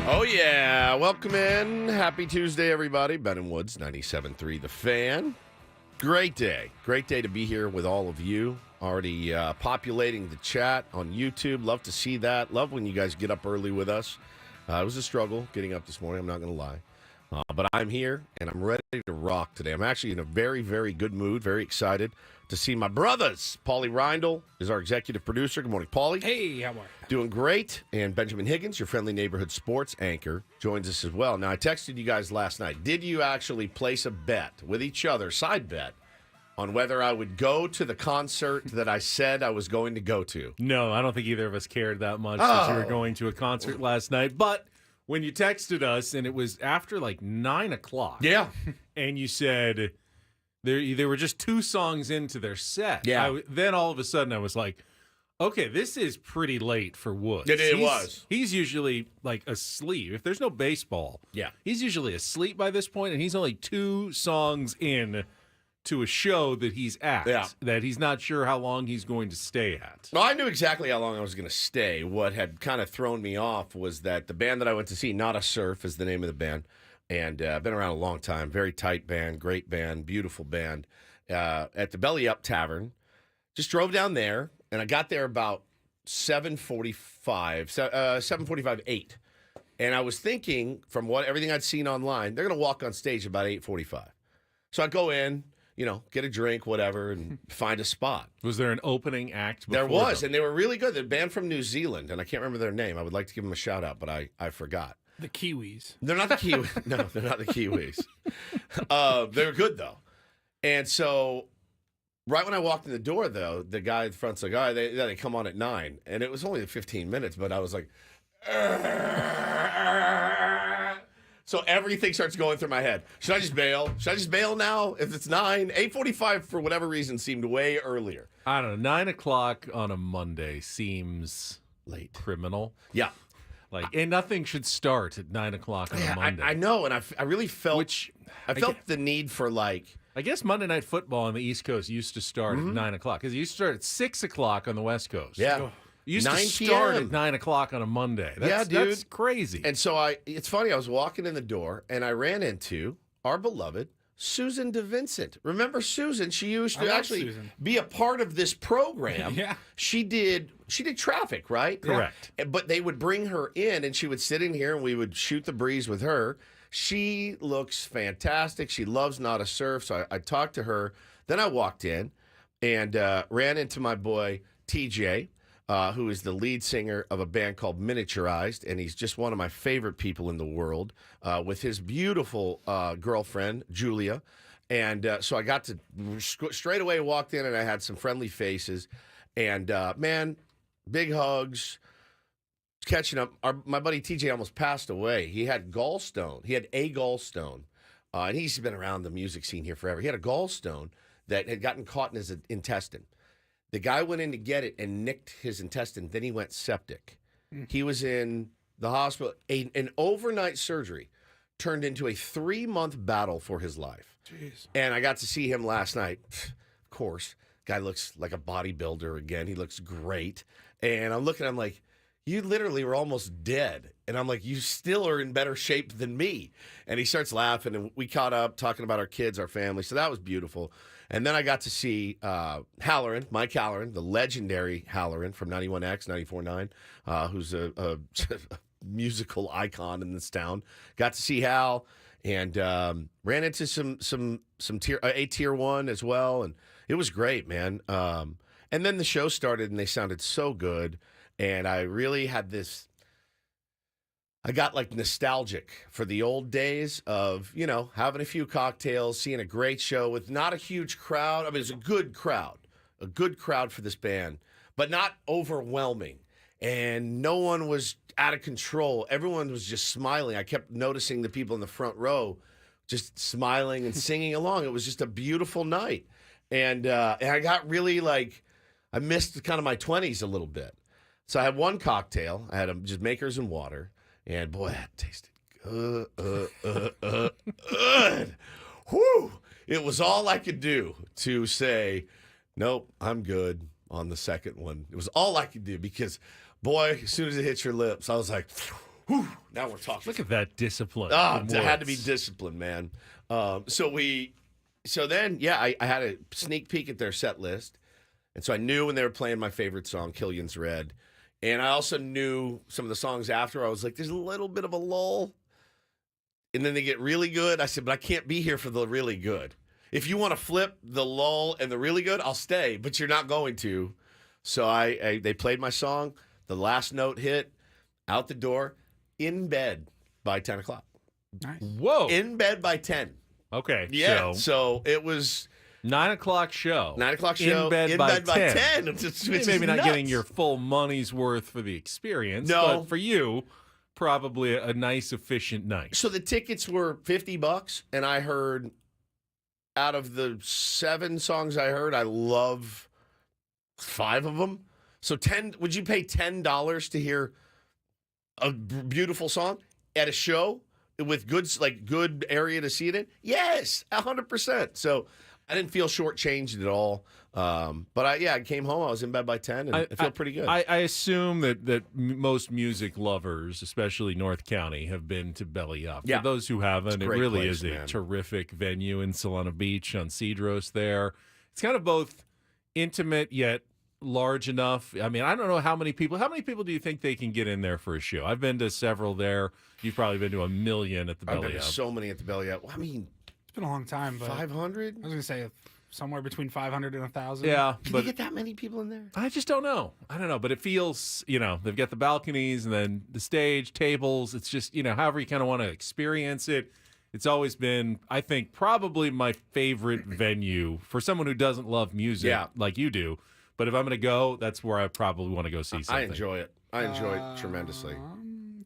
Oh, yeah. Welcome in. Happy Tuesday, everybody. Ben and Woods, 97.3 The Fan. Great day. Great day to be here with all of you. Already populating the chat on YouTube. Love to see that. Love when you guys get up early with us. It was a struggle getting up this morning. I'm not going to lie. But I'm here, and I'm ready to rock today. I'm actually in a very, very good mood, very excited to see my brothers. Paulie Reindl is our executive producer. Good morning, Paulie. Hey, how are you? Doing great. And Benjamin Higgins, your friendly neighborhood sports anchor, joins us as well. Now, I texted you guys last night. Did you actually place a bet with each other, side bet, on whether I would go to the concert that I said I was going to go to? No, I don't think either of us cared that much that you were going to a concert last night. But when you texted us, and it was after like 9 o'clock. Yeah. And you said they were just 2 songs into their set. Yeah. Then all of a sudden I was like, okay, this is pretty late for Woods. It was. He's usually like asleep. If there's no baseball, he's usually asleep by this point, and he's only 2 songs in to a show that he's at, that he's not sure how long he's going to stay at. Well, I knew exactly how long I was going to stay. What had kind of thrown me off was that the band that I went to see, Not a Surf is the name of the band, and been around a long time. Very tight band, great band, beautiful band. At the Belly Up Tavern, just drove down there, and I got there about 7:45, 8. And I was thinking, from everything I'd seen online, they're going to walk on stage about 8:45. So I go in, get a drink, whatever, and find a spot. Was there an opening act before There was, them? and they were really good. The band from New Zealand, and I can't remember their name. I would like to give them a shout-out, but I forgot. The Kiwis. They're not the Kiwis. No, they're not the Kiwis. They were good, though. And so right when I walked in the door, though, the guy at the front's like, all right, they come on at 9. And it was only 15 minutes, but I was like, so everything starts going through my head. Should I just bail? Should I just bail now? If it's 9, 8:45 for whatever reason seemed way earlier. I don't know. 9 o'clock on a Monday seems Late. criminal. Yeah. And nothing should start at 9 o'clock on a Monday. I know, and I really felt I felt get- the need for I guess Monday Night Football on the East Coast used to start at 9 o'clock because it used to start at 6 o'clock on the West Coast. Yeah. It used to 9 start p.m. at 9 o'clock on a Monday. That's dude. crazy. And so it's funny, I was walking in the door and I ran into our beloved Susan DeVincent. Remember Susan? She used to actually be a part of this program. Yeah. She did traffic, right? Correct. But they would bring her in and she would sit in here and we would shoot the breeze with her. She looks fantastic. She loves Not a Surf. So I talked to her. Then I walked in and ran into my boy TJ, who is the lead singer of a band called Miniaturized, and he's just one of my favorite people in the world, with his beautiful girlfriend, Julia. And so I got to straight away walked in, and I had some friendly faces. And, man, big hugs, catching up. My buddy TJ almost passed away. He had gallstone. He had a gallstone. And he's been around the music scene here forever. He had a gallstone that had gotten caught in his intestine. The guy went in to get it and nicked his intestine. Then he went septic. He was in the hospital. An overnight surgery turned into a 3-month battle for his life. Jeez. And I got to see him last night. Of course, guy looks like a bodybuilder again. He looks great. And I'm looking, I'm like, you literally were almost dead. And I'm like, you still are in better shape than me. And he starts laughing, and we caught up talking about our kids, our family. So that was beautiful. And then I got to see Halloran, Mike Halloran, the legendary Halloran from 91X, 94.9, who's a musical icon in this town. Got to see Hal and ran into some tier 1 as well. And it was great, man. And then the show started, and they sounded so good. And I really had this, I got like nostalgic for the old days of, having a few cocktails, seeing a great show with not a huge crowd. I mean, it's a good crowd for this band, but not overwhelming. And no one was out of control. Everyone was just smiling. I kept noticing the people in the front row just smiling and singing along. It was just a beautiful night. And I got really I missed kind of my 20s a little bit. So I had one cocktail. I had just Makers and water. And boy, that tasted good. Whew. It was all I could do to say, nope, I'm good on the second one. It was all I could do because, boy, as soon as it hit your lips, I was like, Whew, now we're talking. Look at that discipline. It had to be discipline, man. So then, I had a sneak peek at their set list. And so I knew when they were playing my favorite song, Killian's Red. And I also knew some of the songs after. I was like, there's a little bit of a lull. And then they get really good. I said, but I can't be here for the really good. If you want to flip the lull and the really good, I'll stay. But you're not going to. So they played my song. The last note hit. Out the door. In bed by 10 o'clock. Nice. Whoa. In bed by 10. Okay. Yeah. So it was... 9 o'clock show. 9 o'clock show. In bed by 10. It's maybe not getting your full money's worth for the experience. No. But for you, probably a nice, efficient night. So the tickets were $50, and I heard, out of the 7 songs I heard, I love 5 of them. So would you pay $10 to hear a beautiful song at a show with good area to see it in? Yes, 100%. So I didn't feel shortchanged at all. But I came home. I was in bed by 10, and I feel pretty good. I assume that most music lovers, especially North County, have been to Belly Up. Yeah. For those who haven't, it really place, is a man. terrific venue in Solana Beach on Cedros there. It's kind of both intimate yet large enough. I mean, I don't know how many people do you think they can get in there for a show? I've been to several there. You've probably been to a million at the Belly Up. I've been to so many at the Belly Up. I mean, it's been a long time, but 500? I was going to say somewhere between 500 and 1,000. Yeah, Can but you get that many people in there? I just don't know. I don't know, but it feels, they've got the balconies and then the stage, tables. It's just, however you kind of want to experience it. It's always been, I think, probably my favorite venue for someone who doesn't love music like you do. But if I'm going to go, that's where I probably want to go see something. I enjoy it. I enjoy it tremendously.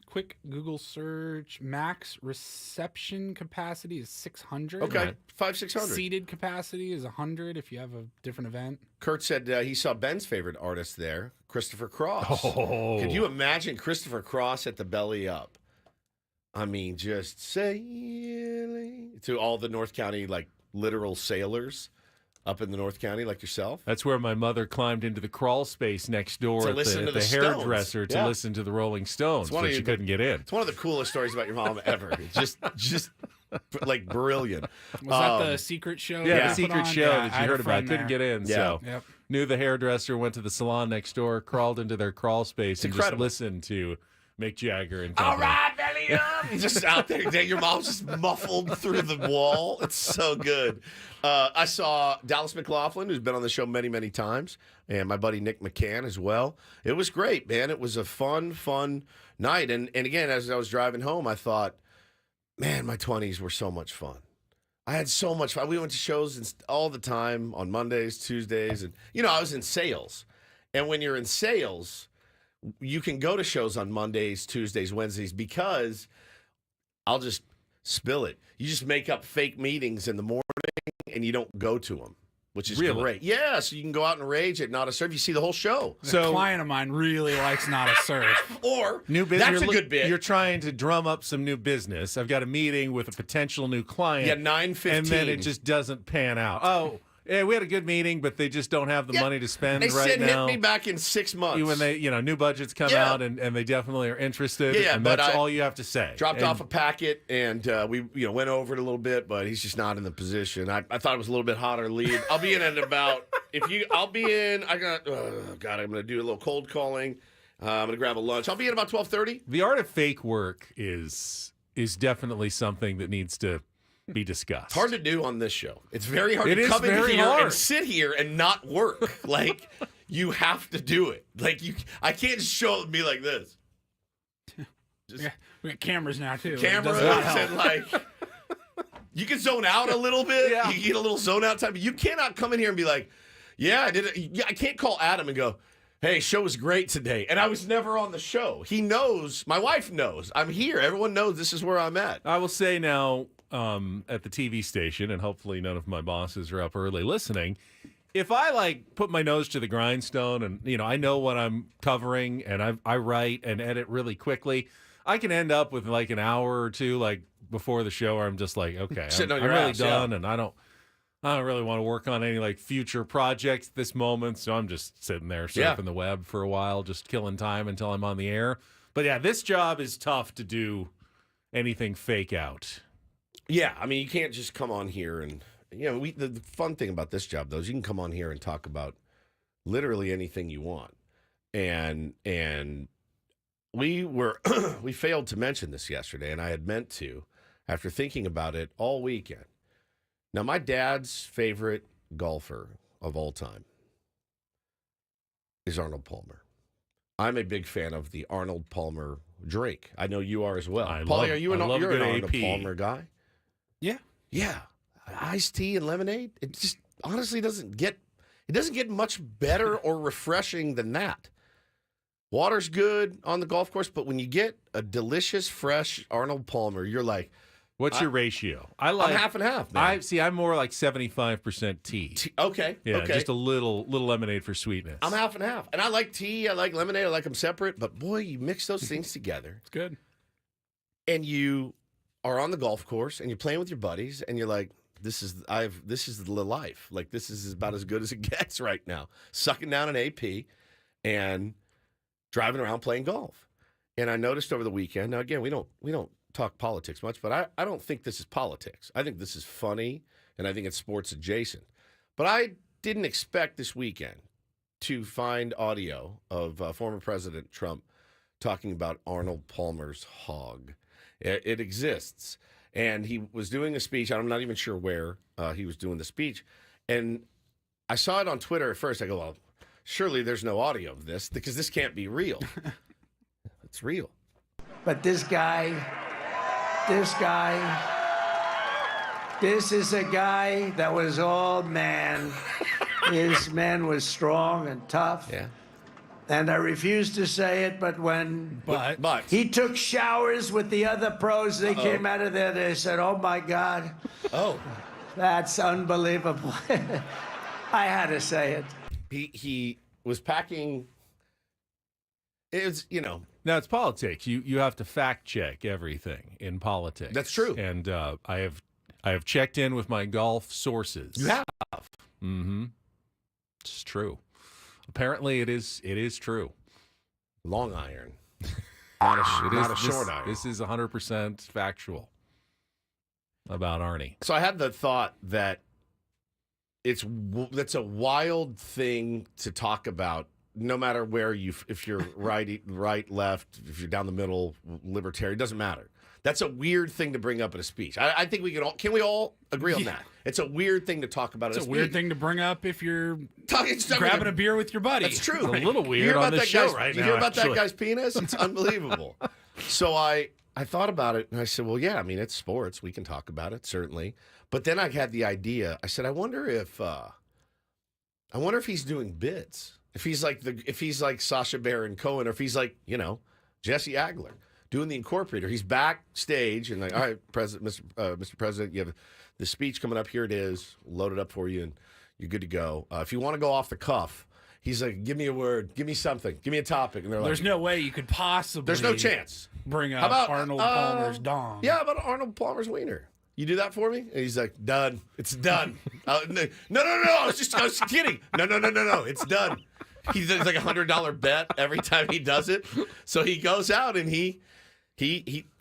Quick Google search. Max reception capacity is 600. Okay, 500-600. Seated capacity is 100 if you have a different event. Kurt said he saw Ben's favorite artist there, Christopher Cross. Oh. Could you imagine Christopher Cross at the Belly Up? I mean, just sailing to all the North County, literal sailors up in the North County like yourself. That's where my mother climbed into the crawl space next door To at listen to the the Stones. hairdresser to listen to the Rolling Stones, but she couldn't get in. It's one of the coolest stories about your mom ever. It's just brilliant. Was that the secret show? Yeah, that the they put secret on? show Yeah, that I you had heard a about. friend Couldn't there. get in, Yeah. so Yep. knew the hairdresser, went to the salon next door, crawled into their crawl space, and incredible. just listened to Mick Jagger and All company. right, Belly Up. He's just out there. Your mom's just muffled through the wall. It's so good. I saw Dallas McLaughlin, who's been on the show many, many times, and my buddy Nick McCann as well. It was great, man. It was a fun night. And again, as I was driving home, I thought, man, my 20s were so much fun. I had so much fun. We went to shows all the time on Mondays, Tuesdays. And, I was in sales. And when you're in sales, you can go to shows on Mondays, Tuesdays, Wednesdays, because I'll just spill it. You just make up fake meetings in the morning and you don't go to them, which is great. Yeah, so you can go out and rage at Not a Surf. You see the whole show. A client of mine really likes Not a Surf. Or new business. That's a good bit. You're trying to drum up some new business. I've got a meeting with a potential new client. Yeah, 9:15. And then it just doesn't pan out. Oh, yeah, we had a good meeting, but they just don't have the money to spend they right said now. Hit me back in 6 months. When they, new budgets come out and they definitely are interested. Yeah, and but that's all you have to say. Dropped off a packet and we went over it a little bit, but he's just not in the position. I thought it was a little bit hotter lead. I'll be in at about I'm gonna do a little cold calling. I'm gonna grab a lunch. I'll be in about 12:30. The art of fake work is definitely something that needs to be discussed. It's hard to do on this show. It's very hard It to is come in very here hard. and sit here and not work. You have to do it. I can't just show up and be like this. Yeah, we got cameras now too. Cameras It does not help. and you can zone out a little bit. Yeah. You get a little zone out time. But you cannot come in here and be like, yeah, I did it. Yeah, I can't call Adam and go, hey, show was great today. And I was never on the show. He knows. My wife knows. I'm here. Everyone knows this is where I'm at. I will say now, at the TV station, and hopefully none of my bosses are up early listening, if I put my nose to the grindstone and I know what I'm covering and I write and edit really quickly, I can end up with an hour or two before the show where I'm just okay, Sitting on I'm your really ass, done and I don't really want to work on any future projects at this moment, so I'm just sitting there surfing the web for a while, just killing time until I'm on the air. But yeah, this job is tough to do anything fake out. Yeah, I mean, you can't just come on here and, the fun thing about this job, though, is you can come on here and talk about literally anything you want. And we we failed to mention this yesterday, and I had meant to after thinking about it all weekend. Now, my dad's favorite golfer of all time is Arnold Palmer. I'm a big fan of the Arnold Palmer drink. I know you are as well. Paulie, you're an Arnold Palmer guy? Yeah. Yeah. Iced tea and lemonade. It just honestly doesn't get much better or refreshing than that. Water's good on the golf course, but when you get a delicious, fresh Arnold Palmer, you're like, what's your ratio? I'm half and half, man. I'm more like 75% tea. Okay. Yeah, okay. Just a little lemonade for sweetness. I'm half and half. And I like tea, I like lemonade, I like them separate, but boy, you mix those things together. It's good. And you are on the golf course and you're playing with your buddies and you're like, this is the life. Like, this is about as good as it gets right now. Sucking down an AP and driving around playing golf. And I noticed over the weekend, now again, we don't talk politics much, but I don't think this is politics. I think this is funny, and I think it's sports adjacent. But I didn't expect this weekend to find audio of former President Trump talking about Arnold Palmer's hog. It exists. And he was doing a speech. I'm not even sure where he was doing the speech. And I saw it on Twitter at first. I go, well, surely there's no audio of this because this can't be real. It's real. But this guy, this is a guy that was all man. His man was strong and tough. Yeah. And I refuse to say it, but he took showers with the other pros, they came out of there, they said, oh my God. Oh. That's unbelievable. I had to say it. He was packing. It's, Now, it's politics. You have to fact check everything in politics. That's true. And I have checked in with my golf sources. You have? Mm-hmm. It's true. Apparently, it is true. Long iron. Not a short iron. This is 100% factual about Arnie. So I had the thought that that's a wild thing to talk about, no matter where if you're right, left, if you're down the middle, libertarian, it doesn't matter. That's a weird thing to bring up in a speech. I think can we all agree on that? It's a weird thing to talk about in a speech. It's a weird thing to bring up if you're grabbing a beer with your buddy. That's true. It's a little weird on this show right now. You hear about that guy's penis? It's unbelievable. So I thought about it, and I said, well, yeah, I mean, it's sports. We can talk about it, certainly. But then I had the idea. I said, I wonder if he's doing bits. If he's like Sacha Baron Cohen, or if he's like, Jesse Agler doing the Incorporator. He's backstage and like, all right, Mr. President, you have the speech coming up. Here it is. Load it up for you, and you're good to go. If you want to go off the cuff, he's like, give me a word, give me something, give me a topic. And they're like, there's no way you could possibly. There's no chance. Bring up How about Arnold Palmer's dong. Yeah, how about Arnold Palmer's wiener? You do that for me? And he's like, done. It's done. No. I was kidding. No. It's done. He does like $100 bet every time he does it. So he goes out and he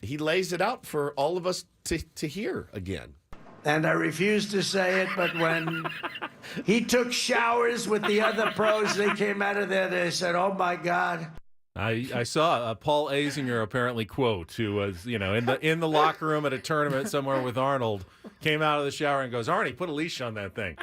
lays it out for all of us to hear again. And I refuse to say it, but when he took showers with the other pros, they came out of there, they said, oh my God. I saw Paul Azinger apparently quote, who was in the locker room at a tournament somewhere with Arnold, came out of the shower and goes, Arnie, put a leash on that thing.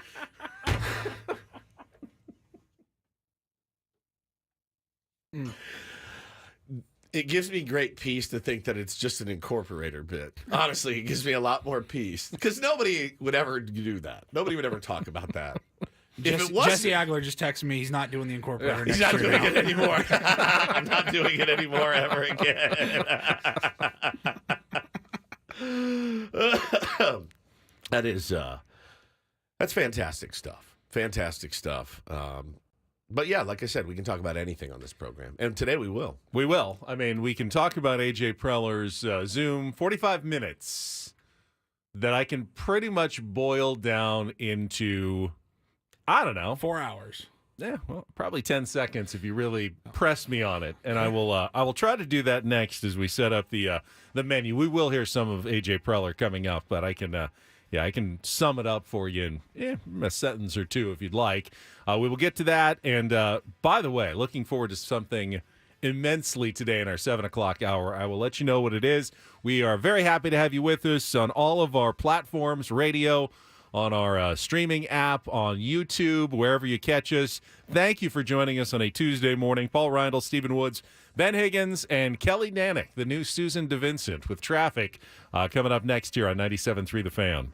It gives me great peace to think that it's just an Incorporator bit. Honestly, it gives me a lot more peace because nobody would ever do that. Nobody would ever talk about that. Jesse Agler just texted me. He's not doing the Incorporator. He's not doing it anymore. I'm not doing it anymore ever again. That's fantastic stuff. Fantastic stuff. But yeah, like I said, we can talk about anything on this program. And today we will. We will. I mean, we can talk about A.J. Preller's Zoom 45 minutes that I can pretty much boil down into, I don't know. 4 hours. Yeah, well, probably 10 seconds if you really press me on it, and I will try to do that next as we set up the menu. We will hear some of AJ Preller coming up, but I can sum it up for you in a sentence or two if you'd like. We will get to that, and by the way, looking forward to something immensely today in our 7 o'clock hour. I will let you know what it is. We are very happy to have you with us on all of our platforms, radio, on our streaming app, on YouTube, wherever you catch us. Thank you for joining us on a Tuesday morning. Paul Reindl, Stephen Woods, Ben Higgins, and Kelly Nanick, the new Susan DeVincent, with traffic coming up next year on 97.3 The Fan.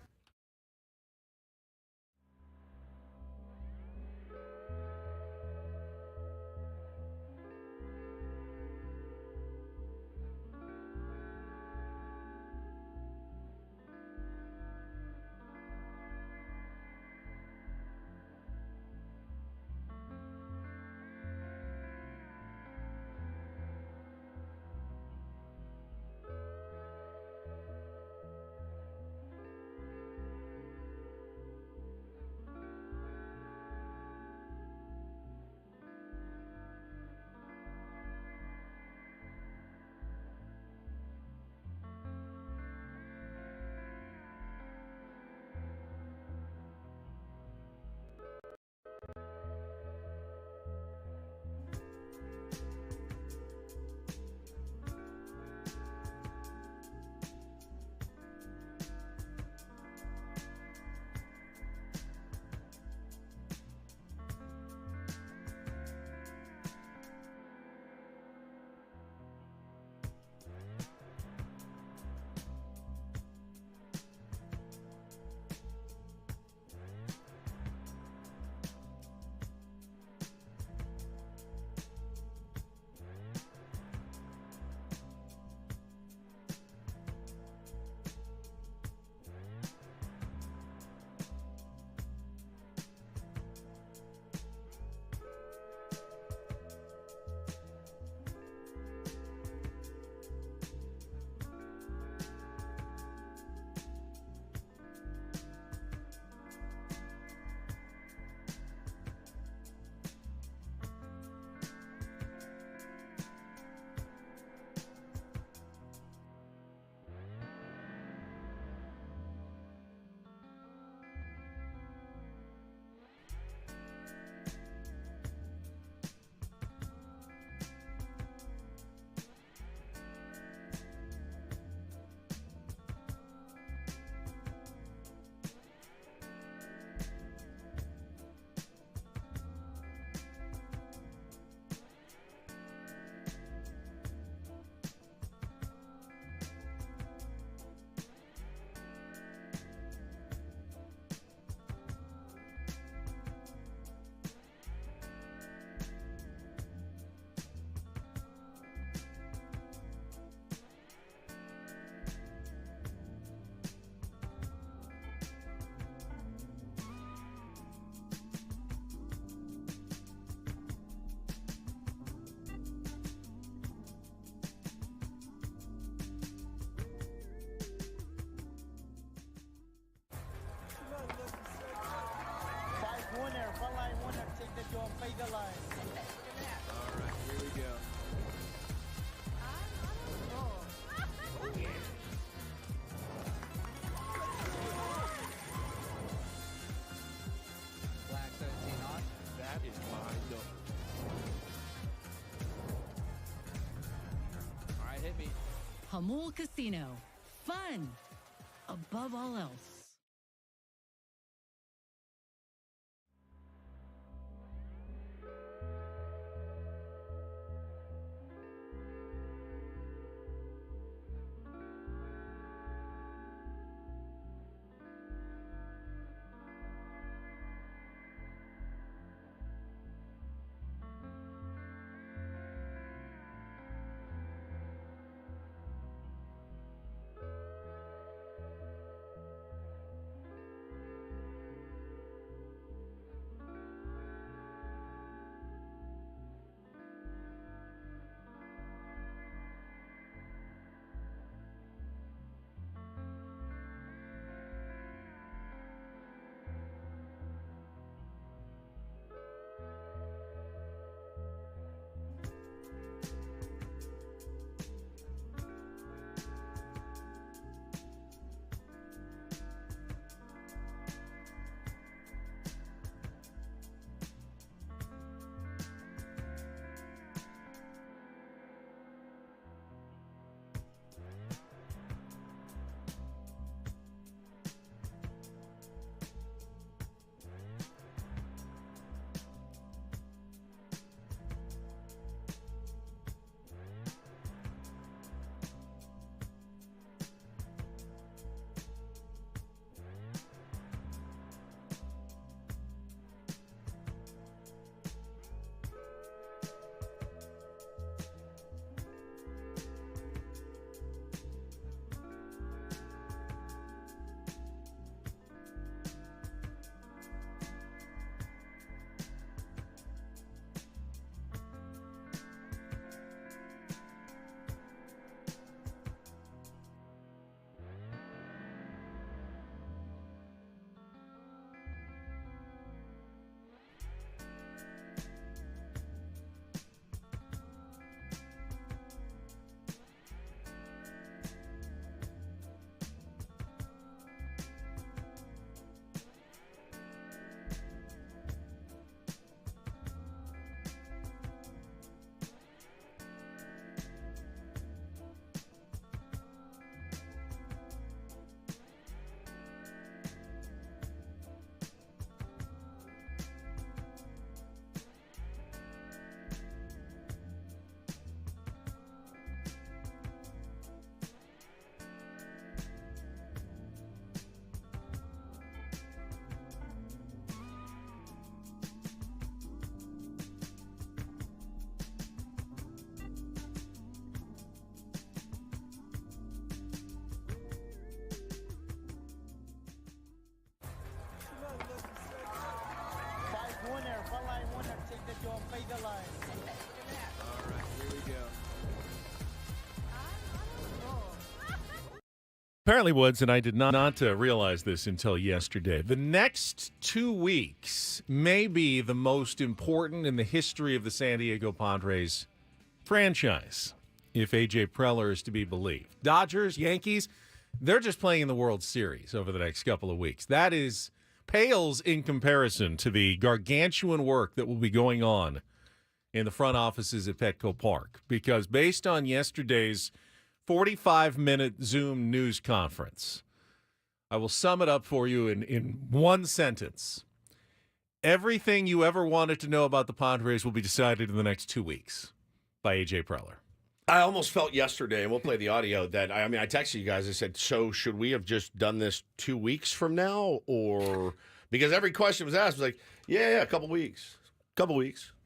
Hamul Casino. Fun above all else. Apparently, Woods, and I did not realize this until yesterday. The next 2 weeks may be the most important in the history of the San Diego Padres franchise, if A.J. Preller is to be believed. Dodgers, Yankees, they're just playing in the World Series over the next couple of weeks. That pales in comparison to the gargantuan work that will be going on in the front offices at Petco Park. Because based on yesterday's 45-minute Zoom news conference, I will sum it up for you in one sentence. Everything you ever wanted to know about the Padres will be decided in the next 2 weeks by A.J. Preller. I almost felt yesterday, and we'll play the audio, that, I texted you guys. I said, so should we have just done this 2 weeks from now? Or, because every question was asked, was like, yeah, a couple weeks.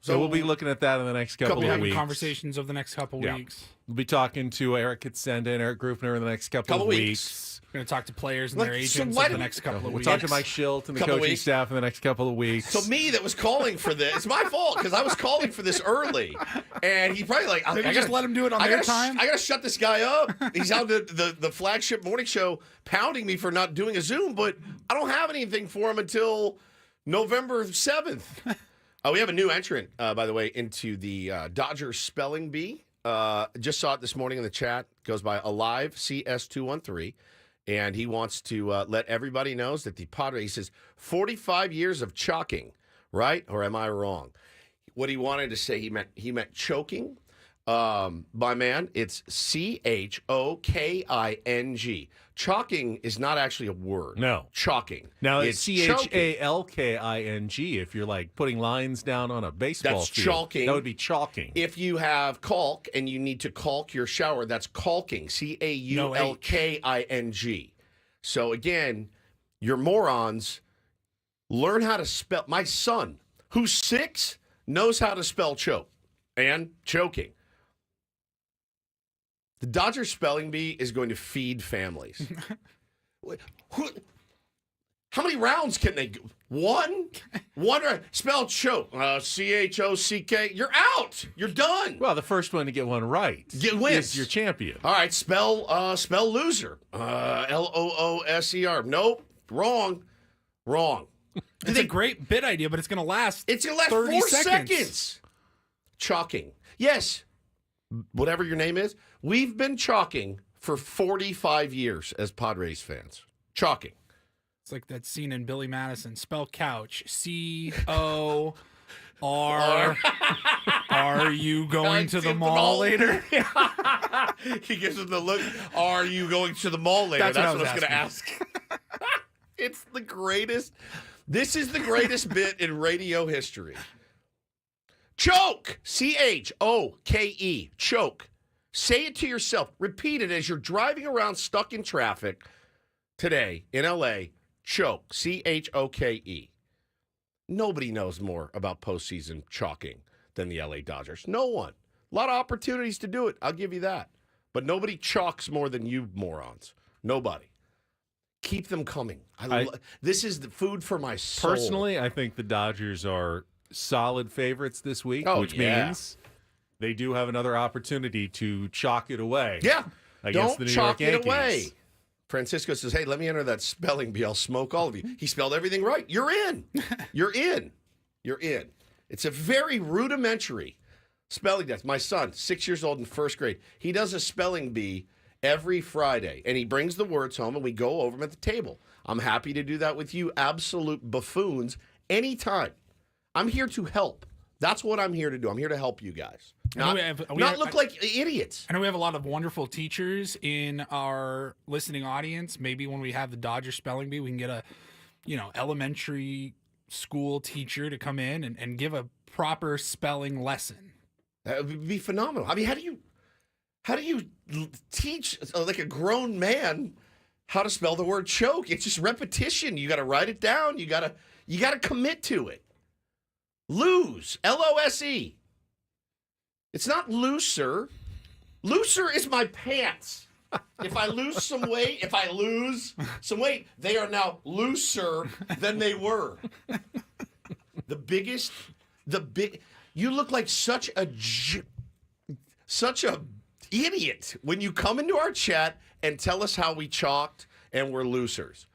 So we'll be looking at that in the next couple of weeks. Having conversations over the next couple weeks. We'll be talking to Eric Katsenda and Eric Gruffner in the next couple of weeks. We're going to talk to players and their agents over the next couple of weeks. We'll talk to Mike Schilt and the coaching staff in the next couple of weeks. So me that was calling for this, it's my fault because I was calling for this early. And he probably like, I just let him do it on their time. I got to shut this guy up. He's on the flagship morning show pounding me for not doing a Zoom, but I don't have anything for him until November 7th. We have a new entrant, by the way, into the Dodgers spelling bee. Just saw it this morning in the chat. Goes by Alive CS213. And he wants to let everybody know that the Padres says 45 years of chalking, right? Or am I wrong? What he wanted to say, he meant choking. My man, it's CHOKING. Chalking is not actually a word. No. Chalking. Now it's CHALKING if you're like putting lines down on a baseball That's field. chalking. That would be chalking. If you have caulk and you need to caulk your shower, that's caulking. CAULKING. So again, your morons, learn how to spell. My son, who's 6, knows how to spell choke and choking. The Dodgers spelling bee is going to feed families. How many rounds can they go? One round. Spell choke. CHOCK. You're out. You're done. Well, the first one to get one right is your champion. All right, spell loser. LOOSER. Nope. Wrong. It's a great bit idea, but it's going to last. It's going to last 30 4 seconds. Chalking. Yes. Whatever your name is. We've been chalking for 45 years as Padres fans. Chalking. It's like that scene in Billy Madison. Spell couch. COR. Are you going to the mall later? He gives him the look. Are you going to the mall later? That's what I was going to ask. It's the greatest. This is the greatest bit in radio history. Choke. CHOKE. Choke. Say it to yourself. Repeat it as you're driving around stuck in traffic today in L.A. Choke. CHOKE. Nobody knows more about postseason chalking than the L.A. Dodgers. No one. A lot of opportunities to do it. I'll give you that. But nobody chalks more than you morons. Nobody. Keep them coming. This is the food for my soul. Personally, I think the Dodgers are solid favorites this week, which means they do have another opportunity to chalk it away. Yeah. Against the New York Yankees. It away. Francisco says, hey, let me enter that spelling bee. I'll smoke all of you. He spelled everything right. You're in. You're in. It's a very rudimentary spelling test. My son, 6 years old in first grade, he does a spelling bee every Friday, and he brings the words home, and we go over them at the table. I'm happy to do that with you absolute buffoons anytime. I'm here to help. That's what I'm here to do. I'm here to help you guys. Not look like idiots. I know we have a lot of wonderful teachers in our listening audience. Maybe when we have the Dodgers spelling bee, we can get a, elementary school teacher to come in and give a proper spelling lesson. That would be phenomenal. I mean, how do you teach like a grown man how to spell the word choke? It's just repetition. You got to write it down. You got to commit to it. Lose. LOSE. It's not looser. Looser is my pants. If I lose some weight, they are now looser than they were. You look like such a idiot when you come into our chat and tell us how we chalked and we're losers.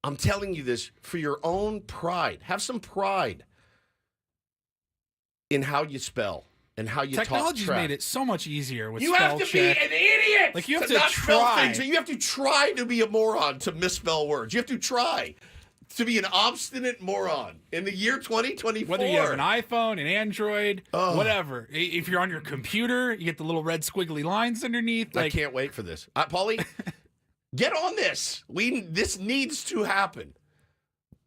I'm telling you this for your own pride. Have some pride in how you spell and how you Technology's talk track. made it so much easier with You spell have to check. be an idiot. Like, you have to not spell try. things. You have to try to be a moron to misspell words. You have to try to be an obstinate moron in the year 2024. Whether you have an iPhone, an Android, whatever. If you're on your computer, you get the little red squiggly lines underneath. I can't wait for this. Paulie, get on this. This needs to happen.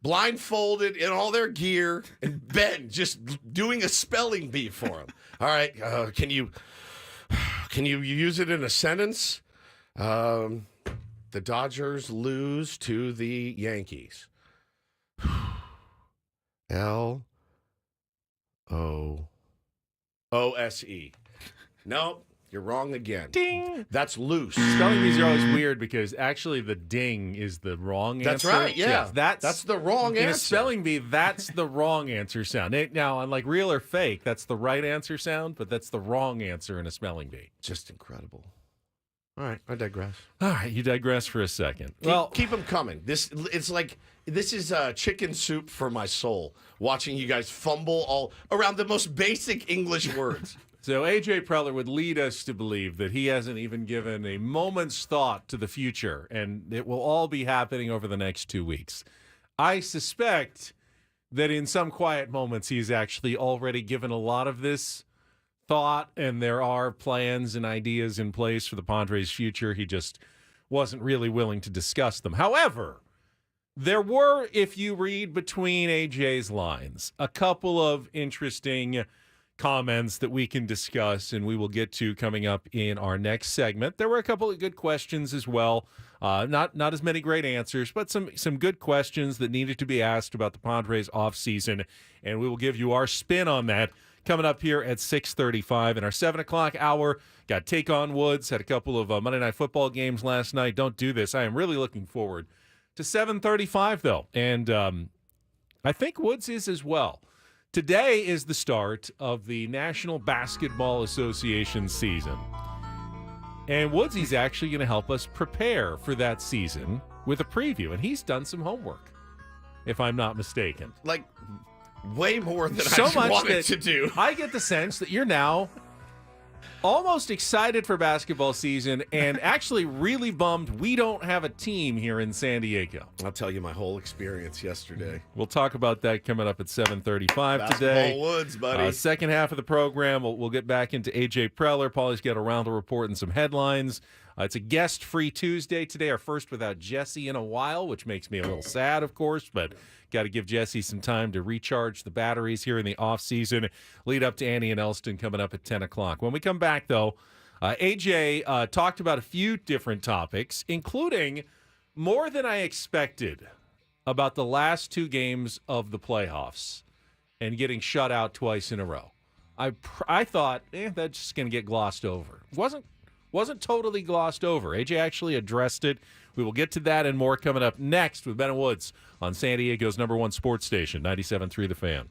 Blindfolded in all their gear, and Ben just doing a spelling bee for him. All right, can you use it in a sentence? The Dodgers lose to the Yankees. L-O-O-S-E. Nope, you're wrong again. Ding. That's loose. Spelling bees are always weird because actually the ding is the wrong answer. That's right, yeah. Yes, that's the wrong in answer. a spelling bee, that's the wrong answer sound. Now, on like real or fake, that's the right answer sound, but that's the wrong answer in a spelling bee. Just incredible. All right, I digress. All right, you digress for a second. Keep them coming. This is chicken soup for my soul. Watching you guys fumble all around the most basic English words. So AJ Preller would lead us to believe that he hasn't even given a moment's thought to the future, and it will all be happening over the next 2 weeks. I suspect that in some quiet moments he's actually already given a lot of this thought, and there are plans and ideas in place for the Padres' future. He just wasn't really willing to discuss them. However, there were, if you read between AJ's lines, a couple of interesting comments that we can discuss and we will get to coming up in our next segment. There were a couple of good questions as well. Not as many great answers, but some good questions that needed to be asked about the Padres offseason, and we will give you our spin on that coming up here at 6:35 in our 7 o'clock hour. Got Take on Woods, had a couple of Monday Night Football games last night. Don't do this. I am really looking forward to 7:35, though, and I think Woods is as well. Today is the start of the National Basketball Association season. And Woodsy's actually going to help us prepare for that season with a preview. And he's done some homework, if I'm not mistaken. Like, way more than so I much wanted to do. I get the sense that you're now almost excited for basketball season and actually really bummed we don't have a team here in San Diego. I'll tell you my whole experience yesterday. We'll talk about that coming up at 7:35 Basketball today. Woods, buddy. Second half of the program, we'll get back into AJ Preller. Paulie's got a Reindl Report and some headlines. It's a guest-free Tuesday today, our first without Jesse in a while, which makes me a little sad, of course, but got to give Jesse some time to recharge the batteries here in the offseason. Lead up to Annie and Elston coming up at 10 o'clock. When we come back, though, AJ talked about a few different topics, including more than I expected about the last two games of the playoffs and getting shut out twice in a row. I thought, that's just going to get glossed over. Wasn't totally glossed over. AJ actually addressed it. We will get to that and more coming up next with Ben and Woods on San Diego's #1 sports station, 97.3 The Fan.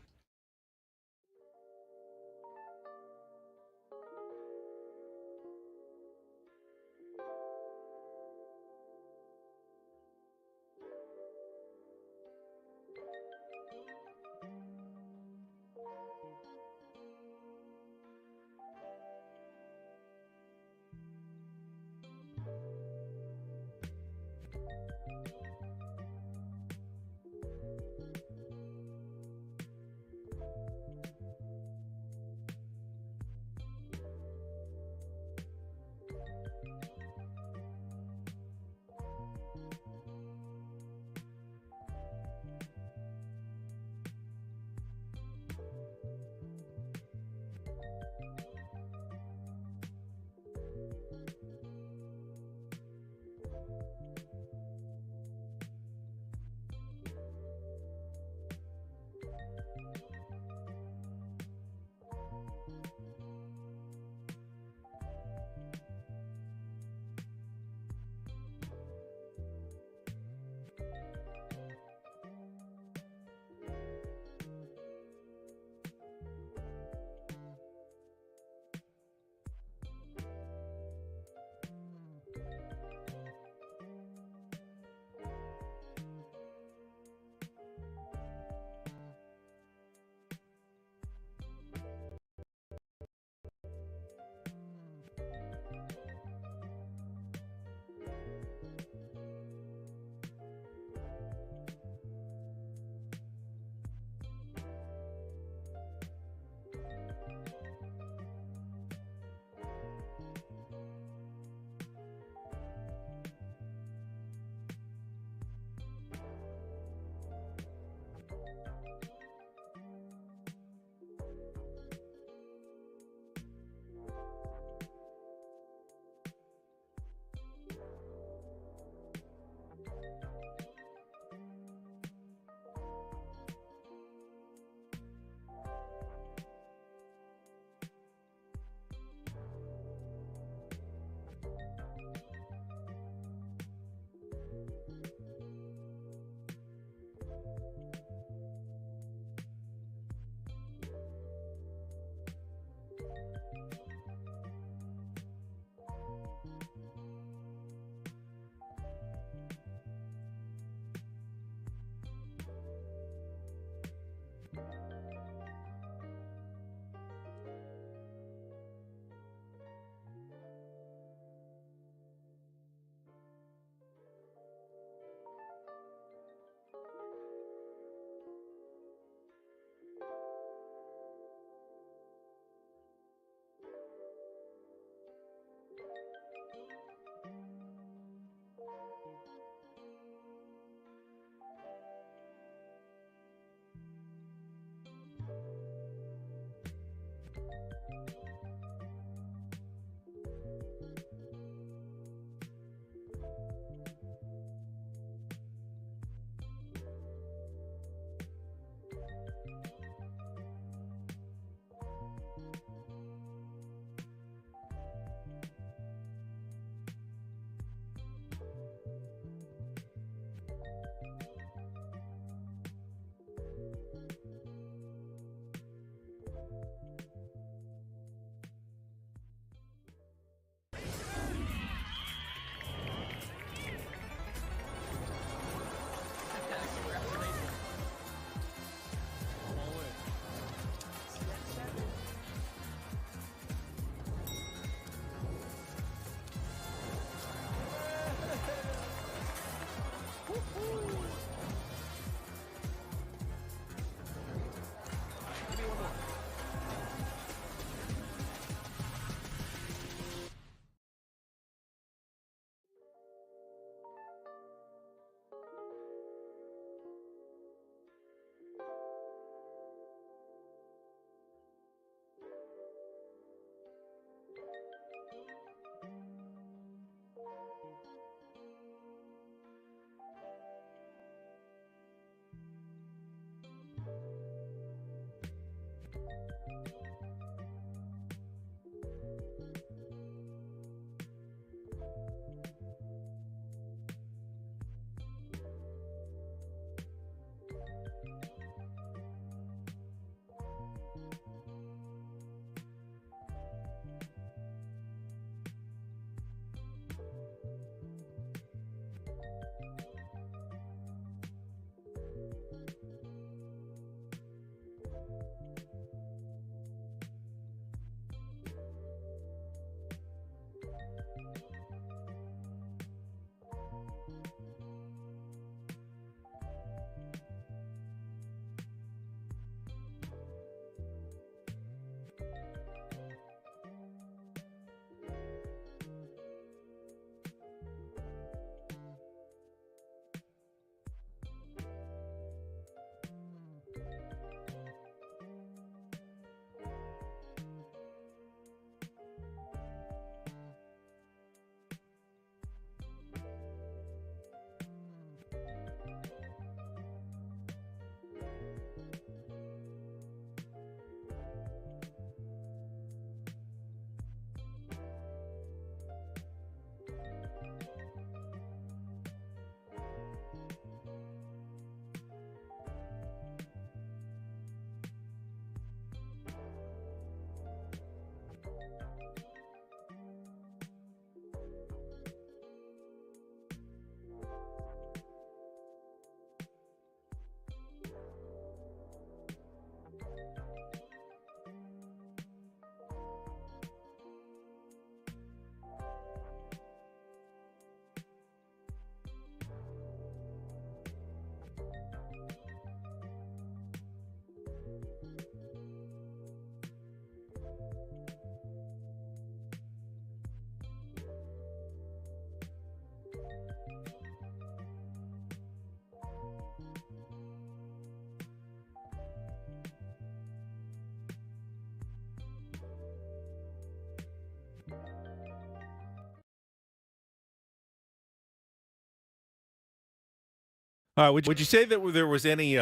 Would you say that there was any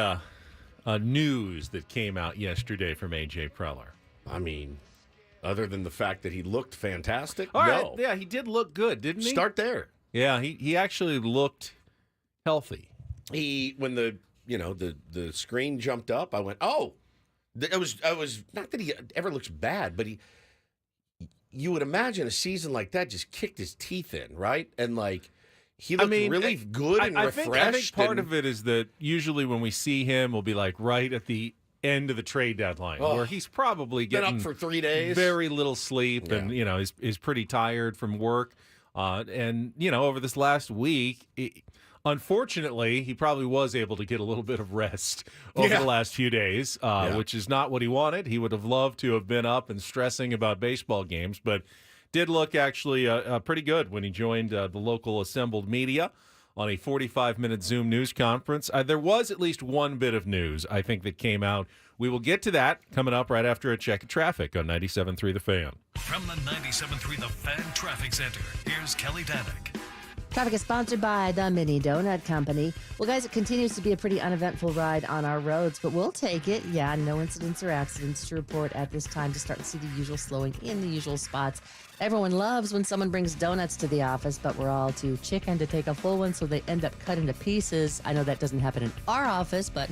news that came out yesterday from A.J. Preller? I mean, other than the fact that he looked fantastic, All right. no. Yeah, he did look good, didn't he? Start there. Yeah, he actually looked healthy. When the screen jumped up, I went, oh. I was not that he ever looks bad, but you would imagine a season like that just kicked his teeth in, right? And he looked really good and refreshed. I think part of it is that usually when we see him, we'll be right at the end of the trade deadline, where he's probably getting been up for 3 days, very little sleep, and is pretty tired from work. And over this last week. Unfortunately, he probably was able to get a little bit of rest over the last few days, which is not what he wanted. He would have loved to have been up and stressing about baseball games, but did look actually pretty good when he joined the local assembled media on a 45-minute Zoom news conference. There was at least one bit of news, I think, that came out. We will get to that coming up right after a check of traffic on 97.3 The Fan. From the 97.3 The Fan Traffic Center, here's Kelly Danick. Traffic is sponsored by the Mini Donut Company. Well, guys, it continues to be a pretty uneventful ride on our roads, but we'll take it. Yeah, no incidents or accidents to report at this time to start to see the usual slowing in the usual spots. Everyone loves when someone brings donuts to the office, but we're all too chicken to take a full one, so they end up cut into pieces. I know that doesn't happen in our office, but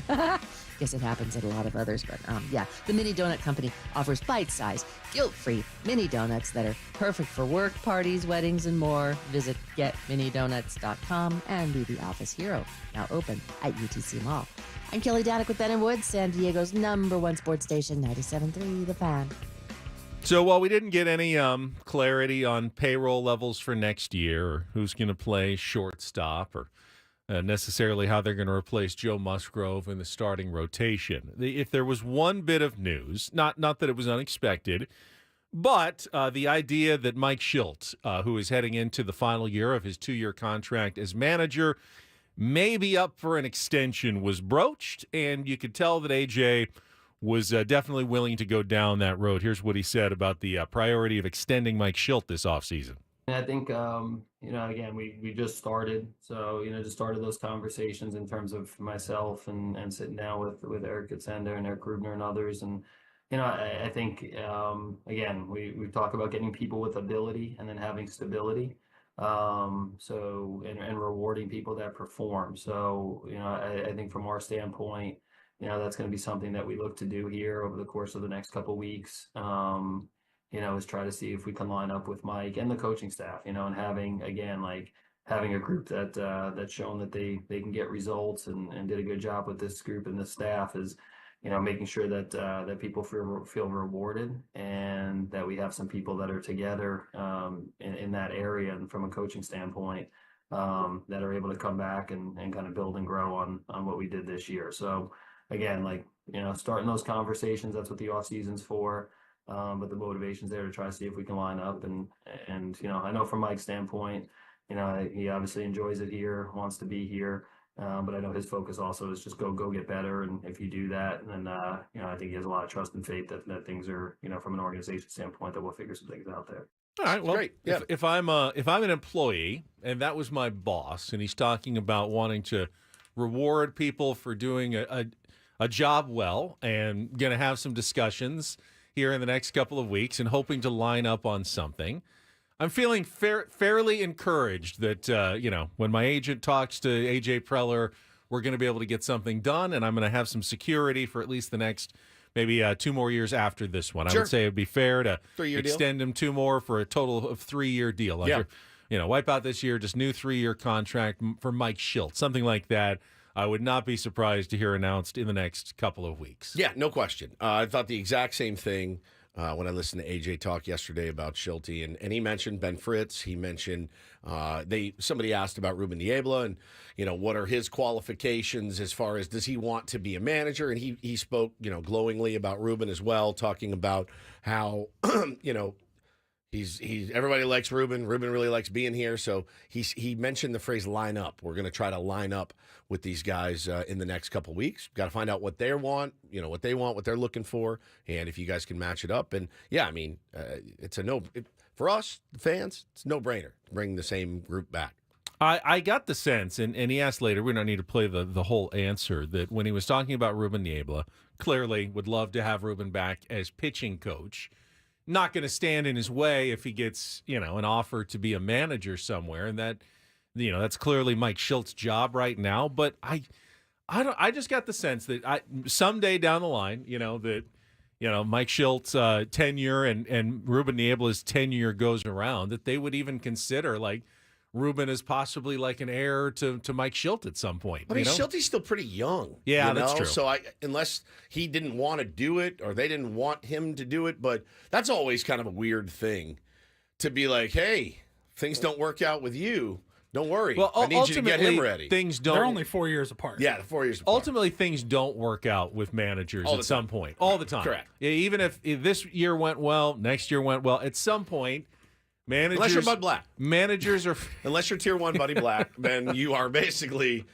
guess it happens at a lot of others. But yeah, the Mini Donut Company offers bite-sized, guilt-free mini donuts that are perfect for work, parties, weddings, and more. Visit getminidonuts.com and be the office hero. Now open at UTC Mall. I'm Kelly Danick with Ben & Woods, San Diego's #1 sports station, 97.3 The Fan. So while we didn't get any clarity on payroll levels for next year, or who's going to play shortstop, or necessarily how they're going to replace Joe Musgrove in the starting rotation, if there was one bit of news, not that it was unexpected, but the idea that Mike Shildt, who is heading into the final year of his 2-year contract as manager, may be up for an extension, was broached, and you could tell that AJ was definitely willing to go down that road. Here's what he said about the priority of extending Mike Shildt this offseason. I think, again, we just started. So, just started those conversations in terms of myself and sitting down with Eric Kutzender and Eric Grubner and others. And, I think, again, we talk about getting people with ability and then having stability. And rewarding people that perform. So, I think from our standpoint, that's going to be something that we look to do here over the course of the next couple of weeks. Is try to see if we can line up with Mike and the coaching staff, and having a group that's shown that they can get results and did a good job with this group and this staff is, making sure that people feel rewarded and that we have some people that are together in that area and from a coaching standpoint that are able to come back and kind of build and grow on what we did this year. So again, starting those conversations, that's what the off season's for. But the motivation's there to try to see if we can line up and I know from Mike's standpoint, he obviously enjoys it here, wants to be here. But I know his focus also is just go get better. And if you do that, then, I think he has a lot of trust and faith that things are, from an organization standpoint, that we'll figure some things out there. All right. Well, great. Yeah. If I'm an employee and that was my boss and he's talking about wanting to reward people for doing a job well and going to have some discussions here in the next couple of weeks and hoping to line up on something, I'm feeling fairly encouraged that, when my agent talks to A.J. Preller, we're going to be able to get something done, and I'm going to have some security for at least the next maybe 2 more years after this one. Sure. I would say it would be fair to 3-year extend him 2 more for a total of 3-year deal. Wipe out this year, just new 3-year contract for Mike Shildt, something like that. I would not be surprised to hear announced in the next couple of weeks. Yeah, no question. I thought the exact same thing when I listened to AJ talk yesterday about Shilty, and he mentioned Ben Fritz. He mentioned somebody asked about Ruben Niebla and what are his qualifications as far as does he want to be a manager, and he spoke glowingly about Ruben as well, talking about how He's everybody likes Ruben. Ruben really likes being here. So he mentioned the phrase line up. We're going to try to line up with these guys in the next couple of weeks. Got to find out what they want, what they're looking for, and if you guys can match it up. And yeah, I mean, it's for us, the fans, it's a no-brainer to bring the same group back. I got the sense, and he asked later, we don't need to play the whole answer, that when he was talking about Ruben Niebla, clearly would love to have Ruben back as pitching coach. Not going to stand in his way if he gets, an offer to be a manager somewhere, and that, that's clearly Mike Schilt's job right now. But I just got the sense that someday down the line, that Mike Schilt's tenure and Ruben Niebla's tenure goes around, that they would even consider Ruben is possibly like an heir to Mike Schilt at some point. But Schilt's still pretty young. Yeah, that's true. So unless he didn't want to do it or they didn't want him to do it, but that's always kind of a weird thing to be like, hey, things don't work out with you. Don't worry. Well, I need you to get him ready. They're only 4 years apart. Yeah, 4 years apart. Ultimately, things don't work out with managers at some point. All the time. Correct. Yeah, even if this year went well, next year went well, at some point, managers, unless you're Bud Black. Managers are... Unless you're Tier 1 Buddy Black, then you are basically...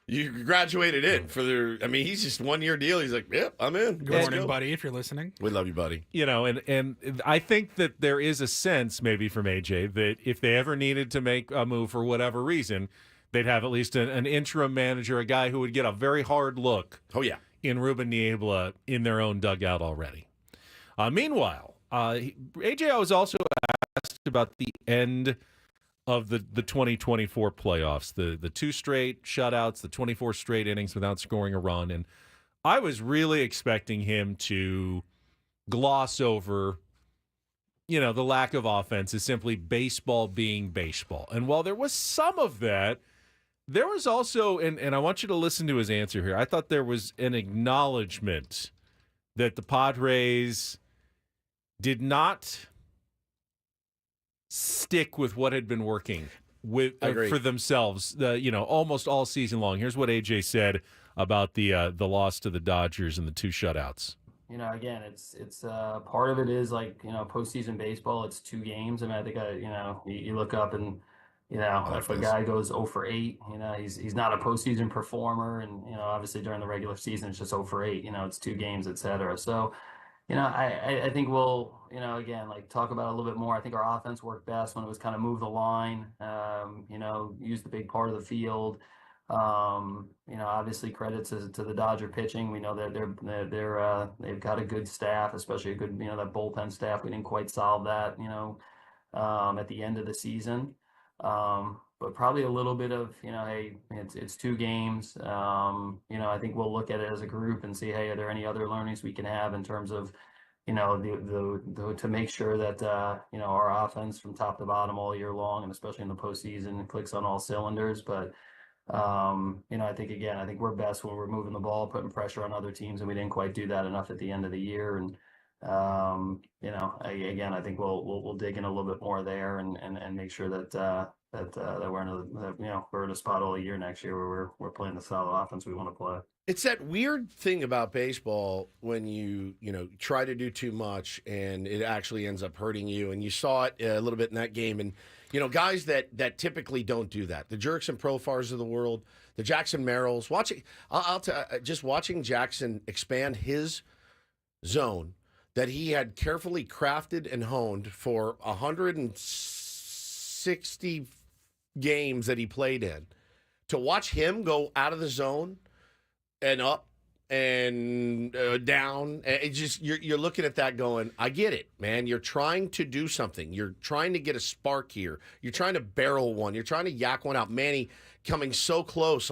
You graduated in for he's just 1 year deal. He's like, yep, I'm in. Good morning, buddy, if you're listening. We love you, buddy. And I think that there is a sense maybe from AJ that if they ever needed to make a move for whatever reason, they'd have at least an interim manager, a guy who would get a very hard look in Ruben Niebla in their own dugout already. Meanwhile, AJ was also asked about the end of the 2024 playoffs, the 2 straight shutouts, the 24 straight innings without scoring a run. And I was really expecting him to gloss over, the lack of offense is simply baseball being baseball. And while there was some of that, there was also, and I want you to listen to his answer here, I thought there was an acknowledgement that the Padres did not stick with what had been working for themselves, almost all season long. Here's what AJ said about the loss to the Dodgers and the 2 shutouts. Again, it's part of it is postseason baseball. It's 2 games, and I think you look up and if a guy goes 0 for 8, he's not a postseason performer, and obviously during the regular season it's just 0 for 8. It's 2 games, etc. So. I think we'll, again, talk about it a little bit more. I think our offense worked best when it was kind of move the line, use the big part of the field. Obviously credits to the Dodger pitching. We know that they've got a good staff, especially a good, that bullpen staff. We didn't quite solve that, at the end of the season. But probably a little bit of, hey, it's 2 games. I think we'll look at it as a group and see, hey, are there any other learnings we can have in terms of, to make sure that, our offense from top to bottom all year long, and especially in the postseason, clicks on all cylinders. But, I think we're best when we're moving the ball, putting pressure on other teams, and we didn't quite do that enough at the end of the year. And, I think we'll dig in a little bit more there and make sure that we're in a spot all year next year where we're playing the solid offense we want to play. It's that weird thing about baseball when you try to do too much and it actually ends up hurting you. And you saw it a little bit in that game. And guys that typically don't do that, the Jerks and Profars of the world, the Jackson Merrills, just watching Jackson expand his zone that he had carefully crafted and honed for 160 games that he played in, to watch him go out of the zone and up and down, it just you're looking at that going, I get it, man. You're trying to do something. You're trying to get a spark here. You're trying to barrel one. You're trying to yak one out. Manny coming so close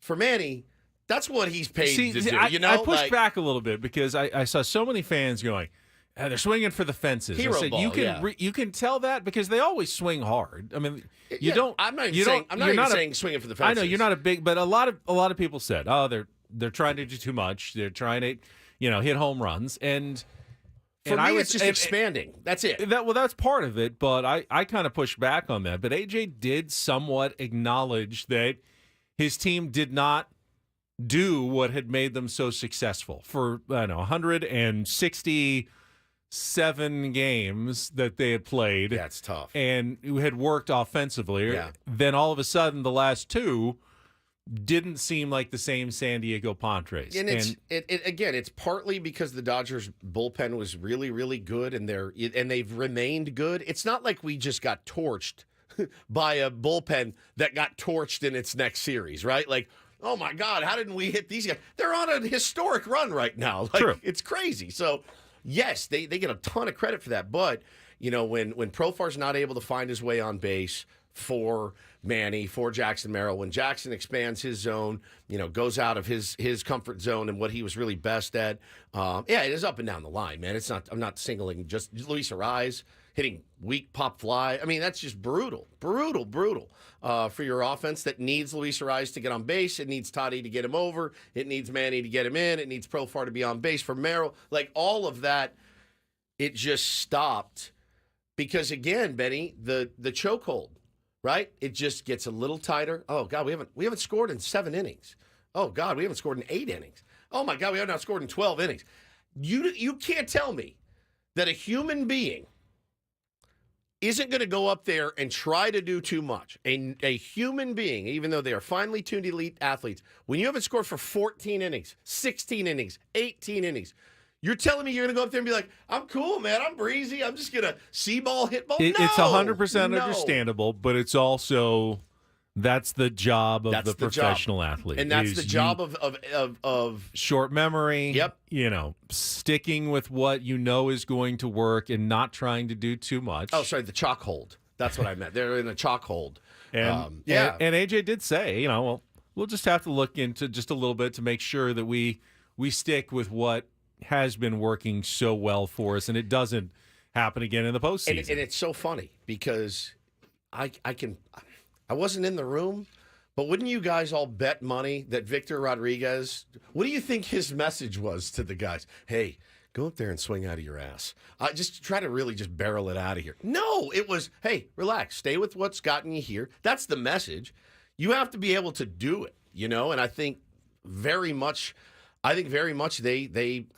for Manny. That's what he's paid to do. I pushed back a little bit because I saw so many fans going, they're swinging for the fences. Hero said, ball, you can tell that because they always swing hard. I mean, I'm not even saying swinging for the fences. I know you're not a big, but a lot of people said, they're trying to do too much. They're trying to, hit home runs. And for me, it's just expanding. That's it. That's part of it. But I kind of pushed back on that. But AJ did somewhat acknowledge that his team did not do what had made them so successful for 167 games that they had played. That's tough. And had worked offensively. Yeah. Then all of a sudden, the last 2 didn't seem like the same San Diego Padres. And it's partly because the Dodgers bullpen was really, really good, and they've remained good. It's not like we just got torched by a bullpen that got torched in its next series, right? Like, oh my God, how didn't we hit these guys? They're on a historic run right now. Like, True. It's crazy. So, yes, they get a ton of credit for that. But, when Profar's not able to find his way on base for Manny, for Jackson Merrill, when Jackson expands his zone, goes out of his comfort zone and what he was really best at, it is up and down the line, man. I'm not singling just Luis Ariz hitting weak pop fly. I mean, that's just brutal for your offense that needs Luis Ariz to get on base. It needs Toddy to get him over. It needs Manny to get him in. It needs Profar to be on base for Merrill. Like, all of that, it just stopped because, again, Benny, the chokehold, right? It just gets a little tighter. Oh, God, we haven't scored in 7 innings. Oh, God, we haven't scored in 8 innings. Oh, my God, we have not scored in 12 innings. You can't tell me that a human being isn't going to go up there and try to do too much. A human being, even though they are finely tuned elite athletes, when you haven't scored for 14 innings, 16 innings, 18 innings, you're telling me you're going to go up there and be like, I'm cool, man. I'm breezy. I'm just going to see ball, hit ball. It's 100% understandable, but it's also... That's the job of the professional athlete. And that's the job of short memory. Yep. Sticking with what is going to work and not trying to do too much. Oh, sorry, the chalk hold. That's what I meant. They're in a chalk hold. And AJ did say, we'll just have to look into just a little bit to make sure that we stick with what has been working so well for us and it doesn't happen again in the postseason. And it's so funny because I wasn't in the room, but wouldn't you guys all bet money that Victor Rodriguez, what do you think his message was to the guys? Hey, go up there and swing out of your ass. Just try to really just barrel it out of here. No, it was, hey, relax, stay with what's gotten you here. That's the message. You have to be able to do it, and I think very much they, I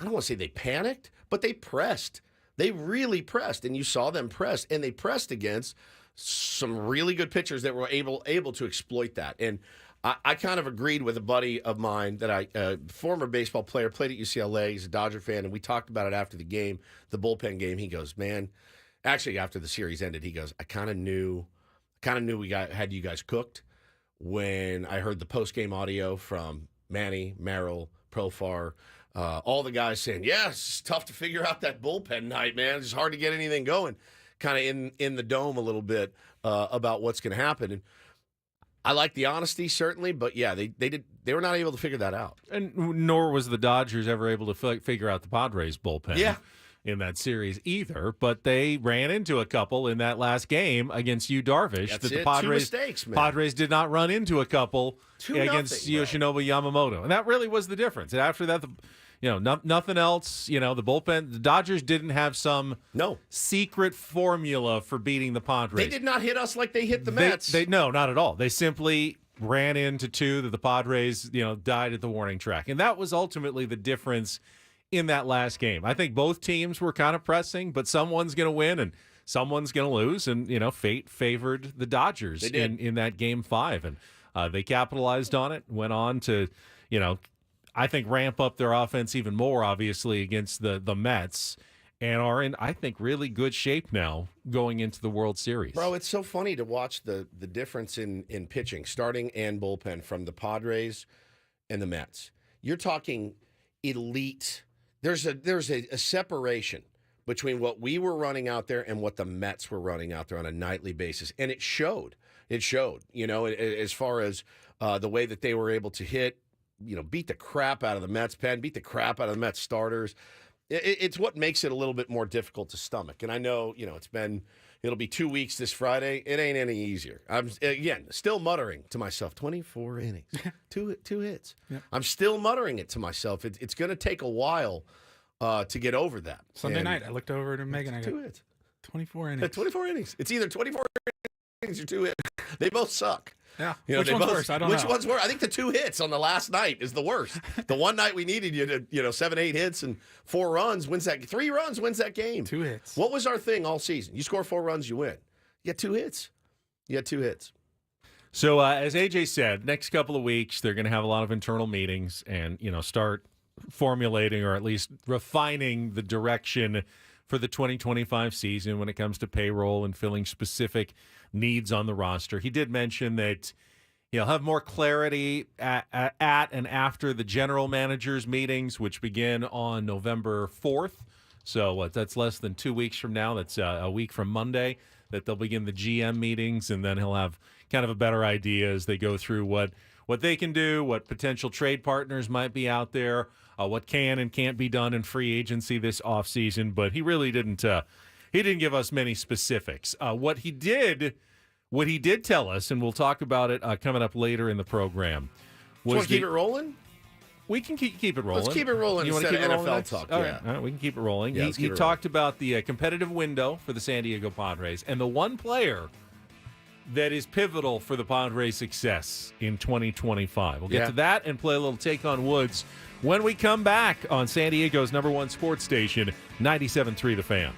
don't want to say they panicked, but they pressed. They really pressed, and you saw them press, and they pressed against some really good pitchers that were able to exploit that. And I kind of agreed with a buddy of mine that former baseball player, played at UCLA. He's a Dodger fan, and we talked about it after the game, the bullpen game. He goes, man, actually after the series ended, he goes, I kind of knew we had you guys cooked when I heard the post-game audio from Manny, Merrill, Profar, all the guys saying, yeah, it's tough to figure out that bullpen night, man. It's hard to get anything going. Kind of in the dome a little bit about what's going to happen. And I like the honesty, certainly, but yeah, they were not able to figure that out. And nor was the Dodgers ever able to figure out the Padres bullpen in that series either. But they ran into a couple in that last game against Yu Darvish. The Padres, 2 mistakes, man. Padres did not run into a couple 2-0, against Yoshinobu Yamamoto. And that really was the difference. And after that, nothing else. The bullpen, the Dodgers didn't have some secret formula for beating the Padres. They did not hit us like they hit the Mets. No, not at all. They simply ran into 2 that the Padres, died at the warning track. And that was ultimately the difference in that last game. I think both teams were kind of pressing, but someone's going to win and someone's going to lose. And, fate favored the Dodgers in that game 5. And they capitalized on it, went on to, I think ramp up their offense even more, obviously, against the Mets, and are in, I think, really good shape now going into the World Series. Bro, it's so funny to watch the difference in pitching, starting and bullpen, from the Padres and the Mets. You're talking elite. There's a separation between what we were running out there and what the Mets were running out there on a nightly basis, and it showed. It showed, as far as the way that they were able to hit, beat the crap out of the Mets pen, beat the crap out of the Mets starters. It's what makes it a little bit more difficult to stomach. And I know, it'll be 2 weeks this Friday. It ain't any easier. I'm, again, still muttering to myself, 24 innings, two hits. Yeah. I'm still muttering it to myself. It's going to take a while to get over that. Sunday night, I looked over to Megan. I go, 2 hits. 24 innings. 24 innings. It's either 24 innings or 2 hits. They both suck. Yeah. Which one's worse? I don't know. Which one's worse? I think the 2 hits on the last night is the worst. The one night we needed you to, 7, 8 hits and 4 runs wins that. 3 runs wins that game. 2 hits. What was our thing all season? You score 4 runs, you win. You got 2 hits. So as AJ said, next couple of weeks they're going to have a lot of internal meetings and start formulating or at least refining the direction for the 2025 season when it comes to payroll and filling specific needs on the roster. He did mention that he'll have more clarity at and after the general managers meetings, which begin on November 4th. So that's less than 2 weeks from now. That's a week from Monday that they'll begin the GM meetings, and then he'll have kind of a better idea as they go through what they can do, what potential trade partners might be out there, what can and can't be done in free agency this offseason. But he really didn't give us many specifics. What he did tell us, and we'll talk about it coming up later in the program. Want to keep it rolling? We can keep it rolling. Let's keep it rolling. You want to keep it rolling? NFL talk? All right, we can keep it rolling. Yeah, he talked about the competitive window for the San Diego Padres and the one player that is pivotal for the Padres' success in 2025. We'll get to that and play a little Take on Woods when we come back on San Diego's #1 sports station, 97.3 The Fan.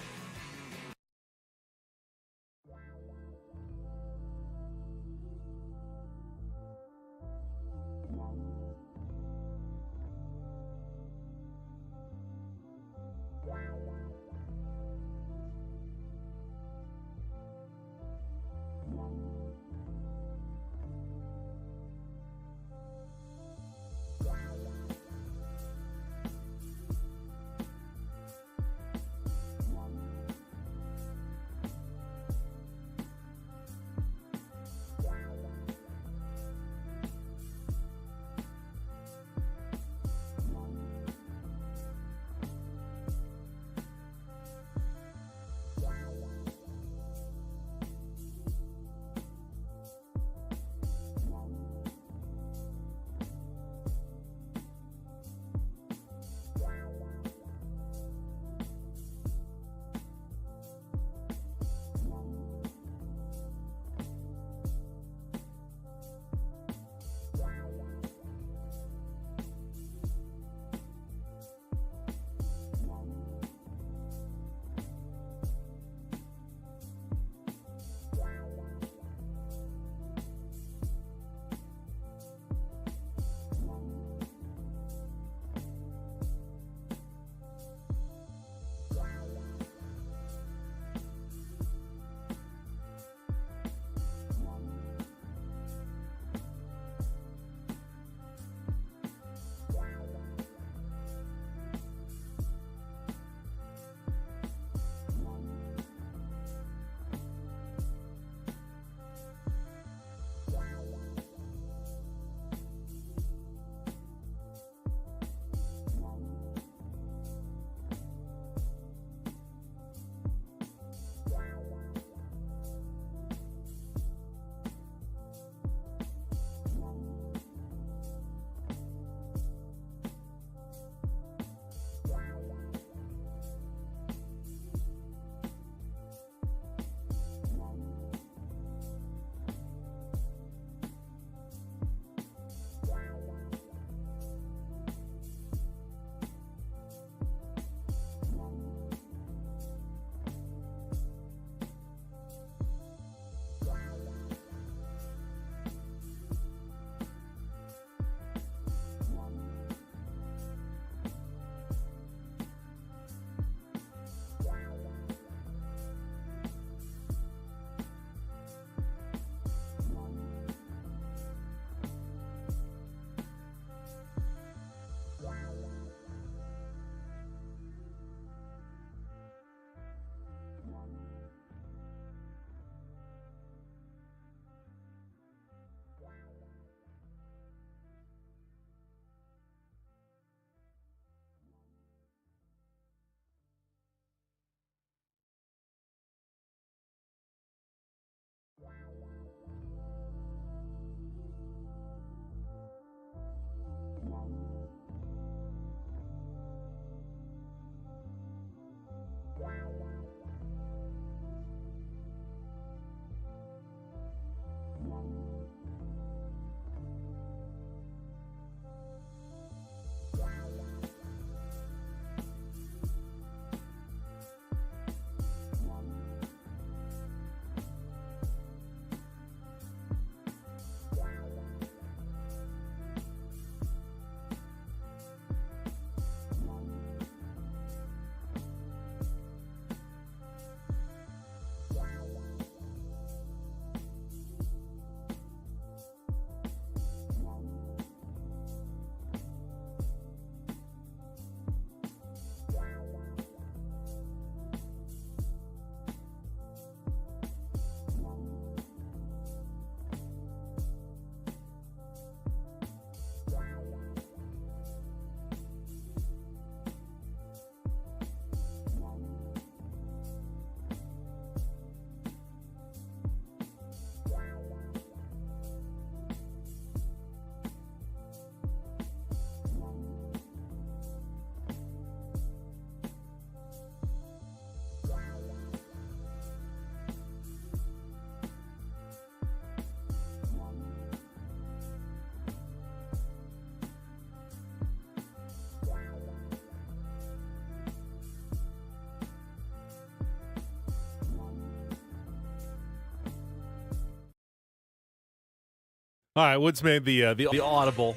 All right, Woods made the audible.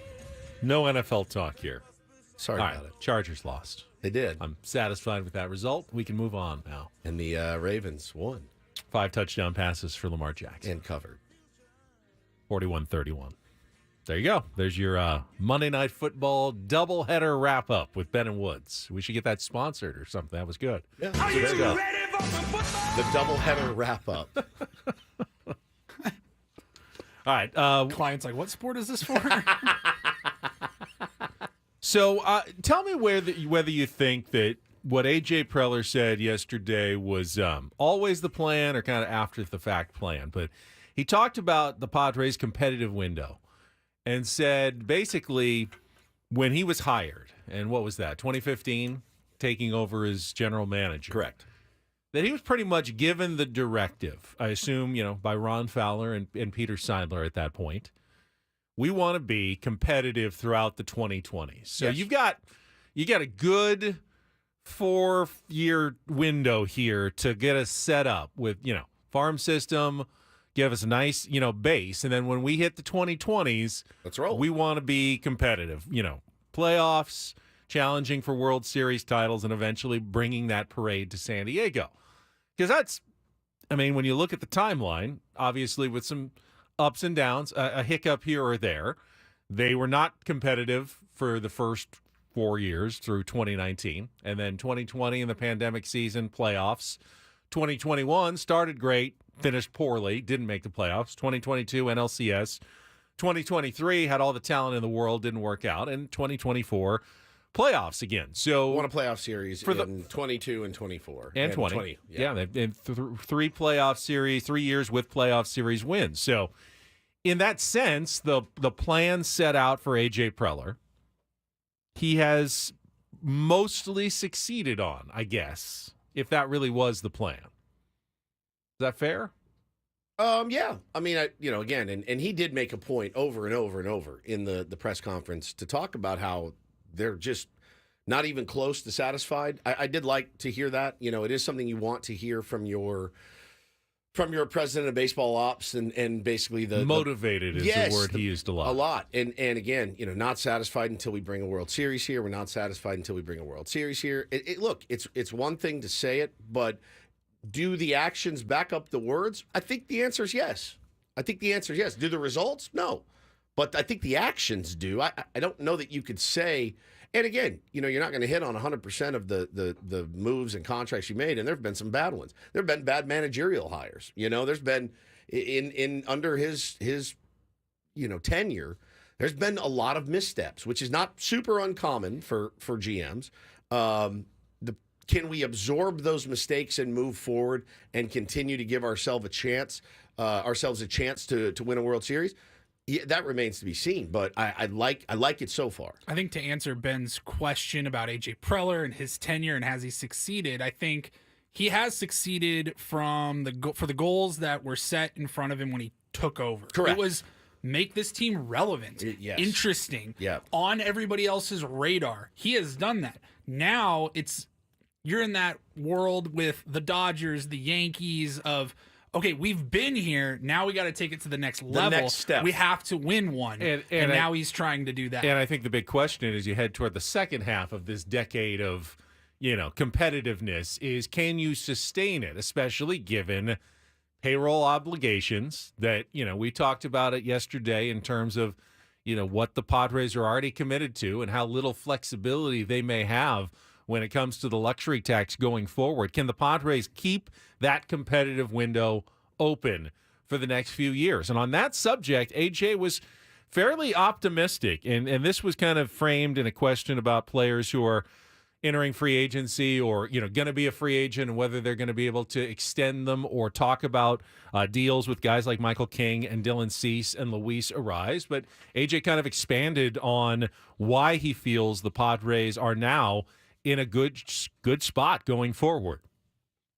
No NFL talk here. Sorry about it. Chargers lost. They did. I'm satisfied with that result. We can move on now. And the Ravens won. 5 touchdown passes for Lamar Jackson. And covered. 41-31. There you go. There's your Monday Night Football doubleheader wrap-up with Ben and Woods. We should get that sponsored or something. That was good. Yeah. Are you ready for some football? The doubleheader wrap-up. All right. Client's like, what sport is this for? So tell me whether you think that what A.J. Preller said yesterday was always the plan or kind of after-the-fact plan. But he talked about the Padres' competitive window and said basically when he was hired, and what was that, 2015, taking over as general manager. Correct. That he was pretty much given the directive, I assume, by Ron Fowler and Peter Seidler at that point. We want to be competitive throughout the 2020s. So yes. you got a good 4-year window here to get us set up with, farm system, give us a nice, base. And then when we hit the 2020s, let's roll. We want to be competitive, playoffs, challenging for World Series titles, and eventually bringing that parade to San Diego. Because when you look at the timeline, obviously with some ups and downs, a hiccup here or there, they were not competitive for the first 4 years through 2019. And then 2020 in the pandemic season, playoffs. 2021 started great, finished poorly, didn't make the playoffs. 2022 NLCS. 2023 had all the talent in the world, didn't work out. And 2024 playoffs again. So won a playoff series in 22 and 24. And 20. Yeah, they've 3 playoff series, 3 years with playoff series wins. So in that sense, the plan set out for A.J. Preller, he has mostly succeeded on, I guess, if that really was the plan. Is that fair? Yeah. Again, and he did make a point over and over and over in the press conference to talk about how they're just not even close to satisfied. I did like to hear that. It is something you want to hear from your president of baseball ops and basically the motivated is the word he used a lot. A lot. And again, not satisfied until we bring a World Series here. We're not satisfied until we bring a World Series here. Look, it's one thing to say it, but do the actions back up the words? I think the answer is yes. Do the results? No. But I think the actions do. I don't know that you could say, and again, you're not going to hit on 100% of the moves and contracts you made, and there have been some bad ones. There have been bad managerial hires. There's been in under his tenure, there's been a lot of missteps, which is not super uncommon for GMs. Can we absorb those mistakes and move forward and continue to give ourselves a chance to win a World Series? Yeah, that remains to be seen, but I like it so far. I think to answer Ben's question about A.J. Preller and his tenure and has he succeeded, I think he has succeeded for the goals that were set in front of him when he took over. Correct. It was make this team relevant, interesting, on everybody else's radar. He has done that. Now you're in that world with the Dodgers, the Yankees of, okay, we've been here. Now we got to take it to the next level. Next step. We have to win one. And now he's trying to do that. And I think the big question as you head toward the second half of this decade of, competitiveness is, can you sustain it, especially given payroll obligations that, we talked about it yesterday in terms of, what the Padres are already committed to and how little flexibility they may have when it comes to the luxury tax going forward. Can the Padres keep that competitive window open for the next few years? And on that subject, AJ was fairly optimistic, and this was kind of framed in a question about players who are entering free agency or, going to be a free agent and whether they're going to be able to extend them or talk about deals with guys like Michael King and Dylan Cease and Luis Ariz. But AJ kind of expanded on why he feels the Padres are now in a good spot going forward.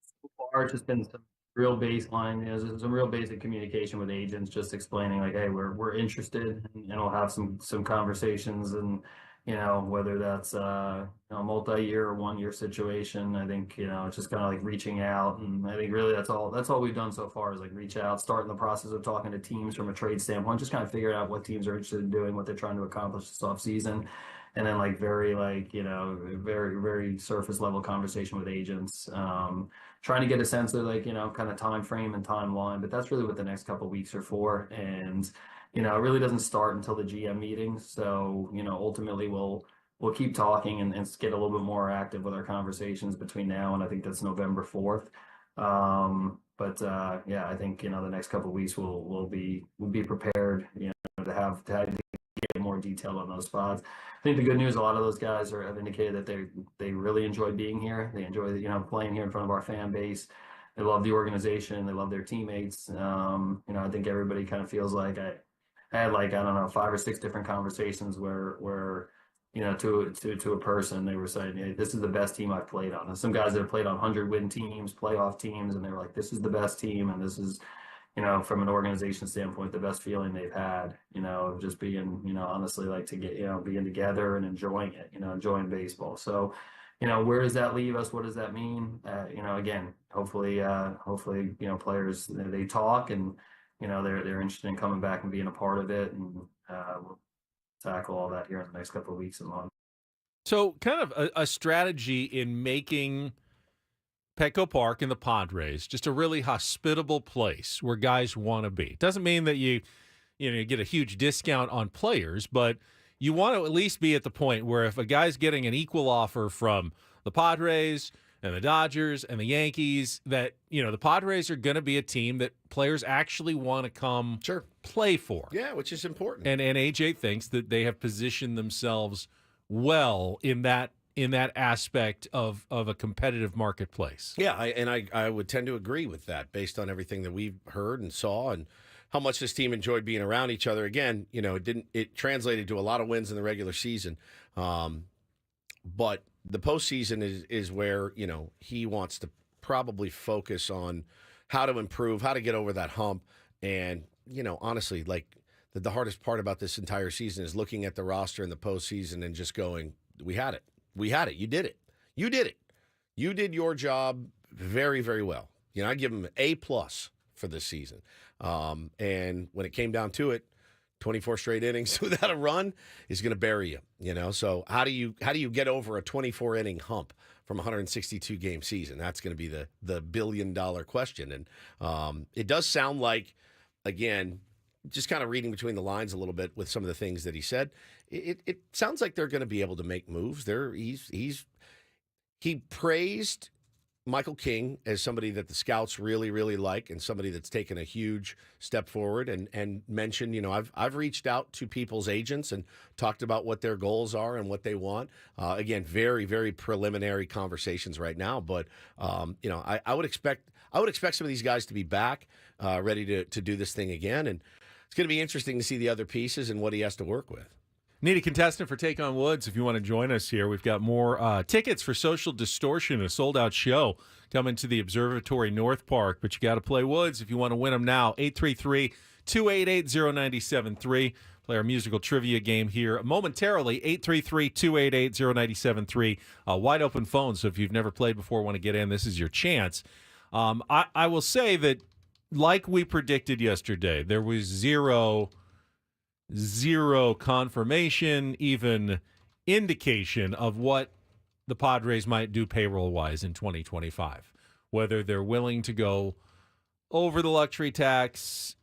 So far, it's just been some real baseline, some real basic communication with agents, just explaining like, hey, we're interested, and we'll have some conversations, and whether that's a multi-year or 1 year situation. I think, it's just kind of like reaching out. And I think really that's all we've done so far is like reach out, start in the process of talking to teams from a trade standpoint, just kind of figure out what teams are interested in doing, what they're trying to accomplish this offseason. And then very very surface level conversation with agents, trying to get a sense of kind of time frame and timeline. But that's really what the next couple of weeks are for. And it really doesn't start until the GM meetings. So, ultimately we'll keep talking and get a little bit more active with our conversations between now and I think that's November 4th. Yeah, I think, the next couple of weeks we'll be prepared, to have get more detail on those spots. I think the good news, a lot of those guys have indicated that they really enjoy being here. They enjoy, playing here in front of our fan base. They love the organization. They love their teammates. I think everybody kind of feels like I had I don't know, 5 or 6 different conversations where to a person, they were saying, hey, this is the best team I've played on. And some guys that have played on 100-win teams, playoff teams, and they were like, this is the best team, and this is, from an organization standpoint, the best feeling they've had, of just being, honestly, to get, being together and enjoying it, enjoying baseball. So, where does that leave us? What does that mean? Again, hopefully, players, they talk and, they're interested in coming back and being a part of it, and we'll tackle all that here in the next couple of weeks and months. So kind of a strategy in making Petco Park and the Padres just a really hospitable place where guys want to be. Doesn't mean that you get a huge discount on players, but you want to at least be at the point where if a guy's getting an equal offer from the Padres and the Dodgers and the Yankees, that, the Padres are going to be a team that players actually want to come play for. Yeah, which is important. And AJ thinks that they have positioned themselves well in that aspect of a competitive marketplace. Yeah, I would tend to agree with that based on everything that we've heard and saw and how much this team enjoyed being around each other. Again, it translated to a lot of wins in the regular season. But the postseason is where, he wants to probably focus on how to improve, how to get over that hump. And, honestly, the hardest part about this entire season is looking at the roster in the postseason and just going, we had it. We had it. You did it. You did it. You did your job very, very well. I give them A+ for this season. And when it came down to it, 24 straight innings without a run is going to bury you, So how do you get over a 24-inning hump from a 162-game season? That's going to be the billion-dollar question. And it does sound like, again, just kind of reading between the lines a little bit with some of the things that he said, it sounds like they're going to be able to make moves. He praised Michael King as somebody that the scouts really, really like and somebody that's taken a huge step forward and mentioned, I've reached out to people's agents and talked about what their goals are and what they want. Again, very, very preliminary conversations right now, but I would expect some of these guys to be back ready to do this thing again. And it's going to be interesting to see the other pieces and what he has to work with. Need a contestant for Take on Woods if you want to join us here. We've got more tickets for Social Distortion, a sold-out show coming to the Observatory North Park, but you got to play Woods if you want to win them now. 833-288-0973. Play our musical trivia game here momentarily. 833-288-0973. Wide open phone, so if you've never played before, want to get in, this is your chance. I will say that, like we predicted yesterday, there was zero confirmation, even indication of what the Padres might do payroll-wise in 2025. Whether they're willing to go over the luxury tax,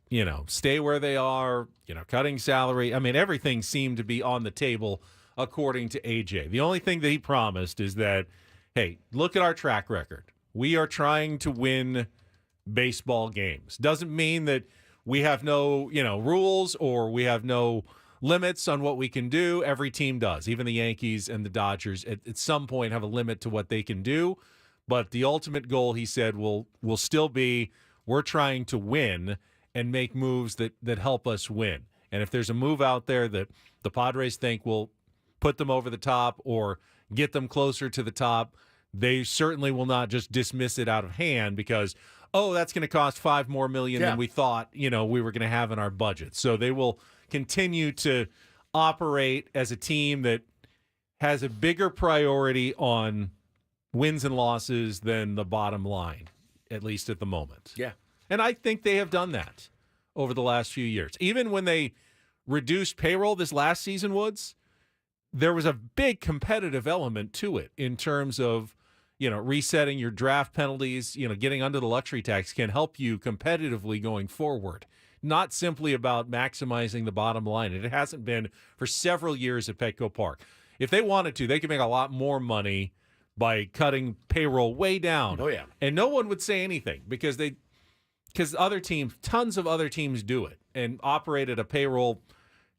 stay where they are, cutting salary. I mean, everything seemed to be on the table according to AJ. The only thing that he promised is that, hey, look at our track record. We are trying to win baseball games. Doesn't mean that we have no, rules or we have no limits on what we can do. Every team does. Even the Yankees and the Dodgers at some point have a limit to what they can do. But the ultimate goal, he said, will still be we're trying to win and make moves that help us win. And if there's a move out there that the Padres think will put them over the top or get them closer to the top, they certainly will not just dismiss it out of hand because, oh, that's going to cost $5 million more than we thought, we were going to have in our budget. So they will continue to operate as a team that has a bigger priority on wins and losses than the bottom line, at least at the moment. Yeah. And I think they have done that over the last few years. Even when they reduced payroll this last season, Woods, there was a big competitive element to it in terms of, resetting your draft penalties, getting under the luxury tax can help you competitively going forward. Not simply about maximizing the bottom line. And it hasn't been for several years at Petco Park. If they wanted to, they could make a lot more money by cutting payroll way down. Oh, yeah. And no one would say anything because other teams, tons of other teams do it and operate at a payroll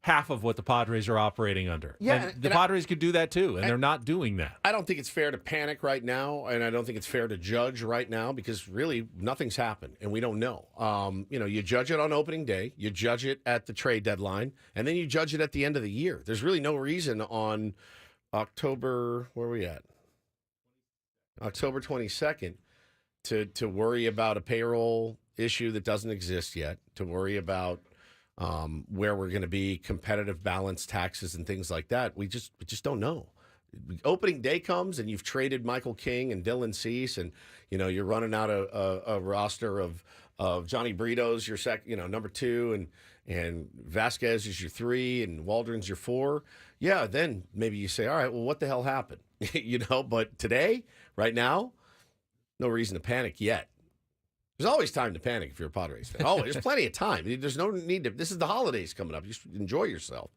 half of what the Padres are operating under. Yeah, and the Padres could do that too, and they're not doing that. I don't think it's fair to panic right now, and I don't think it's fair to judge right now because really nothing's happened, and we don't know. You judge it on opening day, you judge it at the trade deadline, and then you judge it at the end of the year. There's really no reason on October, where are we at? October 22nd to worry about a payroll issue that doesn't exist yet, to worry about where we're going to be, competitive balance taxes and things like that. We just don't know. Opening day comes and you've traded Michael King and Dylan Cease, and you're running out a roster of Johnny Brito's your number 2, and Vasquez is your 3, and Waldron's your 4. Yeah, then maybe you say, all right, well, what the hell happened? But today, right now, no reason to panic yet. There's always time to panic if you're a Padres fan. Oh, there's plenty of time. There's no need to. This is the holidays coming up. You should enjoy yourself.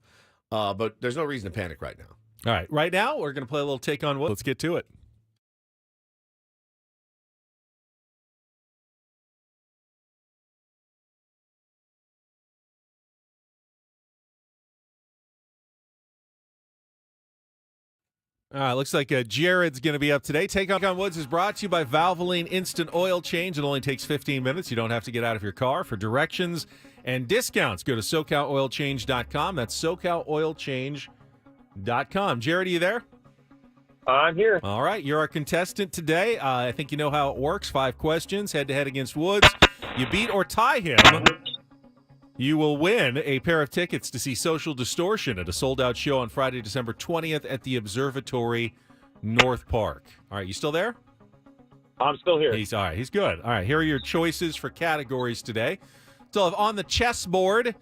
But there's no reason to panic right now. All right. Right now, we're going to play a little Take on Wood. Let's get to it. All right, looks like Jared's going to be up today. Take on Woods is brought to you by Valvoline Instant Oil Change. It only takes 15 minutes. You don't have to get out of your car. For directions and discounts, go to SoCalOilChange.com. That's SoCalOilChange.com. Jared, are you there? I'm here. All right, you're our contestant today. I think you know how it works. 5 questions, head-to-head against Woods. You beat or tie him, you will win a pair of tickets to see Social Distortion at a sold-out show on Friday, December 20th at the Observatory North Park. All right, you still there? I'm still here. He's all right. He's good. All right, here are your choices for categories today. So on the chessboard,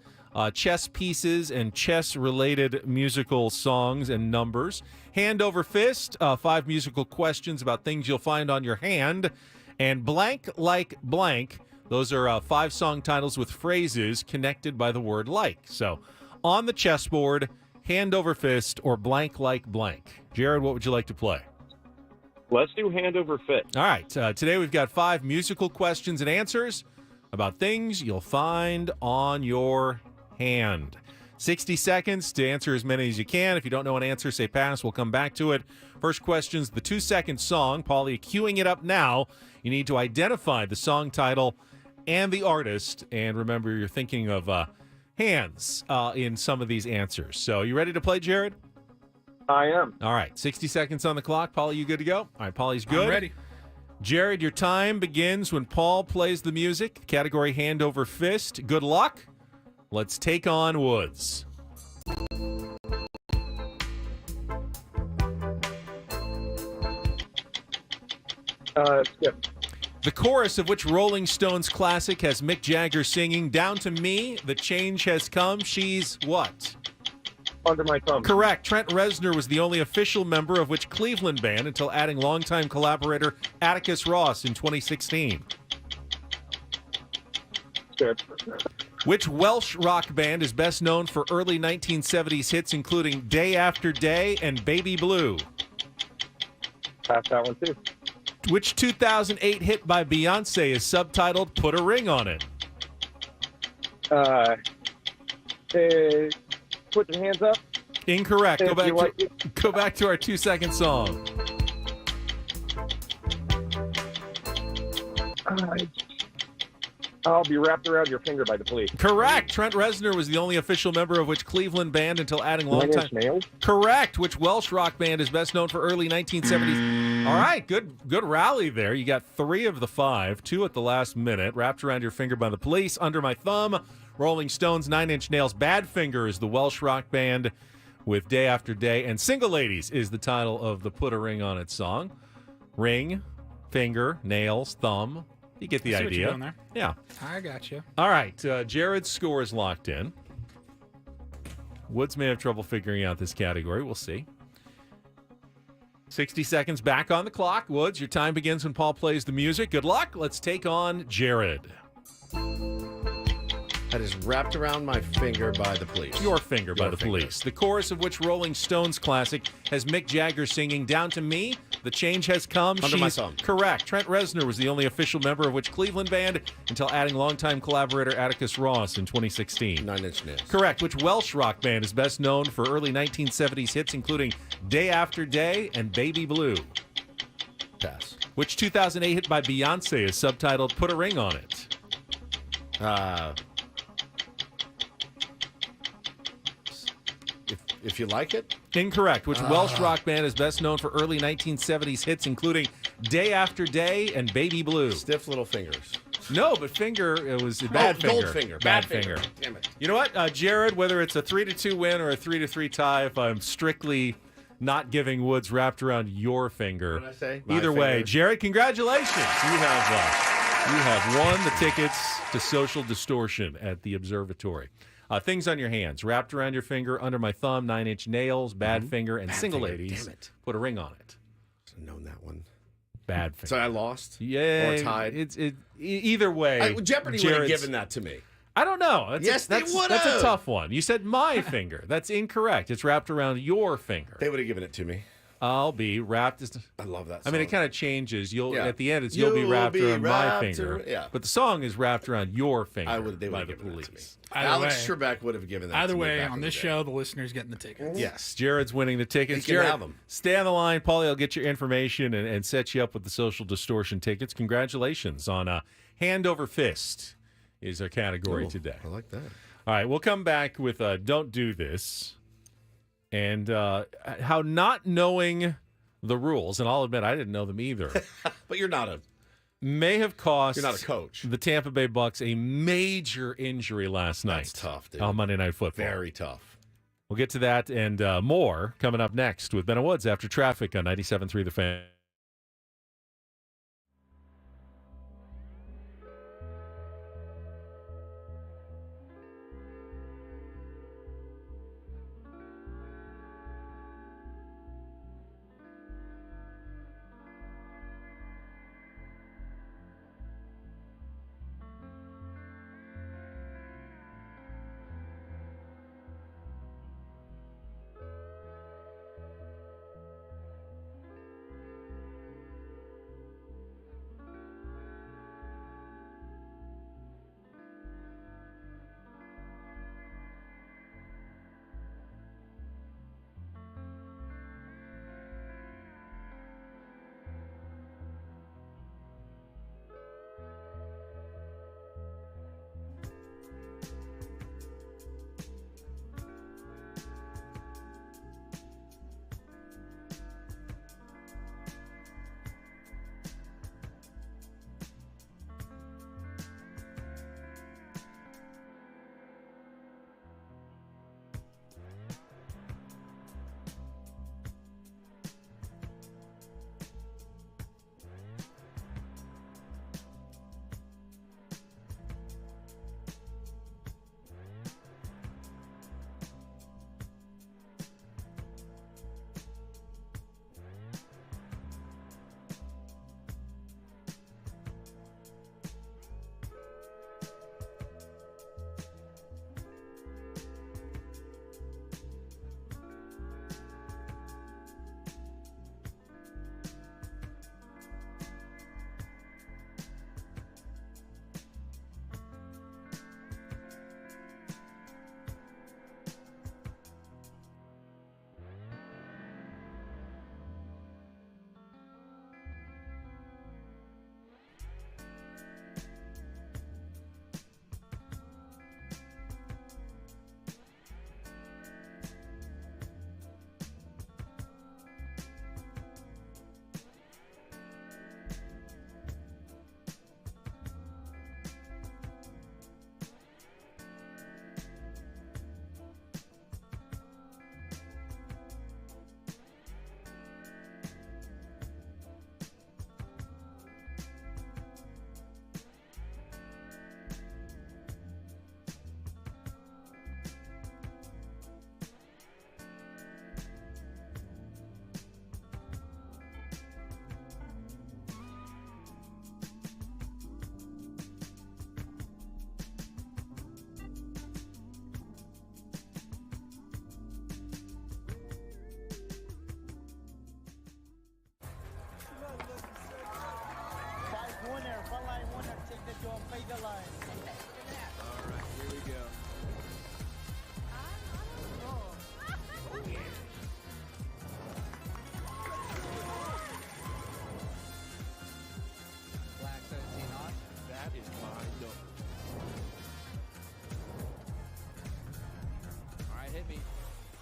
chess pieces and chess-related musical songs and numbers. Hand over fist, 5 musical questions about things you'll find on your hand. And blank like blank. Those are 5 song titles with phrases connected by the word like. So, on the chessboard, hand over fist, or blank like blank. Jared, what would you like to play? Let's do hand over fist. All right. Today we've got 5 musical questions and answers about things you'll find on your hand. 60 seconds to answer as many as you can. If you don't know an answer, say pass. We'll come back to it. First question's the 2-second song. Paulie, queuing it up now. You need to identify the song title and the artist, and remember you're thinking of hands in some of these answers. So you ready to play, Jared? I am. All right, 60 seconds on the clock. Paulie, you good to go? All right, Paulie's good. I'm ready. Jared, your time begins when Paul plays the music. Category hand over fist. Good luck. Let's take on Woods. Skip. The chorus of which Rolling Stones classic has Mick Jagger singing, "Down to me, the change has come, she's what?" Under my thumb. Correct. Trent Reznor was the only official member of which Cleveland band until adding longtime collaborator Atticus Ross in 2016? Skip. Which Welsh rock band is best known for early 1970s hits including Day After Day and Baby Blue? Pass that one too. Which 2008 hit by Beyonce is subtitled Put a Ring on It? Put your hands up. Incorrect. Go back to our 2-second song. I'll be wrapped around your finger by the police. Correct. Trent Reznor was the only official member of which Cleveland band until adding Nine longtime. Inch Nails? Correct. Which Welsh rock band is best known for early 1970s? All right, good rally there. You got 3 of the 5, 2 at the last minute. Wrapped around your finger by the police. Under my thumb. Rolling Stones, 9 Inch Nails. Badfinger is the Welsh rock band. with Day After Day. And Single Ladies is the title of the Put a Ring on It song. Ring, finger, nails, thumb. You get the I see what you're idea. doing there. Yeah. I got you. All right. Jared's score is locked in. Woods may have trouble figuring out this category. We'll see. 60 seconds back on the clock. Woods, your time begins when Paul plays the music. Good luck. Let's take on Jared. That is Wrapped Around My Finger by the Police. Your Finger by the Police. The chorus of which Rolling Stones classic has Mick Jagger singing, Down to Me, the change has come. Under My Thumb. Correct. Trent Reznor was the only official member of which Cleveland band until adding longtime collaborator Atticus Ross in 2016. Nine Inch Nails. Correct. Which Welsh rock band is best known for early 1970s hits including Day After Day and Baby Blue? Pass. Which 2008 hit by Beyonce is subtitled Put a Ring on It? If you like it? Incorrect. Which Welsh rock band is best known for early 1970s hits, including Day After Day and Baby Blue? Stiff Little Fingers. No, but Finger, it was Badfinger. Goldfinger. Badfinger. Damn it. You know what, Jared, whether it's a 3-2 win or a 3-3 tie, if I'm strictly not giving Woods Wrapped Around Your Finger. What did I say? Either My way, finger. Jared, congratulations. You have won the tickets to Social Distortion at the Observatory. Things on your hands, Wrapped Around Your Finger, Under My Thumb, 9 Inch Nails, Badfinger, and Single Ladies. Damn it. Put a ring on it. Should have known that one. Badfinger. So I lost? Yeah. Or tied? Either way. Jeopardy would have given that to me. I don't know. Yes, they would That's a have. tough one. You said my finger. That's incorrect. It's Wrapped Around Your Finger. They would have given it to me. I'll be wrapped. I love that I song. mean, it kind of changes. Yeah. At the end, it's you'll be wrapped around my finger. Yeah. But the song is Wrapped Around Your Finger. They by would the have given that to me. Police. Alex Trebek would have given that Either to me. way, back on in this the day. show, the listener's getting the tickets. Yes, Jared's winning the tickets. He can Jared, have them. Stay on the line. Paulie, I'll get your information and set you up with the Social Distortion tickets. Congratulations on Hand Over Fist is our category today. I like that. All right, we'll come back with Don't Do This and how not knowing the rules, and I'll admit I didn't know them either. But you're not may have cost You're not a coach. the Tampa Bay Bucks a major injury last night. That's tough, dude. On Monday Night Football. Very tough. We'll get to that and more coming up next with Ben and Woods after traffic on 97.3 The Fan.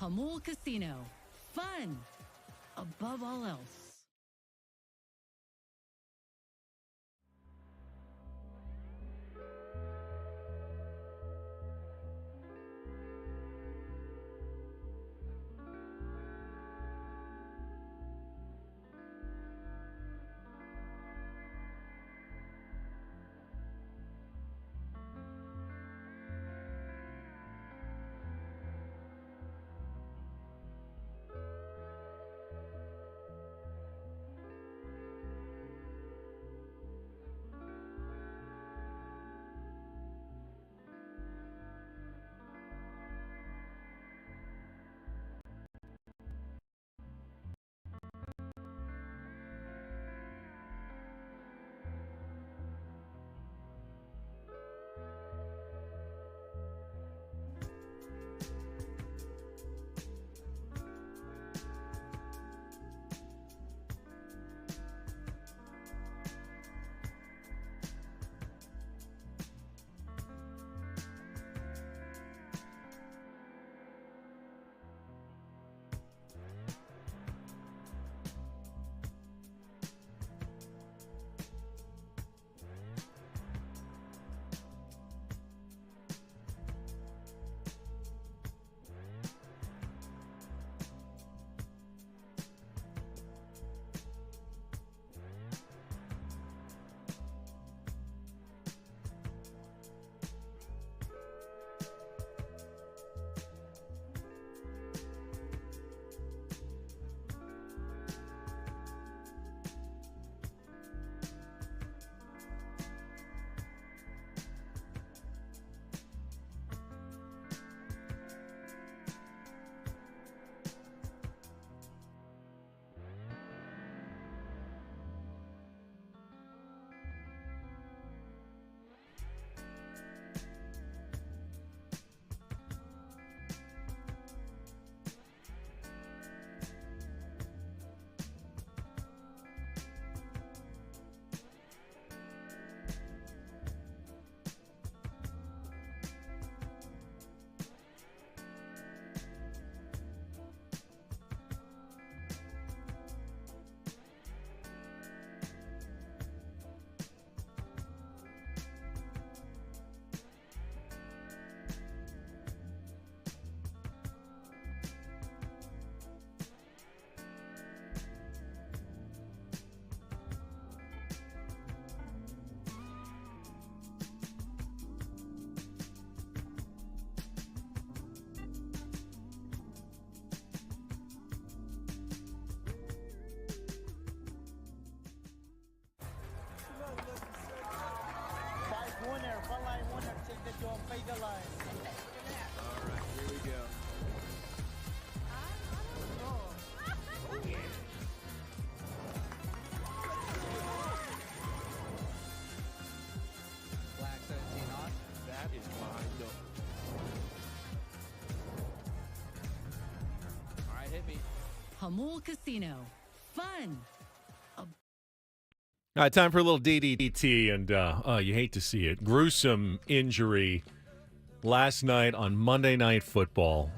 Hamul Casino. Fun above all else. Hamul Casino. Fun. All right, time for a little DDT, and you hate to see it. Gruesome injury last night on Monday Night Football.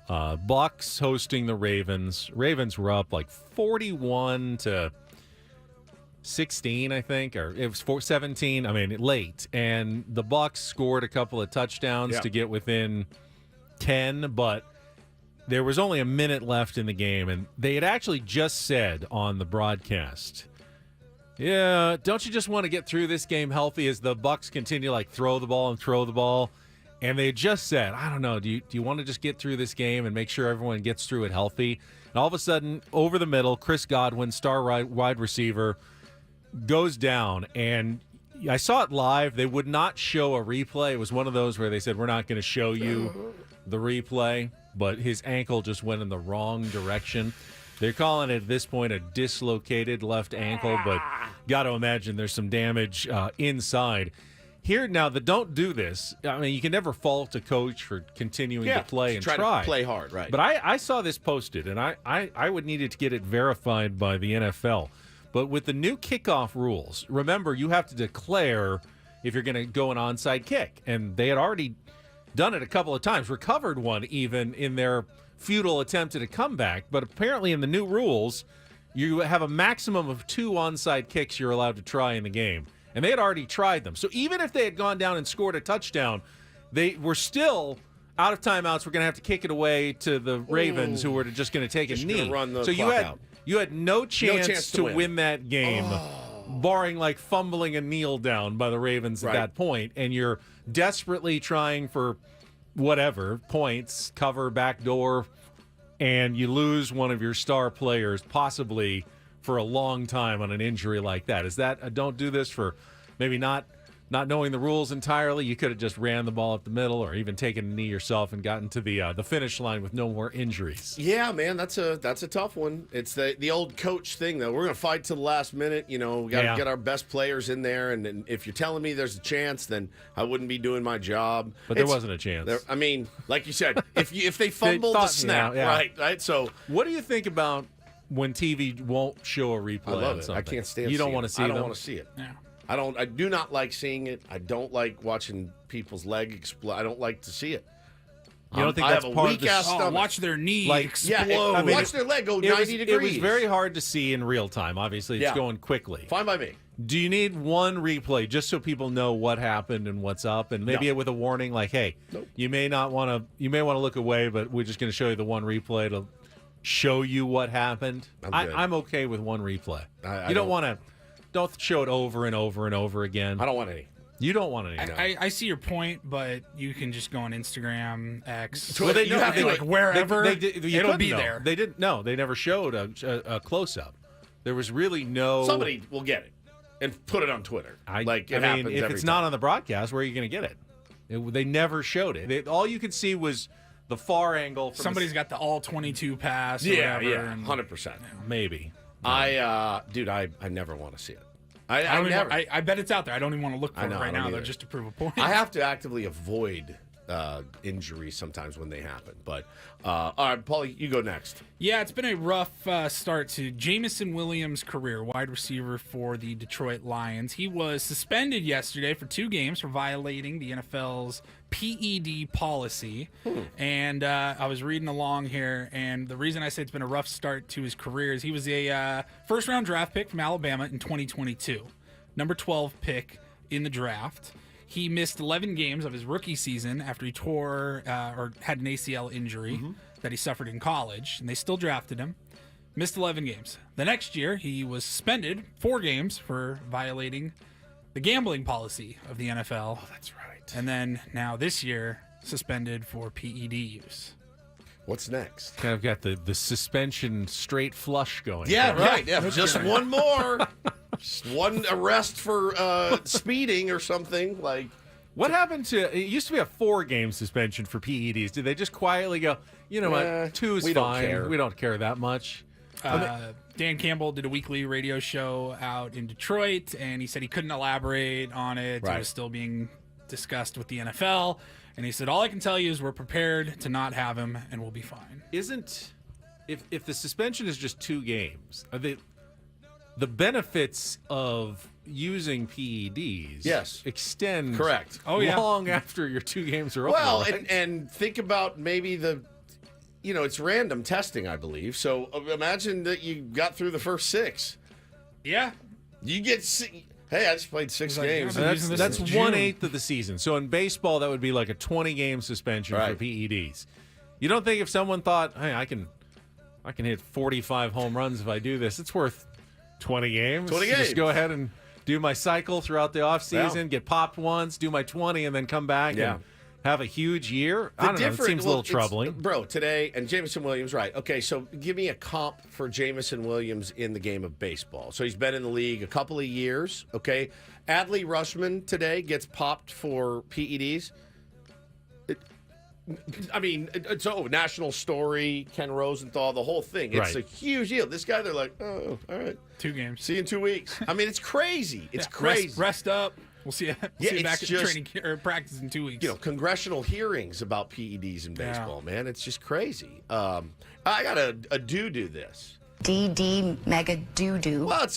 Bucks hosting the Ravens. Ravens were up like 41-16, I think, or it was 17. I mean, late, and the Bucks scored a couple of touchdowns to get within 10, but there was only a minute left in the game, and they had actually just said on the broadcast, yeah, don't you just want to get through this game healthy as the Bucks continue to throw the ball? And they just said, I don't know, do you want to just get through this game and make sure everyone gets through it healthy? And all of a sudden, over the middle, Chris Godwin, star wide receiver, goes down. And I saw it live. They would not show a replay. It was one of those where they said, we're not going to show you the replay. But his ankle just went in the wrong direction. They're calling it at this point a dislocated left ankle, but got to imagine there's some damage inside. Here now, don't do this. I mean, you can never fault a coach for continuing to play and try to play hard, right? But I saw this posted, and I would need to get it verified by the NFL. But with the new kickoff rules, remember, you have to declare if you're going to go an onside kick. And they had already done it a couple of times, recovered one even in their futile attempt at a comeback. But apparently in the new rules, you have a maximum of 2 onside kicks you're allowed to try in the game. And they had already tried them. So even if they had gone down and scored a touchdown, they were still out of timeouts. We're going to have to kick it away to the Ravens, who were just going to take a knee. Run the so clock you had no chance to win that game, barring like fumbling a kneel down by the Ravens at that point. And you're desperately trying for whatever, points, cover, backdoor, and you lose one of your star players, possibly for a long time on an injury like that. Is that a don't do this for maybe not knowing the rules entirely? You could have just ran the ball up the middle or even taken a knee yourself and gotten to the finish line with no more injuries. Yeah, man, that's a tough one. It's the old coach thing, though. We're going to fight to the last minute. We got to get our best players in there. And if you're telling me there's a chance, then I wouldn't be doing my job. But there wasn't a chance. I mean, like you said, if they fumbled the snap, right? So what do you think about when TV won't show a replay? I love on it. something? I can't stand. You don't want to see it. I don't want to see it. Yeah. I do not like seeing it. I don't like watching people's leg explode. I don't like to see it. You don't think that's part of the watch their knee explode. Yeah, watch their leg go 90 degrees. It was very hard to see in real time. Obviously, it's going quickly. Fine by me. Do you need one replay just so people know what happened and what's up, and maybe with a warning like, "Hey, you may want to look away, but we're just going to show you the one replay to show you what happened." I'm okay with one replay. You don't show it over and over and over again. I don't want any. You don't want any. I see your point, but you can just go on Instagram, X, Well, you have to, wherever. It'll be there. They didn't. No, they never showed a close up. There was really no. Somebody will get it and put it on Twitter. I mean, if it's not on the broadcast, where are you going to get it? They never showed it. All you could see was the far angle. Somebody's got the all 22 pass. Yeah, 100%. Maybe. I never want to see it. I bet it's out there. I don't even want to look for it right now, though, just to prove a point. I have to actively avoid injuries sometimes when they happen. But, all right, Paulie, you go next. Yeah, it's been a rough start to Jameson Williams' career, wide receiver for the Detroit Lions. He was suspended yesterday for 2 games for violating the NFL's PED policy. And I was reading along here, and the reason I say it's been a rough start to his career is he was a first-round draft pick from Alabama in 2022, number 12 pick in the draft. He missed 11 games of his rookie season after he tore or had an ACL injury that he suffered in college, and they still drafted him. Missed 11 games. The next year, he was suspended 4 games for violating the gambling policy of the NFL. Oh, that's right. And then now this year, suspended for PED use. What's next? Kind of got the suspension straight flush going. Yeah, right. Yeah, just one more. Just one arrest for speeding or something. Like, what happened to? It used to be a 4-game suspension for PEDs. Did they just quietly go? You know what? 2 is fine. We don't care that much. Dan Campbell did a weekly radio show out in Detroit, and he said he couldn't elaborate on it. It was still being discussed with the NFL, and he said, all I can tell you is we're prepared to not have him, and we'll be fine. If the suspension is just 2 games, the benefits of using PEDs extend long after your 2 games are over. Well, and think about maybe it's random testing, I believe. So imagine that you got through the first 6. Yeah. You get hey, I just played 6 games. That's 1/8 of the season. So in baseball, that would be like a 20-game suspension for PEDs. You don't think if someone thought, hey, I can hit 45 home runs if I do this, it's worth 20 games? 20 games. Just go ahead and do my cycle throughout the offseason, get popped once, do my 20, and then come back and have a huge year? I don't know. It seems a little troubling. Bro, today, and Jameson Williams, right. Okay, so give me a comp for Jameson Williams in the game of baseball. So he's been in the league a couple of years, okay? Adley Rushman today gets popped for PEDs. It's national story, Ken Rosenthal, the whole thing. It's a huge deal. This guy, they're like, oh, all right. 2 games. See you in 2 weeks. It's crazy. It's crazy. Rest up. We'll see you back at training or practice in 2 weeks. Congressional hearings about PEDs in baseball, man. It's just crazy. I got a do this. DD mega doo-doo. Well,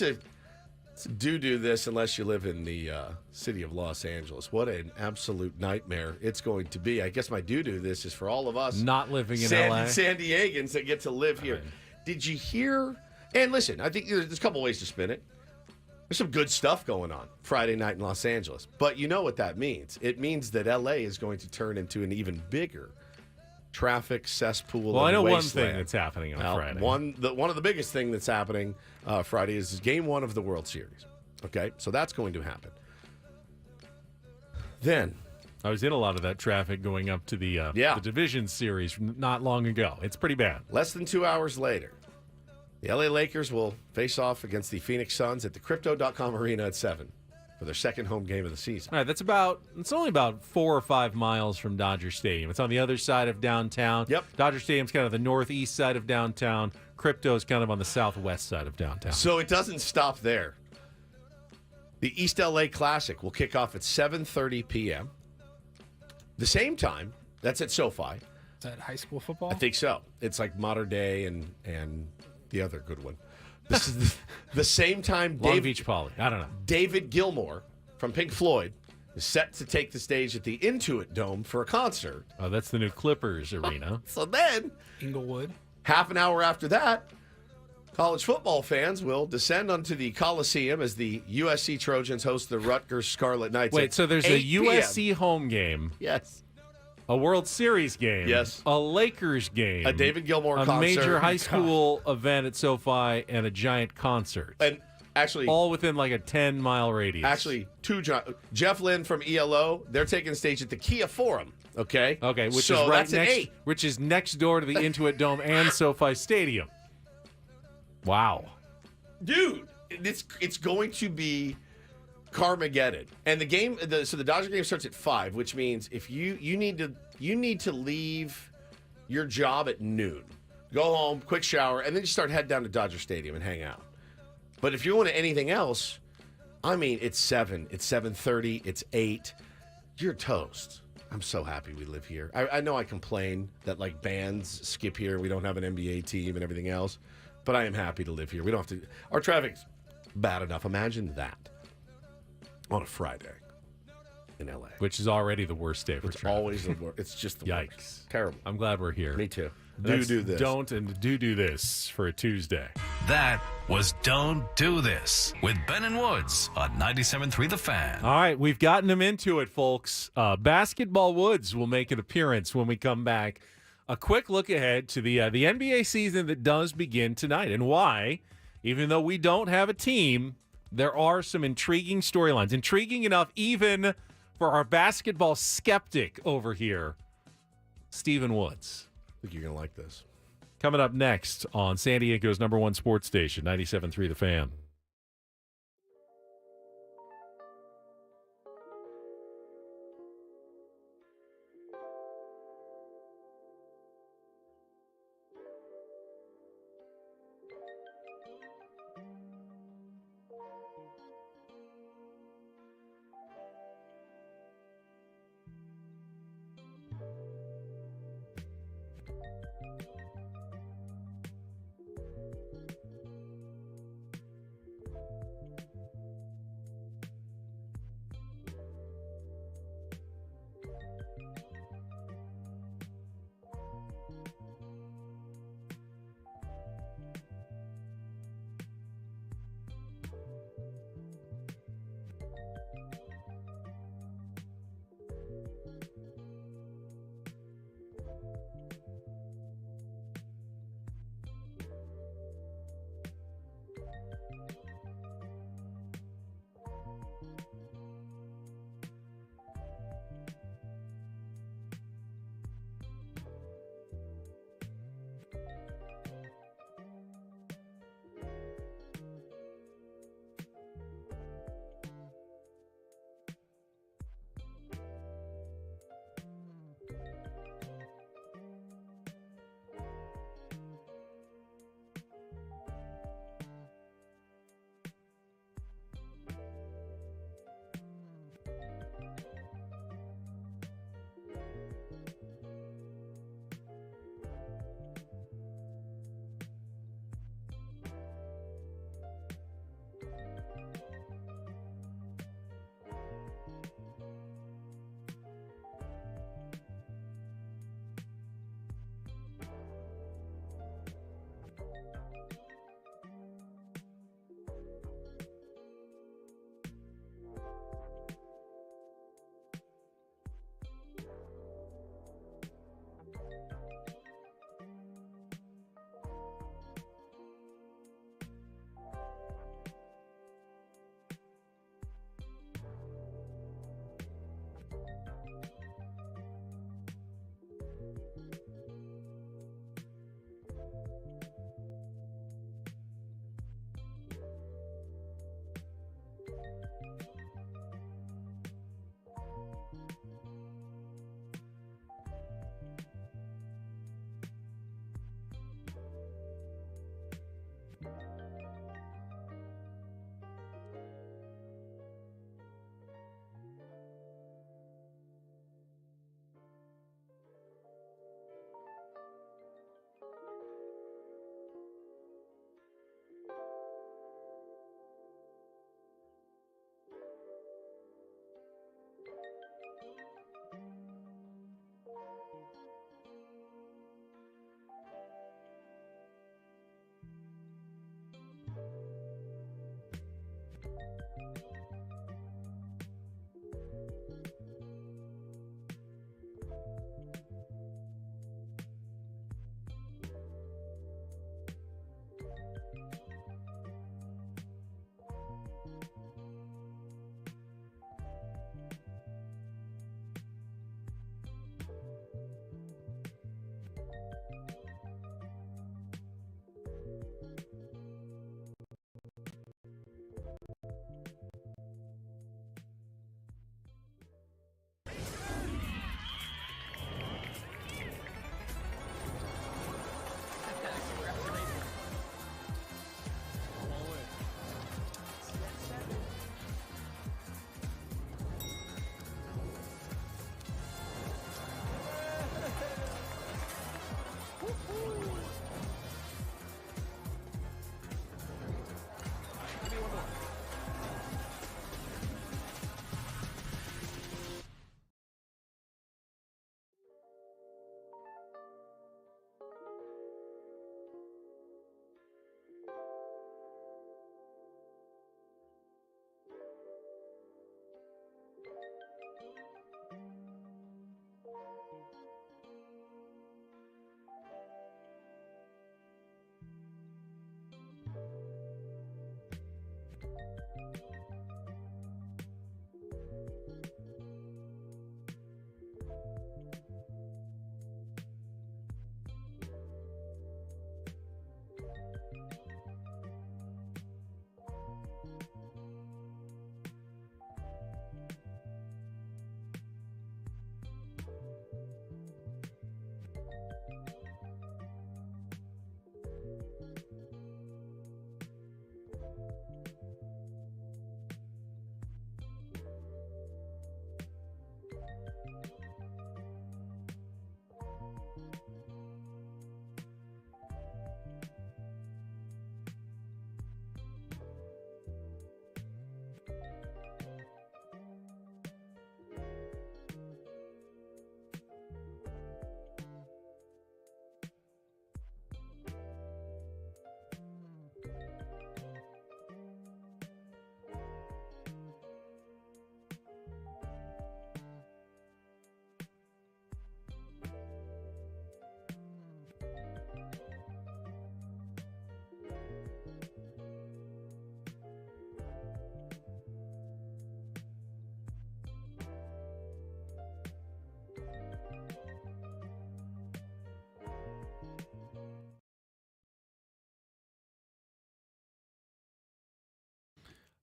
Do this unless you live in the city of Los Angeles. What an absolute nightmare it's going to be. I guess my do this is for all of us not living in LA. San Diegans that get to live here. Did you hear? And listen, I think there's a couple ways to spin it. There's some good stuff going on Friday night in Los Angeles. But you know what that means. It means that LA is going to turn into an even bigger traffic cesspool. Well, I know wasteland. one thing that's happening on Friday. One of the biggest thing that's happening Friday is Game 1 of the World Series. Okay, so that's going to happen. Then I was in a lot of that traffic going up to the Division Series from not long ago. It's pretty bad. Less than 2 hours later, the LA Lakers will face off against the Phoenix Suns at the Crypto.com Arena at 7 for their second home game of the season. All right, it's only about 4 or 5 miles from Dodger Stadium. It's on the other side of downtown. Yep. Dodger Stadium's kind of the northeast side of downtown. Crypto's kind of on the southwest side of downtown. So it doesn't stop there. The East LA Classic will kick off at 7:30 p.m. The same time, that's at SoFi. Is that high school football? I think so. It's like Modern Day and the other good one. This is the same time Long Beach Poly. I don't know. David Gilmour from Pink Floyd is set to take the stage at the Intuit Dome for a concert. Oh, that's the new Clippers arena. So then, Inglewood. half an hour after that, college football fans will descend onto the Coliseum as the USC Trojans host the Rutgers Scarlet Knights. Wait, so there's a USC home game. Yes. A World Series game. Yes. A Lakers game. A David Gilmour concert. A major high school event at SoFi and a giant concert. And actually, all within like a 10-mile radius. Actually, Jeff Lynne from ELO, they're taking the stage at the Kia Forum. Okay. Okay, which so is right that's next. 8. Which is next door to the Intuit Dome and SoFi Stadium. Wow, dude, it's going to be Carmageddon. And the game, so the Dodger game starts at 5, which means if you need to leave your job at noon, go home, quick shower, and then you start head down to Dodger Stadium and hang out. But if you're going to anything else, I mean, it's 7, it's 7:30, it's 8. You're toast. I'm so happy we live here. I know I complain that like bands skip here, we don't have an NBA team and everything else, but I am happy to live here. We don't have to. Our traffic's bad enough. Imagine that on a Friday in LA, which is already the worst day for traffic. Always the worst. It's just the yikes. Worst. Terrible. I'm glad we're here. Me too. Do this. Don't and do this for a Tuesday. That was Don't Do This with Ben and Woods on 97.3 The Fan. All right, we've gotten them into it, folks. Basketball Woods will make an appearance when we come back. A quick look ahead to the NBA season that does begin tonight and why, even though we don't have a team, there are some intriguing storylines. Intriguing enough even for our basketball skeptic over here, Stephen Woods. I think you're going to like this. Coming up next on San Diego's #1 sports station, 97.3 The Fan.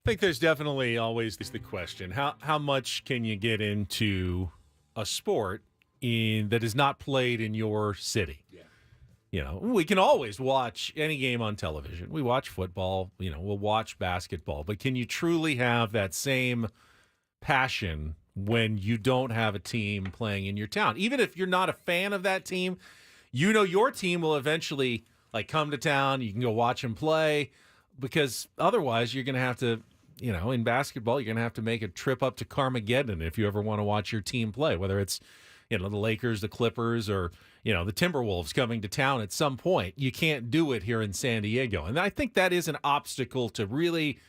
I think there's definitely always the question, how much can you get into a sport that is not played in your city? Yeah. You know, we can always watch any game on television. We watch football, we'll watch basketball, but can you truly have that same passion when you don't have a team playing in your town? Even if you're not a fan of that team, your team will eventually come to town, you can go watch them play, because otherwise you're going to have to, in basketball, you're going to have to make a trip up to Carmageddon if you ever want to watch your team play, whether it's, the Lakers, the Clippers, or, the Timberwolves coming to town at some point. You can't do it here in San Diego. And I think that is an obstacle to really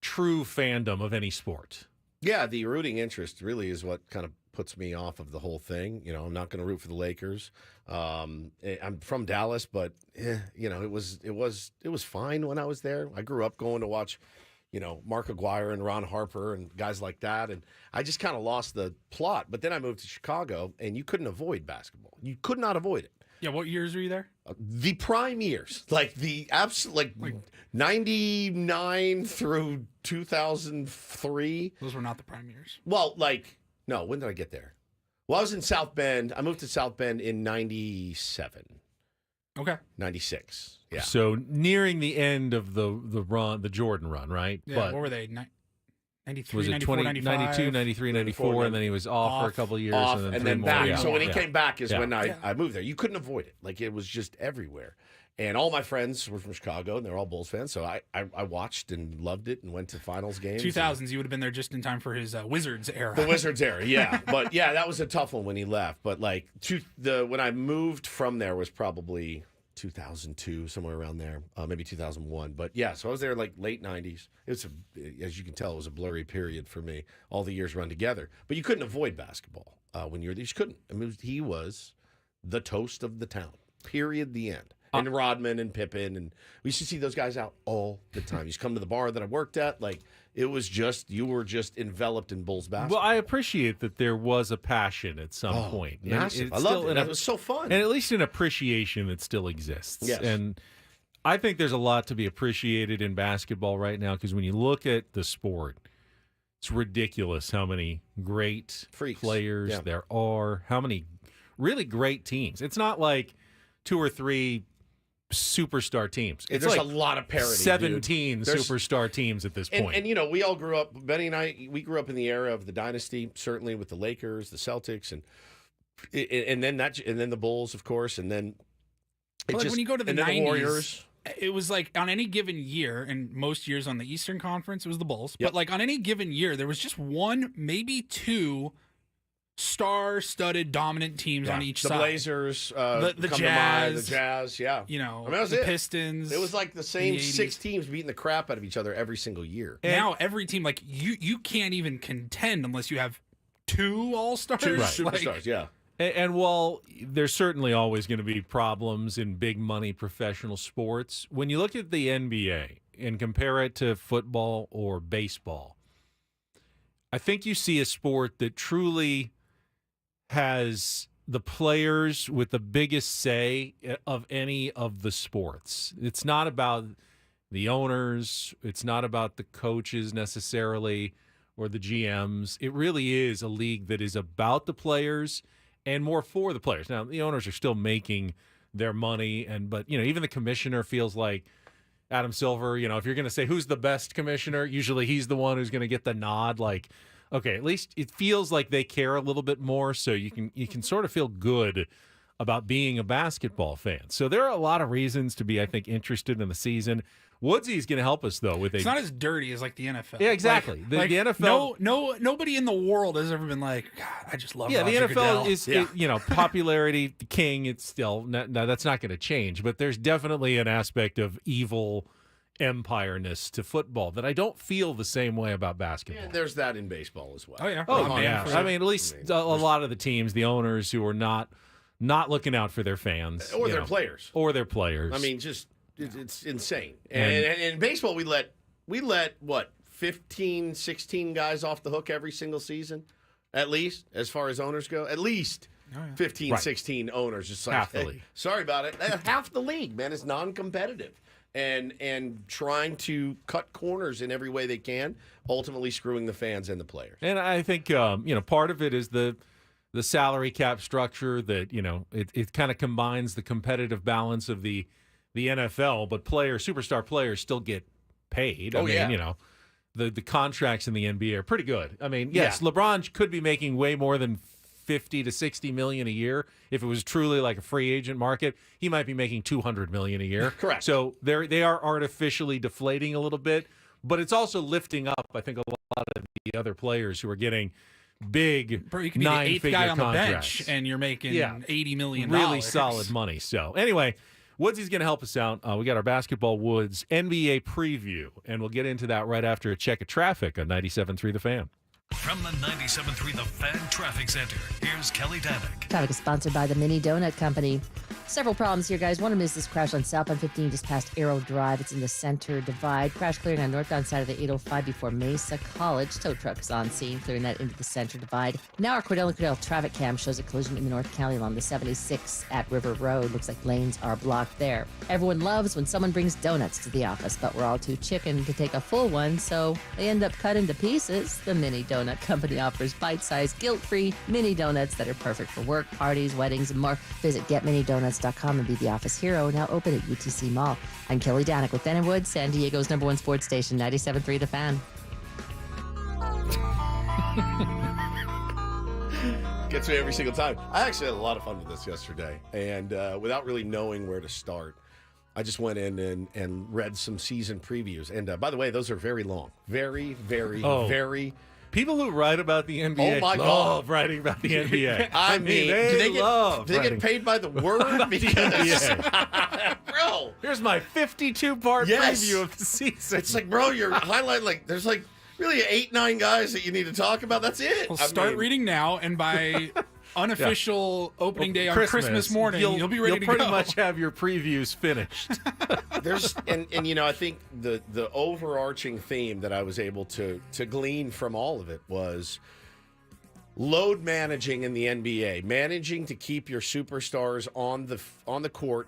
true fandom of any sport. Yeah, the rooting interest really is what kind of puts me off of the whole thing. I'm not going to root for the Lakers. I'm from Dallas, but it was fine when I was there. I grew up going to watch, Mark Aguirre and Ron Harper and guys like that, and I just kind of lost the plot. But then I moved to Chicago, and you couldn't avoid basketball. You could not avoid it. Yeah, what years were you there? The prime years, the absolute, 99 through 2003. Those were not the prime years. Well, no, when did I get there? Well, I was in South Bend. I moved to South Bend in 97. Okay. 96. Yeah. So nearing the end of the run, the Jordan run, right? Yeah, but what were they? 93, was it 94, 95? 92, 93, 94, and then he was off for a couple of years. And then back. Yeah. So when he came back is when I moved there. You couldn't avoid it. It was just everywhere. And all my friends were from Chicago, and they're all Bulls fans. So I watched and loved it and went to finals games. 2000s, you would have been there just in time for his Wizards era. The Wizards era, yeah. But, yeah, that was a tough one when he left. But, when I moved from there was probably 2002, somewhere around there, maybe 2001. But, yeah, so I was there, late 90s. As you can tell, it was a blurry period for me. All the years run together. But you couldn't avoid basketball when you were there. You just couldn't. I mean, he was the toast of the town, period, the end. And Rodman and Pippen, and we used to see those guys out all the time. You used to come to the bar that I worked at. It was just, you were just enveloped in Bulls basketball. Well, I appreciate that there was a passion at some point. Massive. I loved it. It was so fun. And at least an appreciation that still exists. Yes. And I think there's a lot to be appreciated in basketball right now, because when you look at the sport, it's ridiculous how many great players there are, how many really great teams. It's not like 2 or 3 superstar teams. There's a lot of parity. 17 superstar teams at this point. And we all grew up, Benny and I, we grew up in the era of the dynasty, certainly with the Lakers, the Celtics, and then the Bulls, of course, and then when you go to the 90s, the Warriors. It was on any given year, and most years on the Eastern Conference, it was the Bulls. Yep. But on any given year, there was just 1, maybe 2 star-studded dominant teams on each side. The Blazers, the Jazz, yeah. The Pistons. It was the same 6 teams beating the crap out of each other every single year. And now every team, you can't even contend unless you have 2 all-stars. 2 superstars, yeah. And while there's certainly always going to be problems in big money professional sports, when you look at the NBA and compare it to football or baseball, I think you see a sport that truly has the players with the biggest say of any of the sports. It's not about the owners. It's not about the coaches necessarily or the GMs. It really is a league that is about the players and more for the players. Now, the owners are still making their money, but even the commissioner feels like Adam Silver, if you're going to say who's the best commissioner, usually he's the one who's going to get the nod. Like, okay, at least it feels like they care a little bit more, so you can sort of feel good about being a basketball fan. So there are a lot of reasons to be, I think, interested in the season. Woodsy's going to help us, though. It's not as dirty as like the NFL. Yeah, exactly. The NFL. Nobody in the world has ever been like, God, I just love. Yeah, Roger the Goodell. NFL is popularity king. It's still no, that's not going to change. But there's definitely an aspect of evil empire-ness to football that I don't feel the same way about basketball. And there's that in baseball as well. Oh yeah. Oh yeah. I mean, at least a lot of the teams, the owners who are not looking out for their fans or their players. I mean, just. It's insane. And in baseball, we let what, 15, 16 guys off the hook every single season, at least, as far as owners go. At least 15, 16 owners. Just like, half the league. Sorry about it. Half the league, man, is non-competitive. And trying to cut corners in every way they can, ultimately screwing the fans and the players. And I think, part of it is the salary cap structure that, it kind of combines the competitive balance of the NFL, but superstar players still get paid. The contracts in the NBA are pretty good. I mean, yes, LeBron could be making way more than 50 to 60 million a year. If it was truly like a free agent market, he might be making 200 million a year. Correct. So they are artificially deflating a little bit, but it's also lifting up, I think, a lot of the other players who are getting big Bro, you can be the eighth guy on the bench and you're making $80 million. Really solid money. So anyway, Woodsy's going to help us out. We got our Basketball Woods NBA preview, and we'll get into that right after a check of traffic on 97.3 The Fan. From the 97.3 The Fan Traffic Center, here's Kelly Danick. Traffic is sponsored by the Mini Donut Company. Several problems here, guys. One of them is this crash on southbound 15 just past Arrow Drive. It's in the center divide. Crash clearing on northbound side of the 805 before Mesa College. Tow truck is on scene, clearing that into the center divide. Now our Cordell and Cordell traffic cam shows a collision in the North County along the 76 at River Road. Looks like lanes are blocked there. Everyone loves when someone brings donuts to the office, but we're all too chicken to take a full one, so they end up cut into pieces. The Mini Donut Company offers bite-sized, guilt-free mini donuts that are perfect for work, parties, weddings, and more. Visit getminidonuts.com and be the office hero, now open at UTC Mall. I'm Kelly Danick with Ben and Woods, San Diego's #1 sports station, 97.3 The Fan. Gets me every single time. I actually had a lot of fun with this yesterday, and without really knowing where to start, I just went in and read some season previews. And by the way, those are very long. Very, very, very. People who write about the NBA love writing about the NBA. I mean, do they get paid by the word? Because, bro, here's my 52-part preview of the season. It's like, bro, you're highlighting, there's really 8-9 guys that you need to talk about. That's it. Well, start reading now, and by unofficial opening day on Christmas morning, you'll be ready to go. You'll pretty much have your previews finished. I think the overarching theme that I was able to glean from all of it was load managing in the NBA, managing to keep your superstars on the court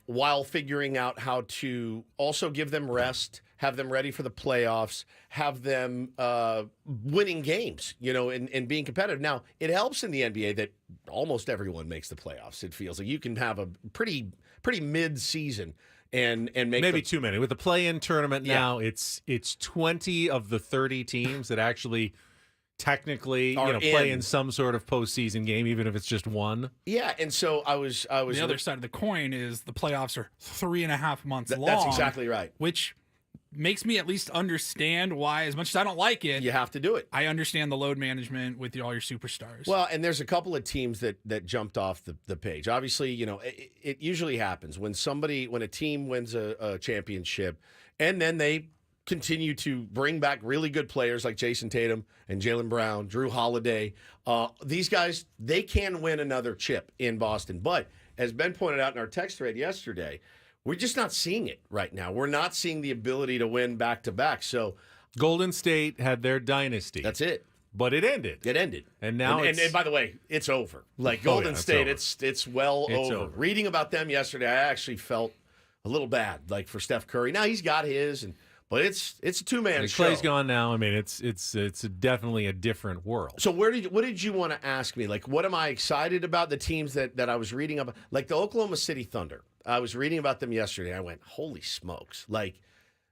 while figuring out how to also give them rest, have them ready for the playoffs, have them winning games, and being competitive. Now, it helps in the NBA that almost everyone makes the playoffs. It feels like you can have a pretty mid-season and make maybe too many. With the play-in tournament now, it's 20 of the 30 teams that actually technically play in some sort of postseason game, even if it's just one. Yeah, and so I was the other side of the coin is the playoffs are 3.5 months long. That's exactly right. Which makes me at least understand why, as much as I don't like it, you have to do it. I understand the load management with all your superstars. Well, and there's a couple of teams that jumped off the page. Obviously, it usually happens when a team wins a championship, and then they continue to bring back really good players like Jason Tatum and Jaylen Brown, Drew Holiday. These guys, they can win another chip in Boston. But as Ben pointed out in our text thread yesterday, we're just not seeing it right now. We're not seeing the ability to win back-to-back. So Golden State had their dynasty. That's it. But it ended. And now and by the way, it's over. Like Golden State, it's well over. Reading about them yesterday, I actually felt a little bad, like for Steph Curry. Now he's got his, But it's a two-man show. Clay's gone now. I mean, it's definitely a different world. So what did you want to ask me? Like, what am I excited about? The teams that I was reading about, like the Oklahoma City Thunder. I was reading about them yesterday. I went, holy smokes! Like,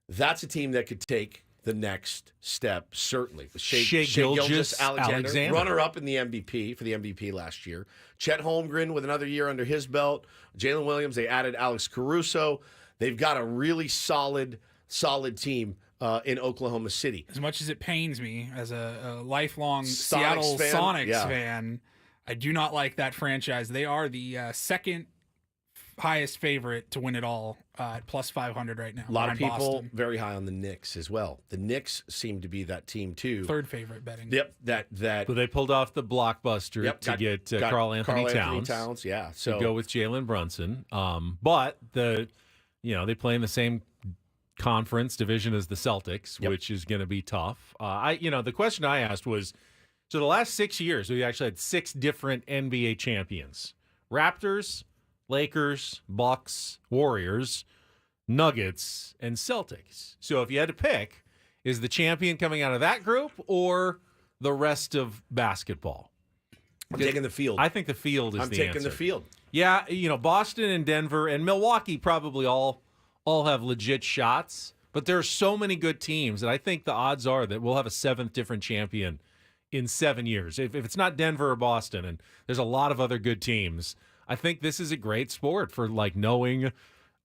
that's a team that could take the next step, certainly. Shea Gilgeous-Alexander, runner-up in the MVP for the MVP last year. Chet Holmgren with another year under his belt. Jalen Williams. They added Alex Caruso. They've got a really solid team in Oklahoma City. As much as it pains me as a lifelong Seattle Sonics fan, I do not like that franchise. They are the second highest favorite to win it all at plus 500 right now. A lot of people Boston. Very high on the Knicks as well. The Knicks seem to be that team too. Third favorite betting. That. But they pulled off the blockbuster to get Karl Anthony Towns. Yeah, so to go with Jalen Brunson. But they play in the same conference division as the Celtics, which is going to be tough. The question I asked was, so the last 6 years we actually had 6 different NBA champions: Raptors, Lakers, Bucks, Warriors, Nuggets, and Celtics. So if you had to pick, is the champion coming out of that group or the rest of basketball? I'm taking the field. I think the field is the answer. I'm taking the field. Yeah, Boston and Denver and Milwaukee probably all have legit shots, but there are so many good teams that I think the odds are that we'll have a 7th different champion in 7 years. If it's not Denver or Boston, and there's a lot of other good teams, I think this is a great sport for knowing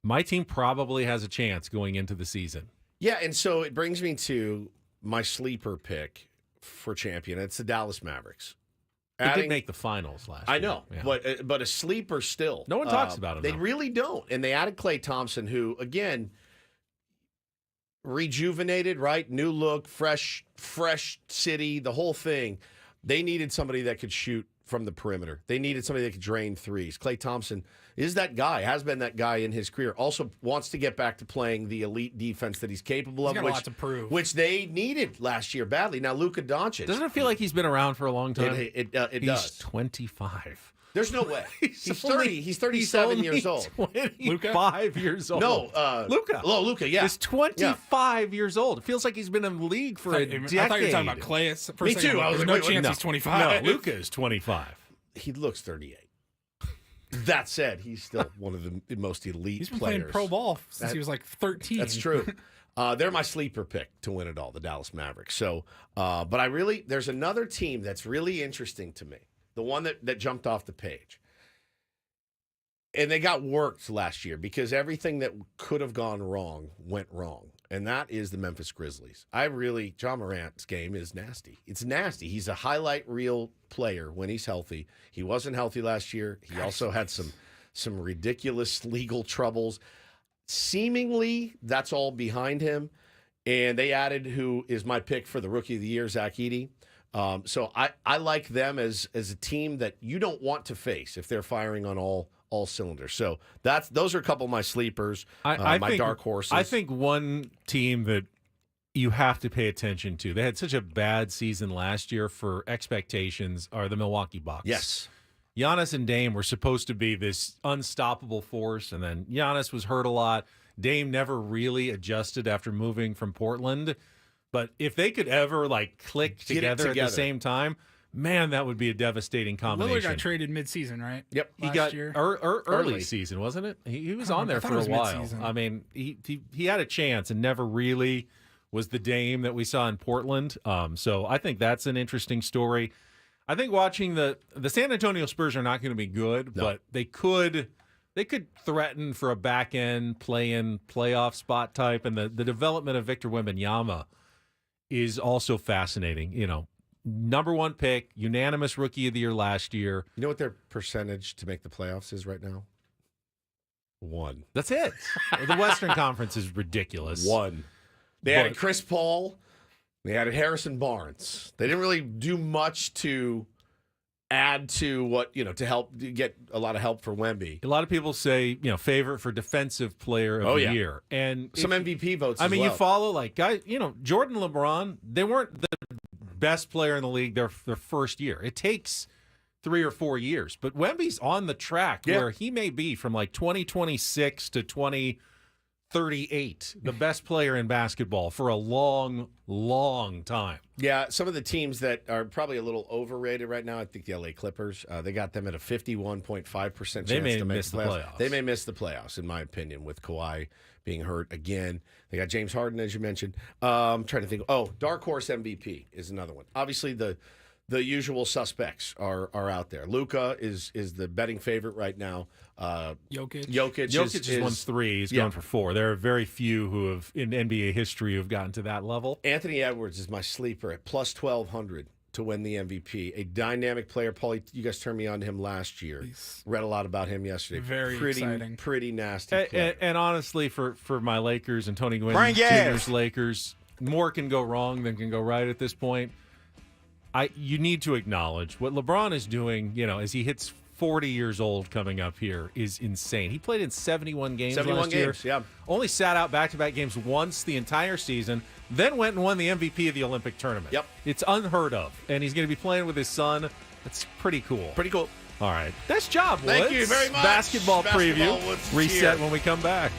my team probably has a chance going into the season. Yeah, and so it brings me to my sleeper pick for champion. It's the Dallas Mavericks. They did make the finals last year. I know, but a sleeper still. No one talks about it. They really don't. And they added Klay Thompson, who, again, rejuvenated, right? New look, fresh city, the whole thing. They needed somebody that could shoot from the perimeter. They needed somebody that could drain threes. Klay Thompson is that guy, has been that guy in his career. Also wants to get back to playing the elite defense that he's capable of, got a lot to prove. Which they needed last year badly. Now, Luka Doncic. Doesn't it feel like he's been around for a long time? It he's does. He's 25. There's no way. He's 30. He's 37 years old. 25 years old. No, Luka. Oh, Luka, yeah. He's 25 years old. It feels like he's been in the league for a decade. I thought you were talking about Clay. Me too. There's no chance he's 25. No, Luka is 25. He looks 38. That said, he's still one of the most elite players. He's been playing pro ball since he was like 13. That's true. They're my sleeper pick to win it all, the Dallas Mavericks. So, but there's another team that's really interesting to me. The one that jumped off the page. And they got worked last year because everything that could have gone wrong went wrong. And that is the Memphis Grizzlies. John Morant's game is nasty. It's nasty. He's a highlight reel player when he's healthy. He wasn't healthy last year. He also had some ridiculous legal troubles. Seemingly, that's all behind him. And they added who is my pick for the Rookie of the Year, Zach Edey. So I like them as a team that you don't want to face if they're firing on all cylinders. So those are a couple of my sleepers, my dark horses. I think one team that you have to pay attention to, they had such a bad season last year for expectations, are the Milwaukee Bucks. Yes. Giannis and Dame were supposed to be this unstoppable force, and then Giannis was hurt a lot. Dame never really adjusted after moving from Portland. But if they could ever click together at the same time, man, that would be a devastating combination. Lillard got traded mid-season, right? Yep. He got early season, wasn't it? He was on there for a while. Mid-season. I mean, he had a chance and never really was the Dame that we saw in Portland. So I think that's an interesting story. I think watching the San Antonio Spurs are not going to be good, but they could threaten for a back-end play-in playoff spot type, and the development of Victor Wembanyama is also fascinating. Number 1 pick, unanimous Rookie of the Year last year. You know what their percentage to make the playoffs is right now? 1. That's it. The Western Conference is ridiculous. 1. They added Chris Paul. They added Harrison Barnes. They didn't really do much to add to what, to help get a lot of help for Wemby. A lot of people say, favorite for defensive player of the year. And some MVP votes as well. You follow guys, Jordan, LeBron, they weren't the best player in the league their first year. It takes 3 or 4 years. But Wemby's on the track where he may be from 2026 to 38, the best player in basketball for a long, long time. Yeah, some of the teams that are probably a little overrated right now, I think the LA Clippers, they got them at a 51.5% chance they may to make miss the playoffs. They may miss the playoffs, in my opinion, with Kawhi being hurt again. They got James Harden, as you mentioned. I'm trying to think. Oh, Dark Horse MVP is another one. Obviously, the usual suspects are out there. Luka is the betting favorite right now. Jokic has won 3. He's going for 4. There are very few who have in NBA history who have gotten to that level. Anthony Edwards is my sleeper at plus 1,200 to win the MVP. A dynamic player. Paulie, you guys turned me on to him last year. Read a lot about him yesterday. Very exciting. Pretty nasty player. And honestly, for my Lakers and Tony Gwynn Jr.'s Lakers, more can go wrong than can go right at this point. You need to acknowledge what LeBron is doing, as he hits 40 years old coming up here is insane. He played in 71 games last year. Yeah. Only sat out back-to-back games once the entire season, then went and won the MVP of the Olympic tournament. Yep. It's unheard of. And he's going to be playing with his son. That's pretty cool. Pretty cool. All right. Nice job, Woods. Thank you very much. Basketball preview. Woods Reset here. when we come back.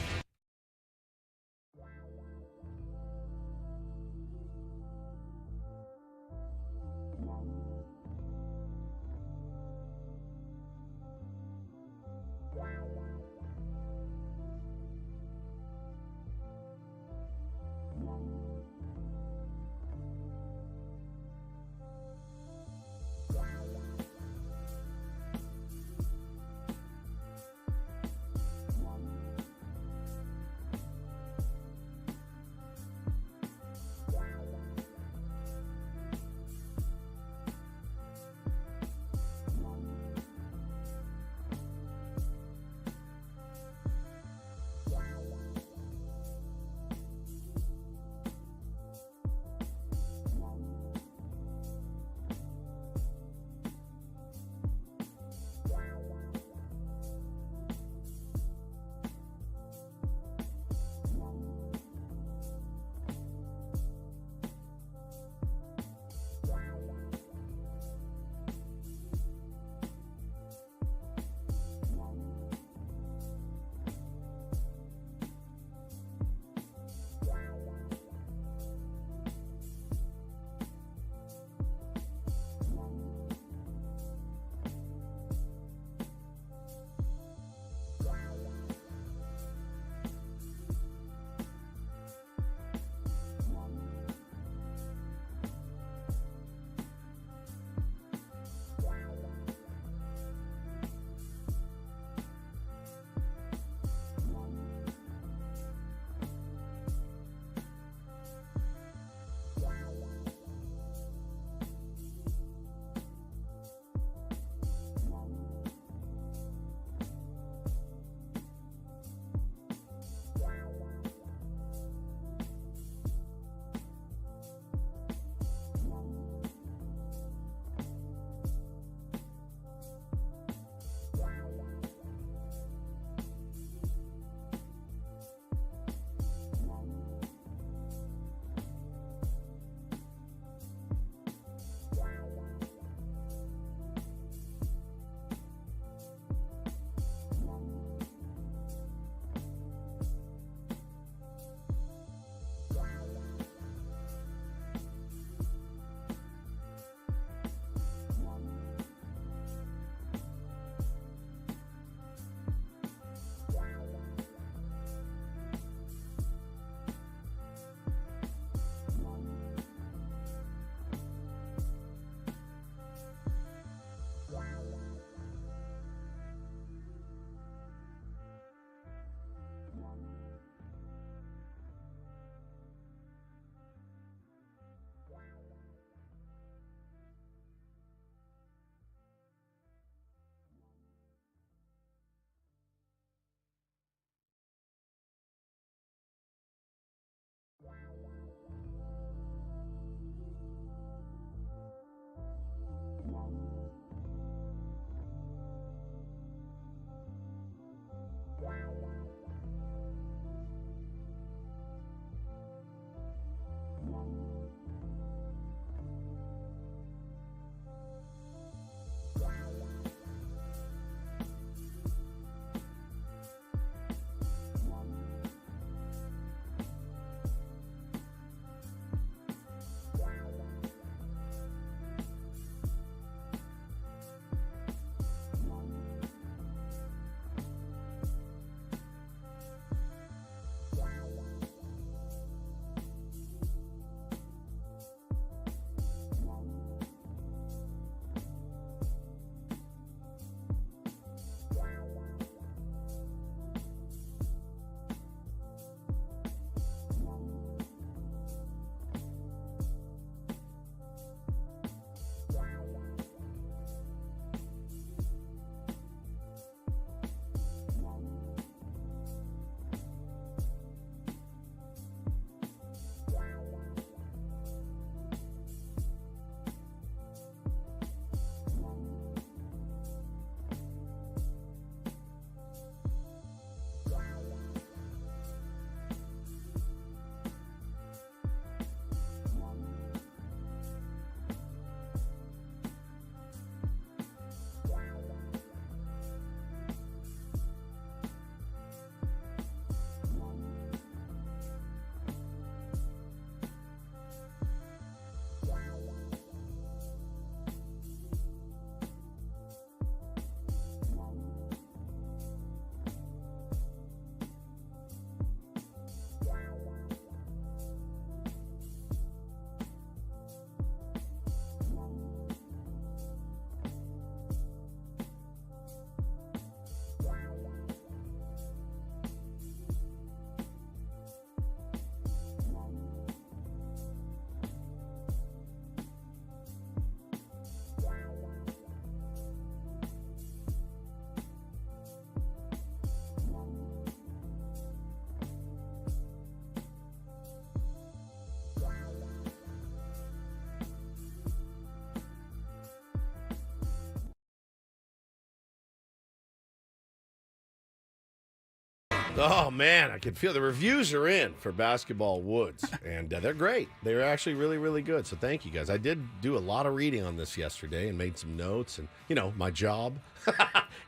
Oh, man, I can feel the reviews are in for Basketball Woods, and they're great. They're actually really, really good, so thank you, guys. I did do a lot of reading on this yesterday and made some notes and, my job.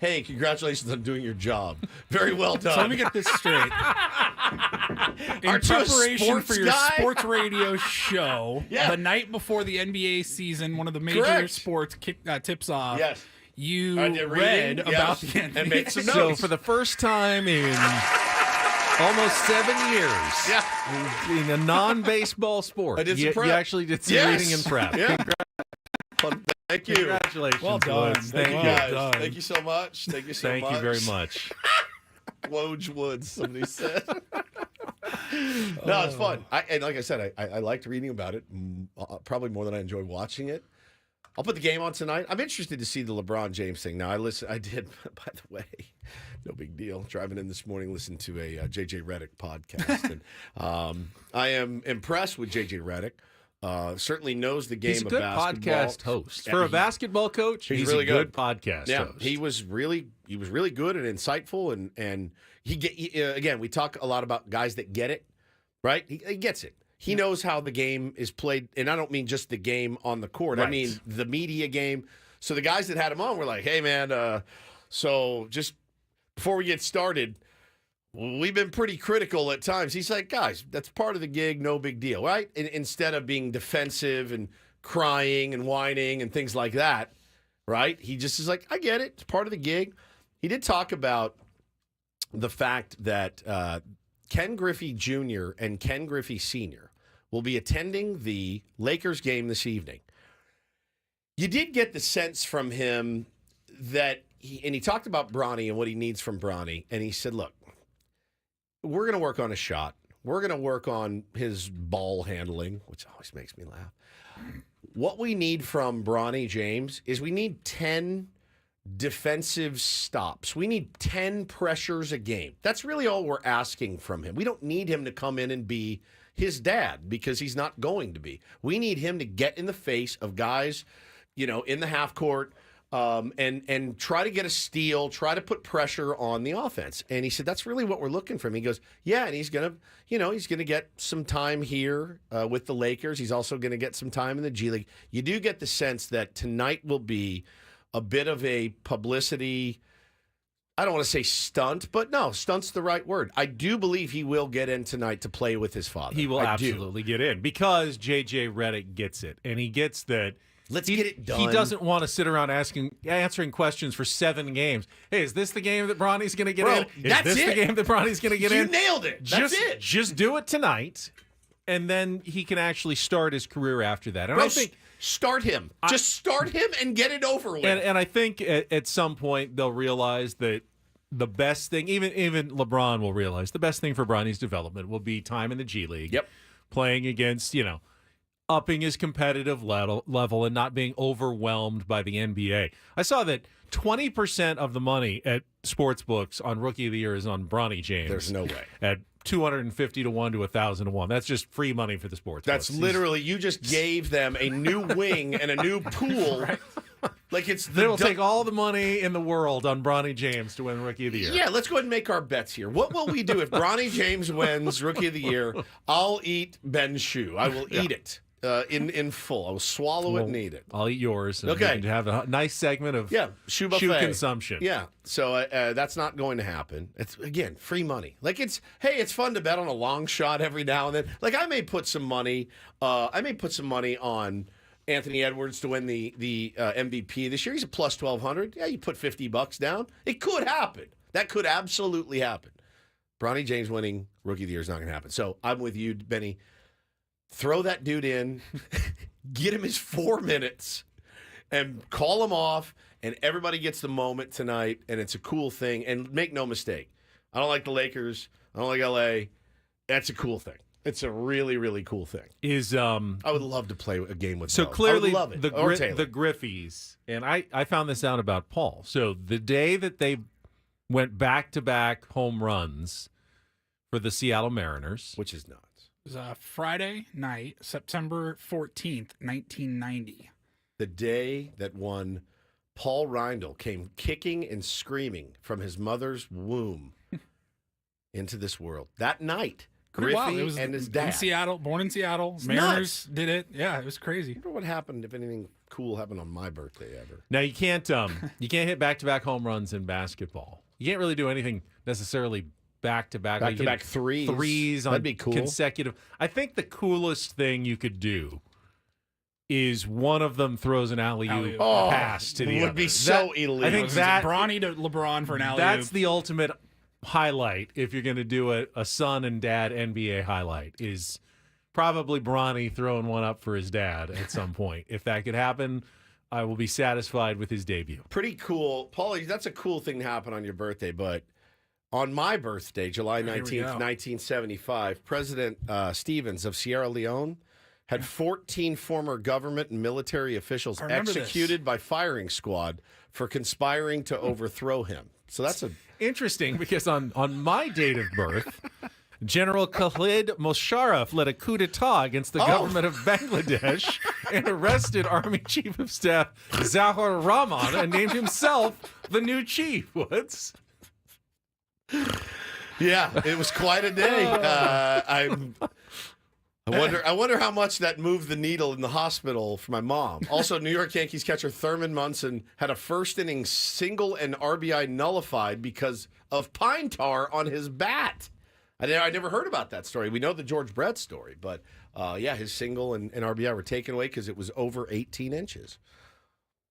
Hey, congratulations on doing your job. Very well done. So let me get this straight. In preparation for your sports radio show, the night before the NBA season, one of the major sports tips off. Yes. You read about the NBA. And made some notes. So for the first time in almost 7 years, in a non-baseball sport, I did some you prep. actually did some reading and prep. Yeah. Thank you. Congratulations. Well done. Woods. Thank you, guys. done. Thank you so much. Thank you so much. Thank you very much. Woj Woods, somebody said. No, it's fun. And like I said, I liked reading about it probably more than I enjoy watching it. I'll put the game on tonight. I'm interested to see the LeBron James thing. Now, I did, by the way, no big deal. Driving in this morning, listened to a J.J. Redick podcast. And I am impressed with J.J. Redick. Certainly knows the game of basketball. He's a good podcast host. For a basketball coach, he's really a good podcast host. He was really good and insightful. And again, we talk a lot about guys that get it, right? He gets it. He knows how the game is played, and I don't mean just the game on the court. Right. I mean the media game. So the guys that had him on were like, hey, man, so just before we get started, we've been pretty critical at times. He's like, guys, that's part of the gig, no big deal, right? And instead of being defensive and crying and whining and things like that, right? He just is like, I get it. It's part of the gig. He did talk about the fact that Ken Griffey Jr. and Ken Griffey Sr. will be attending the Lakers game this evening. You did get the sense from him that he talked about Bronny and what he needs from Bronny, and he said, look, we're going to work on a shot. We're going to work on his ball handling, which always makes me laugh. What we need from Bronny James is we need 10 defensive stops. We need 10 pressures a game. That's really all we're asking from him. We don't need him to come in and be his dad because he's not going to be. We need him to get in the face of guys, in the half court, and try to get a steal, try to put pressure on the offense. And he said, that's really what we're looking for him. He goes, yeah, and he's going to get some time here with the Lakers. He's also going to get some time in the G League. You do get the sense that tonight will be a bit of a publicity, I don't want to say stunt, but no, stunt's the right word. I do believe he will get in tonight to play with his father. He will absolutely get in because J.J. Redick gets it, and he gets that. Let's get it done. He doesn't want to sit around answering questions for 7 games. Hey, is this the game that Bronny's going to get in? Is this the game that Bronny's going to get in? You nailed it. That's it. Just do it tonight, and then he can actually start his career after that. And I think start him. Just start him and get it over with. And I think at some point they'll realize that the best thing, even LeBron will realize, the best thing for Bronny's development will be time in the G League. Yep. Playing against, upping his competitive level and not being overwhelmed by the NBA. I saw that 20% of the money at sportsbooks on Rookie of the Year is on Bronny James. There's no way. At 250 to 1 to 1,000 to 1. That's just free money for the sports. That's literally, you just gave them a new wing and a new pool. Right. Like they'll take all the money in the world on Bronny James to win Rookie of the Year. Yeah, let's go ahead and make our bets here. What will we do if Bronny James wins Rookie of the Year? I'll eat Ben's shoe. I will eat it. In full. I will swallow it and eat it. I'll eat yours. And okay. We can have a nice segment of shoe consumption. Yeah. So that's not going to happen. It's, again, free money. Like, it's fun to bet on a long shot every now and then. Like, I may put some money on Anthony Edwards to win the MVP this year. He's a plus 1,200. Yeah, you put $50 down. It could happen. That could absolutely happen. Bronny James winning Rookie of the Year is not going to happen. So I'm with you, Benny. Throw that dude in, get him his 4 minutes, and call him off, and everybody gets the moment tonight, and it's a cool thing. And make no mistake, I don't like the Lakers. I don't like L.A. That's a cool thing. It's a really, really cool thing. I would love to play a game with So Bo. clearly I would love it. the Griffeys, and I found this out about Paul. So the day that they went back-to-back home runs for the Seattle Mariners. Which is nuts. It was Friday night, September 14th, 1990. The day that one Paul Reindl came kicking and screaming from his mother's womb into this world. That night, Pretty wild. It Griffey was and his dad. in Seattle, born in Seattle. It's Mariners nuts. did it. Yeah, it was crazy. I wonder what happened if anything cool happened on my birthday ever. Now you can't hit back-to-back home runs in basketball. You can't really do anything necessarily back-to-back. Back-to-back threes. Threes on That'd be cool. consecutive. I think the coolest thing you could do is one of them throws an alley-oop pass to the other. Would be so elite. I think that Bronny to LeBron for an alley-oop. that's the ultimate highlight if you're going to do a son and dad NBA highlight is probably Bronny throwing one up for his dad at some point. If that could happen, I will be satisfied with his debut. Pretty cool. Paulie, that's a cool thing to happen on your birthday, but on my birthday, July 19th, 1975, President Stevens of Sierra Leone had 14 former government and military officials executed by firing squad for conspiring to overthrow him. So that's interesting because on my date of birth, General Khalid Mosharraf led a coup d'etat against the government of Bangladesh and arrested Army Chief of Staff Zahar Rahman and named himself the new chief. Woods. Yeah, it was quite a day. I wonder how much that moved the needle in the hospital for my mom. Also, New York Yankees catcher Thurman Munson had a first-inning single and RBI nullified because of pine tar on his bat. I never heard about that story. We know the George Brett story, but his single and RBI were taken away because it was over 18 inches.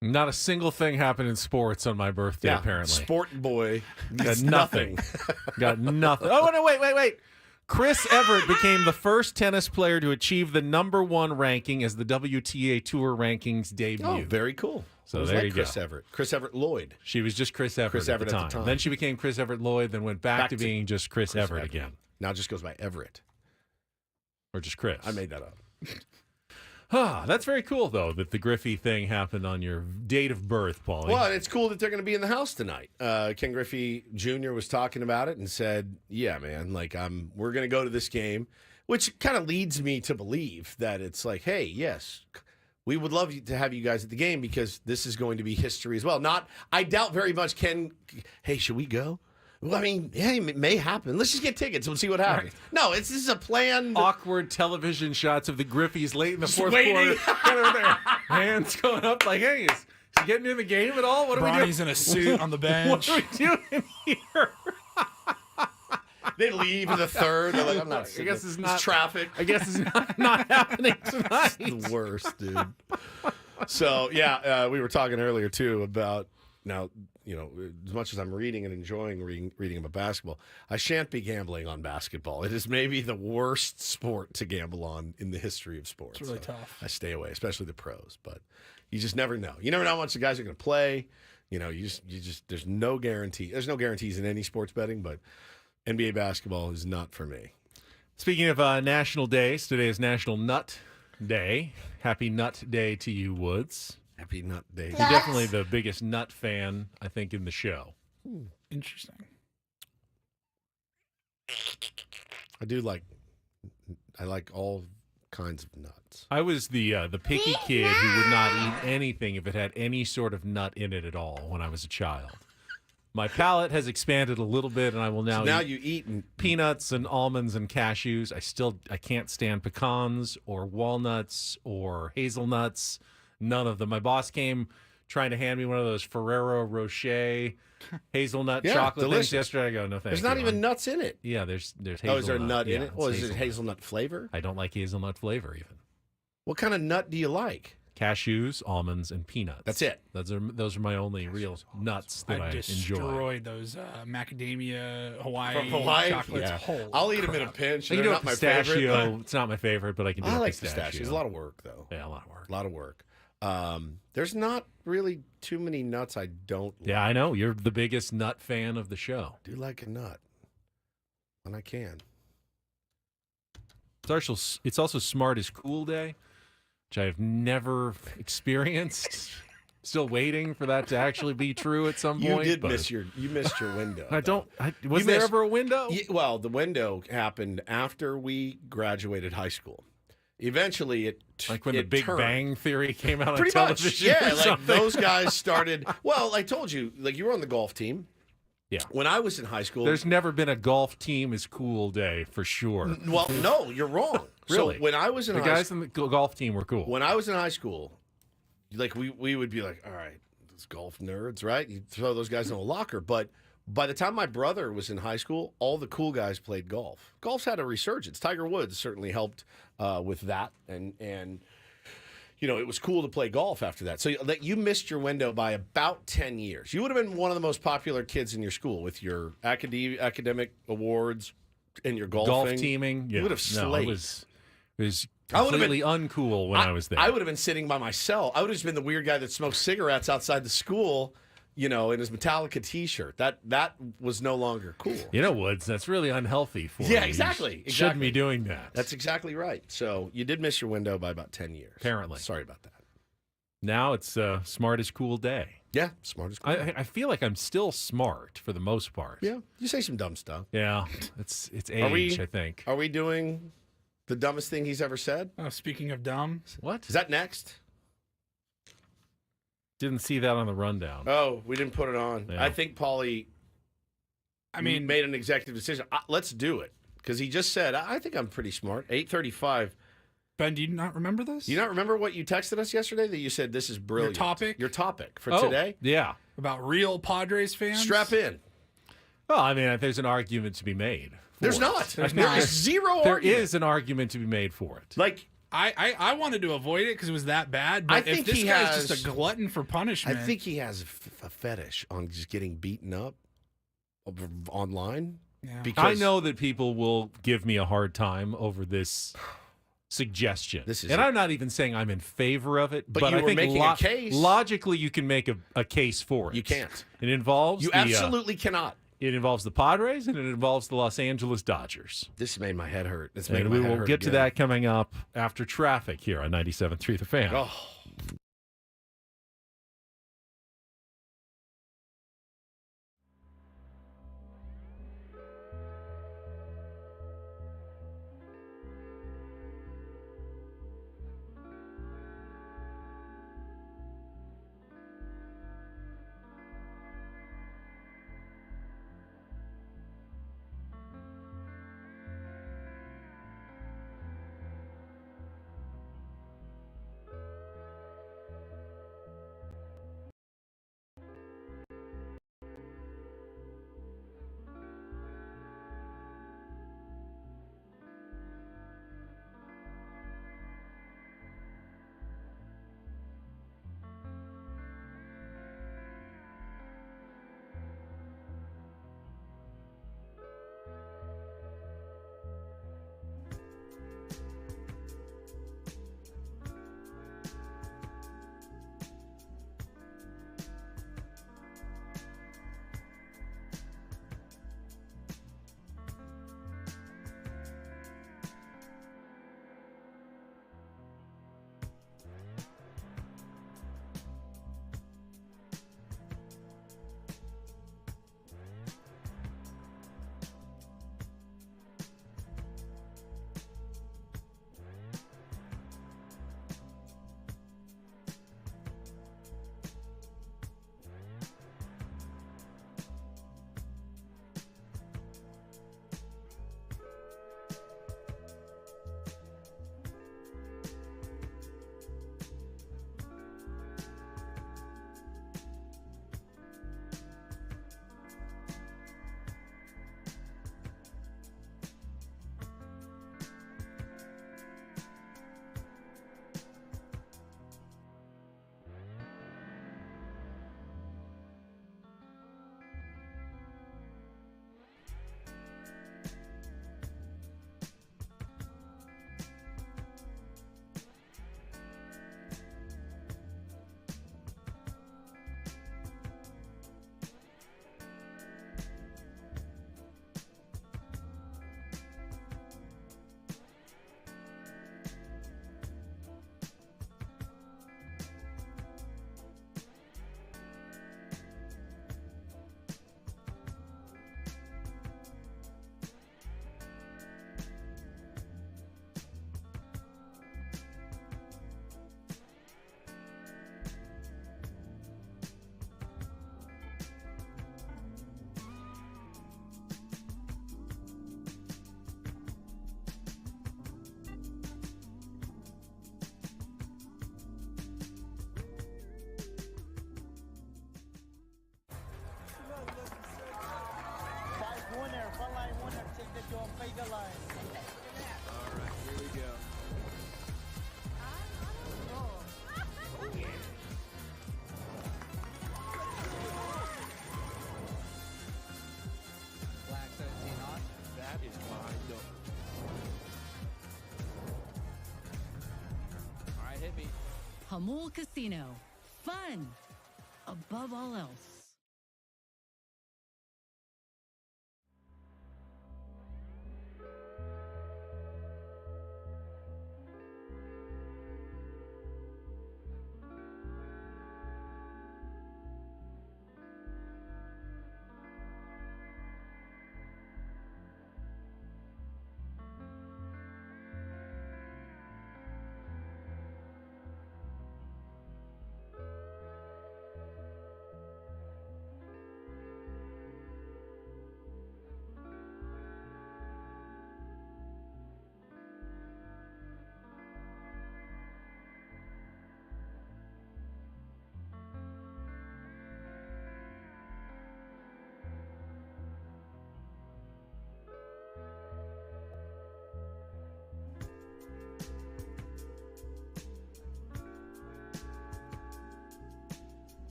Not a single thing happened in sports on my birthday, apparently. Sport boy got nothing. Got nothing. Oh, no, wait. Chris Everett became the first tennis player to achieve the #1 ranking as the WTA Tour rankings debut. Oh, very cool. So there you Chris go. Everett. Chris Everett Lloyd. She was just Chris Everett, at the time. Then she became Chris Everett Lloyd, then went back to being just Chris Everett again. Now just goes by Everett. Or just Chris. I made that up. That's very cool, though, that the Griffey thing happened on your date of birth, Paulie. Well, it's cool that they're going to be in the house tonight. Ken Griffey Jr. was talking about it and said, yeah, man, we're going to go to this game, which kind of leads me to believe that it's like, hey, yes, we would love to have you guys at the game because this is going to be history as well. I doubt very much Ken, hey, should we go? Well, I mean, hey, it may happen. Let's just get tickets and see what happens. Right. No, this is a planned... Awkward television shots of the Griffeys late in the fourth quarter. Their hands going up like, hey, is he getting in the game at all? What are we doing? Bronny's in a suit on the bench. What are we doing here? They leave in the third. They're like, I'm not... I guess it's not... traffic. I guess it's not happening tonight. It's the worst, dude. So, we were talking earlier, too, about... Now, as much as I'm reading and enjoying reading about basketball, I shan't be gambling on basketball. It is maybe the worst sport to gamble on in the history of sports. It's really tough. I stay away, especially the pros. But you just never know. You never know how much the guys are going to play. You just there's no guarantee. There's no guarantees in any sports betting, but NBA basketball is not for me. Speaking of national days, today is National Nut Day. Happy Nut Day to you, Woods. Happy Nut Day. You're definitely the biggest nut fan, I think, in the show. Interesting. I like all kinds of nuts. I was the picky kid who would not eat anything if it had any sort of nut in it at all when I was a child. My palate has expanded a little bit, and I will now you eat peanuts and almonds and cashews. I can't stand pecans or walnuts or hazelnuts. None of them. My boss came trying to hand me one of those Ferrero Rocher hazelnut chocolate things yesterday. I go, no thanks. There's not even nuts in it. Yeah, there's hazelnut. Oh, is there a nut in it? Well, is it hazelnut flavor? I don't like hazelnut flavor even. What kind of nut do you like? Cashews, almonds, and peanuts. That's it. Those are my only real nuts that I enjoy. Destroyed those macadamia Hawaii, from Hawaii chocolates. Yeah. I'll eat them in a pinch. I can do not my favorite. It's not my favorite, but I can do I like pistachio. It's a lot of work, though. Yeah, a lot of work. A lot of work. There's not really too many nuts I don't like. Yeah, I know. You're the biggest nut fan of the show. I do like a nut when I can. It's also Smart is Cool Day, which I have never experienced. Still waiting for that to actually be true at some point. You missed your window. Was there ever a window? Well, the window happened after we graduated high school. Eventually, when the Big Bang Theory came out pretty on television. Much, yeah. Like those guys started. Well, I told you, like you were on the golf team. Yeah. When I was in high school, there's never been a golf team as cool day for sure. Well, no, you're wrong. Really? So when I was in the guys in the golf team were cool. When I was in high school, like we would be like, all right, those golf nerds, right? You throw those guys in a locker. But by the time my brother was in high school, all the cool guys played golf. Golf's had a resurgence. Tiger Woods certainly helped with that, and it was cool to play golf after that. So you missed your window by about 10 years. You would have been one of the most popular kids in your school with your academic awards and your golfing. Golf teaming. Yeah. You would have slayed. No, it was completely uncool when I was there. I would have been sitting by myself. I would have just been the weird guy that smoked cigarettes outside the school, in his Metallica T-shirt. That was no longer cool. Woods, that's really unhealthy for you. Yeah, exactly. Shouldn't be doing that. That's exactly right. So you did miss your window by about 10 years. Apparently. Sorry about that. Now it's smart as cool day. Yeah, smart as cool day. I feel like I'm still smart for the most part. Yeah, you say some dumb stuff. Yeah, it's age, I think. Are we doing the dumbest thing he's ever said? Speaking of dumb. What? Is that next? Didn't see that on the rundown. Oh, we didn't put it on. Yeah. I think Paulie made an executive decision. Let's do it. Because he just said, I think I'm pretty smart. 8:35. Ben, do you not remember this? Do you not remember what you texted us yesterday that you said this is brilliant? Your topic for today? Yeah. About real Padres fans? Strap in. Well, I mean, there's an argument to be made. There's not. There is zero There argument. is an argument to be made for it. Like, I wanted to avoid it because it was that bad. But if this guy's just a glutton for punishment, I think he has a fetish on just getting beaten up online. Yeah. Because I know that people will give me a hard time over this suggestion. I'm not even saying I'm in favor of it, but you I were think making a case. Logically you can make a case for it. You can't. It involves absolutely cannot. It involves the Padres, and it involves the Los Angeles Dodgers. This made my head hurt. And we will get to that coming up after traffic here on 97.3 The Fan. Oh. right, here we go. Black 17 on. That is my number. All right, hit me. Hamul Casino. Fun above all else.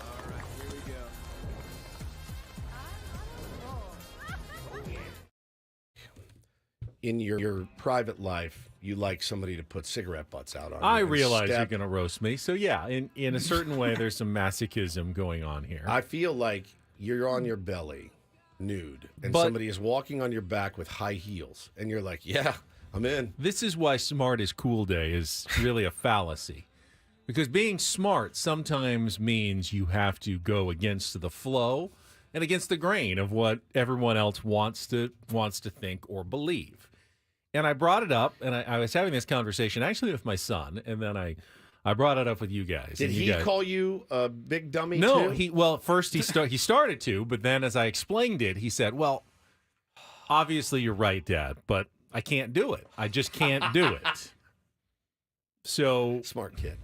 All right, here we go. In your private life, you like somebody to put cigarette butts out on you. I and realize step- you're going to roast me. So, yeah, in a certain way, there's some masochism going on here. I feel like you're on your belly, nude, and But- somebody is walking on your back with high heels, and you're like, yeah, I'm in. This is why smart is cool day is really a fallacy. Because being smart sometimes means you have to go against the flow and against the grain of what everyone else wants to think or believe. And I brought it up, and I was having this conversation actually with my son, and then I brought it up with you guys. Did and you he guys, call you a big dummy No, too? first he started to, but then as I explained it, he said, "Well, obviously you're right, Dad, but I can't do it. I just can't do it." So smart kid.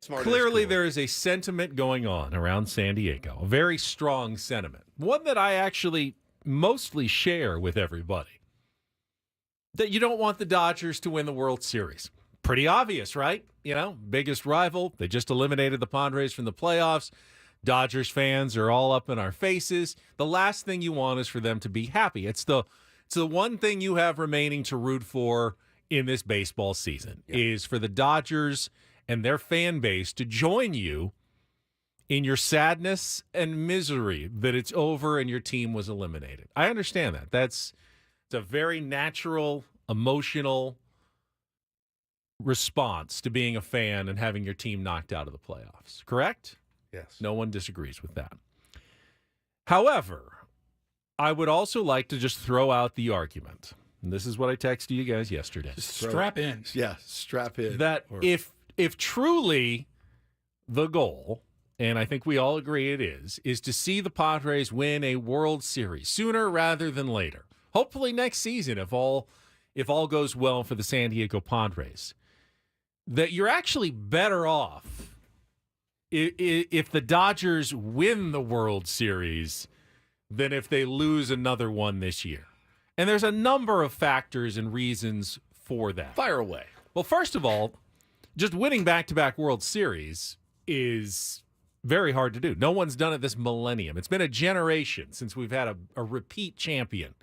Smart clearly cool. there is a sentiment going on around San Diego, a very strong sentiment, one that I actually mostly share with everybody, that you don't want the Dodgers to win the World Series. Pretty obvious, right? You know, biggest rival. They just eliminated the Padres from the playoffs. Dodgers fans are all up in our faces. The last thing you want is for them to be happy. It's the one thing you have remaining to root for in this baseball season is for the Dodgers and their fan base to join you in your sadness and misery that it's over and your team was eliminated. I understand that. It's a very natural, emotional response to being a fan and having your team knocked out of the playoffs. Correct? Yes. No one disagrees with that. However, I would also like to just throw out the argument, and this is what I texted you guys yesterday. Strap in. Yeah, strap in. That if truly the goal, and I think we all agree it is to see the Padres win a World Series sooner rather than later. Hopefully next season, if all goes well for the San Diego Padres, that you're actually better off if the Dodgers win the World Series than if they lose another one this year. And there's a number of factors and reasons for that. Fire away. Well, first of all, just winning back-to-back World Series is very hard to do. No one's done it this millennium. It's been a generation since we've had a repeat champion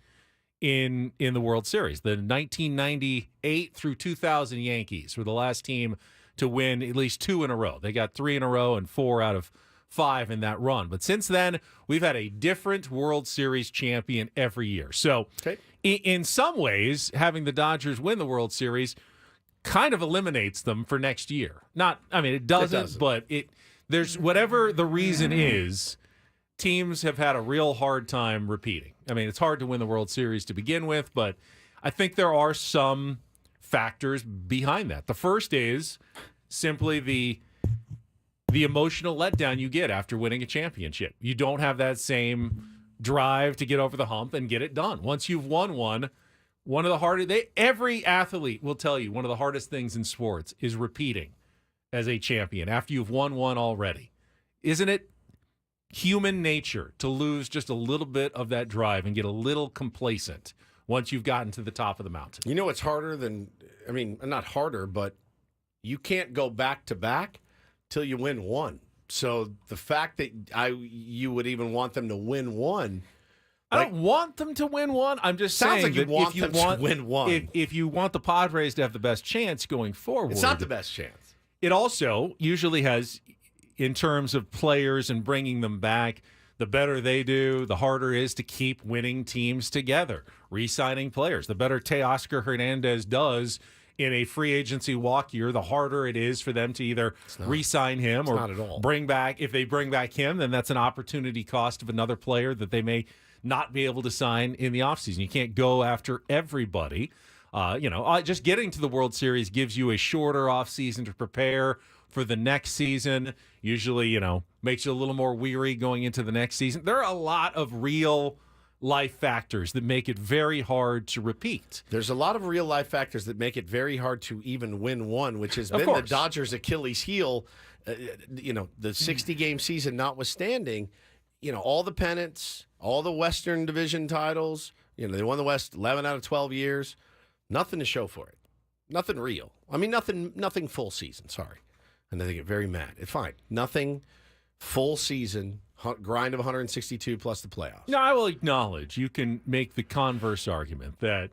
in the World Series. The 1998 through 2000 Yankees were the last team to win at least 2 in a row. They got 3 in a row and 4 out of 5 in that run. But since then, we've had a different World Series champion every year. So in some ways, having the Dodgers win the World Series kind of eliminates them for next year. It doesn't. But there's whatever the reason is, teams have had a real hard time repeating. It's hard to win the World Series to begin with, but I think there are some factors behind that. The first is simply the emotional letdown you get after winning a championship. You don't have that same drive to get over the hump and get it done. Once you've won one of the hardest, every athlete will tell you one of the hardest things in sports is repeating as a champion after you've won one already. Isn't it human nature to lose just a little bit of that drive and get a little complacent once you've gotten to the top of the mountain? You know what's harder than, not harder, but you can't go back to back till you win one. So the fact that you would even want them to win one. I don't want them to win one. I'm just saying like you that want them to win one. If you want the Padres to have the best chance going forward. It's not the best chance. It also usually has, in terms of players and bringing them back, the better they do, the harder it is to keep winning teams together, re-signing players. The better Teoscar Hernandez does in a free agency walk year, the harder it is for them to either re-sign him or bring back. If they bring back him, then that's an opportunity cost of another player that they may not be able to sign in the offseason. You can't go after everybody. Just getting to the World Series gives you a shorter offseason to prepare for the next season. Usually, makes you a little more weary going into the next season. There are a lot of real life factors that make it very hard to repeat. There's a lot of real life factors that make it very hard to even win one, which has been the Dodgers' Achilles heel. The 60-game season notwithstanding, all the pennants, all the Western Division titles, they won the West 11 out of 12 years. Nothing to show for it. Nothing real. Nothing full season, sorry. And they get very mad. It's fine. Nothing full season, grind of 162 plus the playoffs. No, I will acknowledge you can make the converse argument that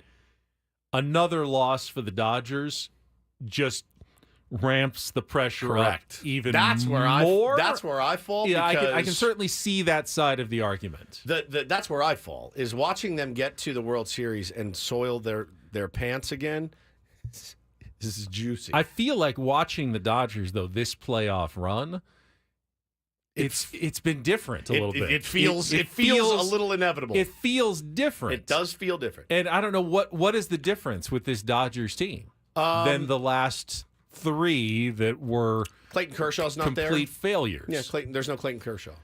another loss for the Dodgers just ramps the pressure up even more. That's where I fall. Yeah, I can certainly see that side of the argument. That's where I fall, is watching them get to the World Series and soil their pants again. This is juicy. I feel like watching the Dodgers, though, this playoff run, it's been different a little bit. It feels a little inevitable. It feels different. It does feel different. And I don't know what is the difference with this Dodgers team than the last 3 that were Clayton Kershaw's not there. Complete failures. Yeah, there's no Clayton Kershaw.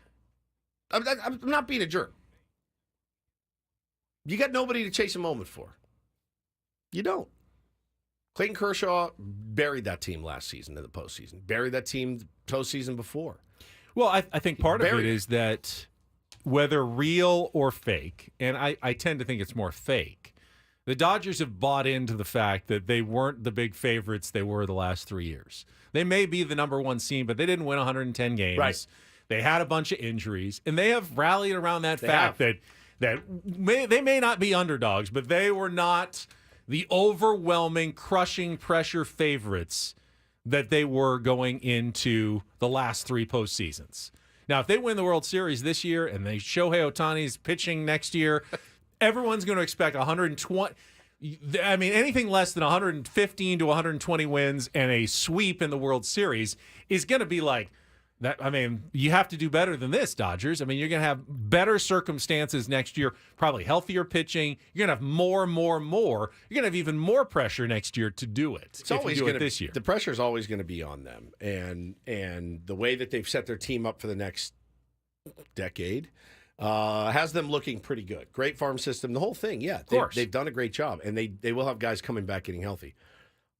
I'm not being a jerk. You got nobody to chase a moment for. You don't. Clayton Kershaw buried that team last season in the postseason. Buried that team the postseason before. Well, I think part of it is that whether real or fake, and I tend to think it's more fake, the Dodgers have bought into the fact that they weren't the big favorites they were the last 3 years. They may be the number 1 seed, but they didn't win 110 games. Right. They had a bunch of injuries, and they have rallied around that fact that they may not be underdogs, but they were not the overwhelming, crushing pressure favorites that they were going into the last 3 postseasons. Now, if they win the World Series this year and they Shohei Ohtani's pitching next year, everyone's going to expect 120. I mean, anything less than 115 to 120 wins and a sweep in the World Series is going to be like that. I mean, you have to do better than this, Dodgers. I mean, you're going to have better circumstances next year, probably healthier pitching. You're going to have more. You're going to have even more pressure next year to do it. It's always going to this year. The pressure is always going to be on them, and the way that they've set their team up for the next decade has them looking pretty good. Great farm system, the whole thing. Yeah, they've done a great job, and they will have guys coming back getting healthy.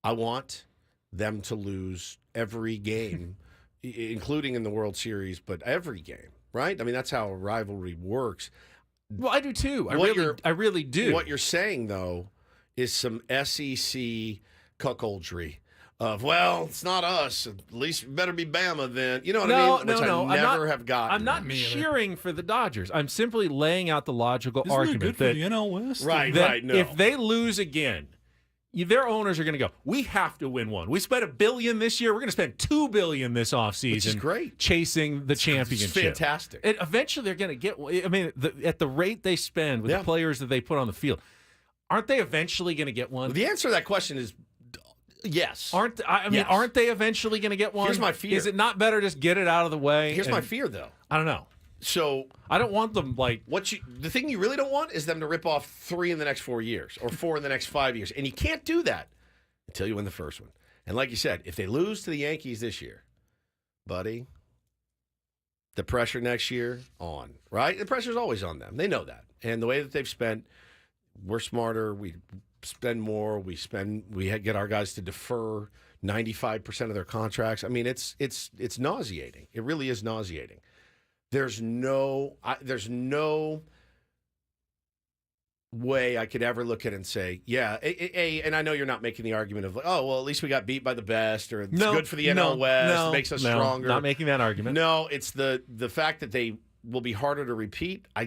I want them to lose every game, including in the World Series, but every game, right? I mean, that's how a rivalry works. Well, I do too. I really do. What you're saying, though, is some SEC cuckoldry. Well, it's not us. At least it better be Bama then. You know what I mean? Which I never have gotten. I'm not cheering for the Dodgers. I'm simply laying out the logical argument that for the NL West? Right. No. If they lose again, their owners are going to go, we have to win one. We spent $1 billion this year. We're going to spend $2 billion this offseason. Which is great. Chasing the championship. It's fantastic. And eventually they're going to get. I mean, at the rate they spend with the players that they put on the field, aren't they eventually going to get one? Well, the answer to that question is yes. Aren't they eventually going to get one? Here's my fear. Is it not better just get it out of the way? Here's my fear, though. I don't know. So I don't want them the thing you really don't want is them to rip off 3 in the next 4 years or 4 in the next 5 years, and you can't do that until you win the first one. And like you said, if they lose to the Yankees this year, buddy, the pressure next year on, right? The pressure's always on them. They know that, and the way that they've spent, we're smarter. We spend more. We get our guys to defer 95% of their contracts. I mean, it's nauseating. It really is nauseating. There's no way I could ever look at it and say, yeah, and I know you're not making the argument of, oh, well, at least we got beat by the best, or it's good for the NL West, it makes us stronger. Not making that argument. No, it's the fact that they will be harder to repeat. I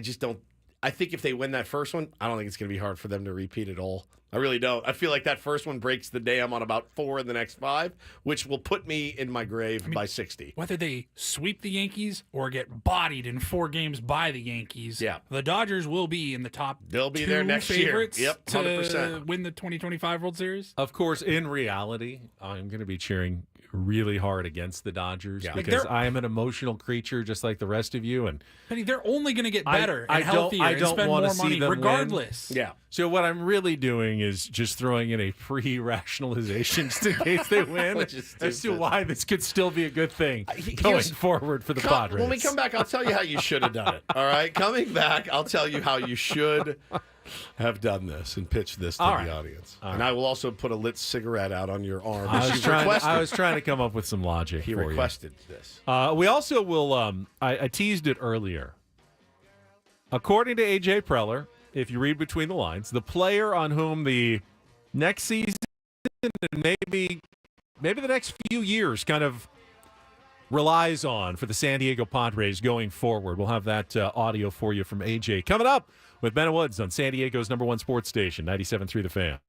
think if they win that first one, I don't think it's going to be hard for them to repeat at all. I really don't. I feel like that first one breaks the dam on about 4 in the next 5, which will put me in my grave by 60. Whether they sweep the Yankees or get bodied in 4 games by the Yankees, the Dodgers will be in the top. They'll be there next favorites year. Yep, 100%. To win the 2025 World Series. Of course, in reality, I'm going to be cheering really hard against the Dodgers because I am an emotional creature just like the rest of you. And Benny, they're only going to get better and healthier and spend more money regardless. Yeah. So what I'm really doing is just throwing in a pre-rationalization just in case they win as to why this could still be a good thing going forward for the Padres. When we come back, I'll tell you how you should have done it. All right? Coming back, I'll tell you how you should have done this and pitched this to the audience. And I will also put a lit cigarette out on your arm. I was trying to come up with some logic. He requested this. We also will, I teased it earlier. According to A.J. Preller, if you read between the lines, the player on whom the next season and maybe the next few years kind of relies on for the San Diego Padres going forward. We'll have that audio for you from A.J. coming up with Ben and Woods on San Diego's #1 sports station, 97.3 The Fan.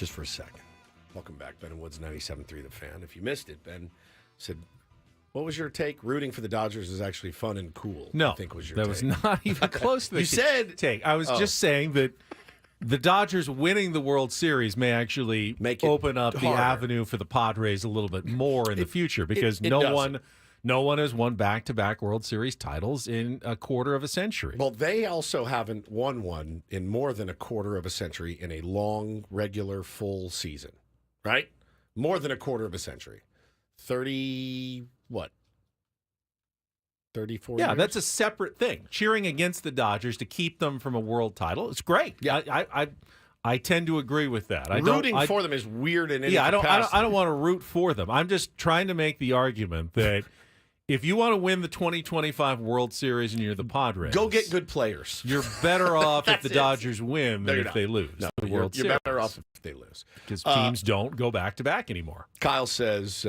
just for a second. Welcome back, Ben and Woods, 97.3 The Fan. If you missed it, Ben said, what was your take? Rooting for the Dodgers is actually fun and cool. No, I think was your that take. was not even close to the You said take. I was just saying that the Dodgers winning the World Series may actually open up the avenue for the Padres a little bit more in the future because no one has won back-to-back World Series titles in a quarter of a century. Well, they also haven't won one in more than a quarter of a century in a long, regular, full season, right? More than a quarter of a century. 34 years? Yeah, that's a separate thing. Cheering against the Dodgers to keep them from a world title, it's great. Yeah. I tend to agree with that. Rooting for them is weird in any capacity. I don't want to root for them. I'm just trying to make the argument that if you want to win the 2025 World Series and you're the Padres, go get good players. You're better off if the Dodgers win than if they lose the World Series. You're better off if they lose. Because teams don't go back-to-back anymore. Kyle says,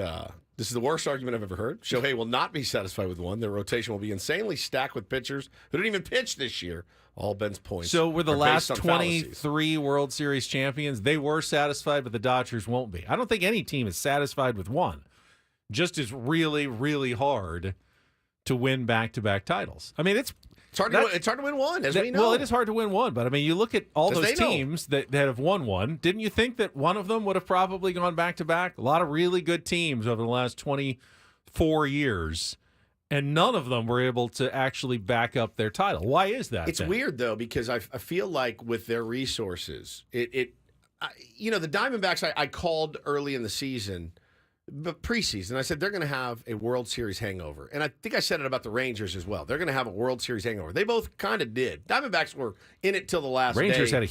this is the worst argument I've ever heard. Shohei will not be satisfied with one. Their rotation will be insanely stacked with pitchers who didn't even pitch this year. All Ben's points. So were the last 23 fallacies. World Series champions, they were satisfied, but the Dodgers won't be. I don't think any team is satisfied with one. Just as really, really hard to win back-to-back titles. I mean, it's hard to win one, as we know. Well, it is hard to win one, but I mean, you look at all those teams that have won one. Didn't you think that one of them would have probably gone back-to-back? A lot of really good teams over the last 24 years, and none of them were able to actually back up their title. Why is that? It's weird, though, because I feel like with their resources, the Diamondbacks I called early in the season, but preseason, I said they're going to have a World Series hangover. And I think I said it about the Rangers as well. They're going to have a World Series hangover. They both kind of did. Diamondbacks were in it till the last day. Rangers had a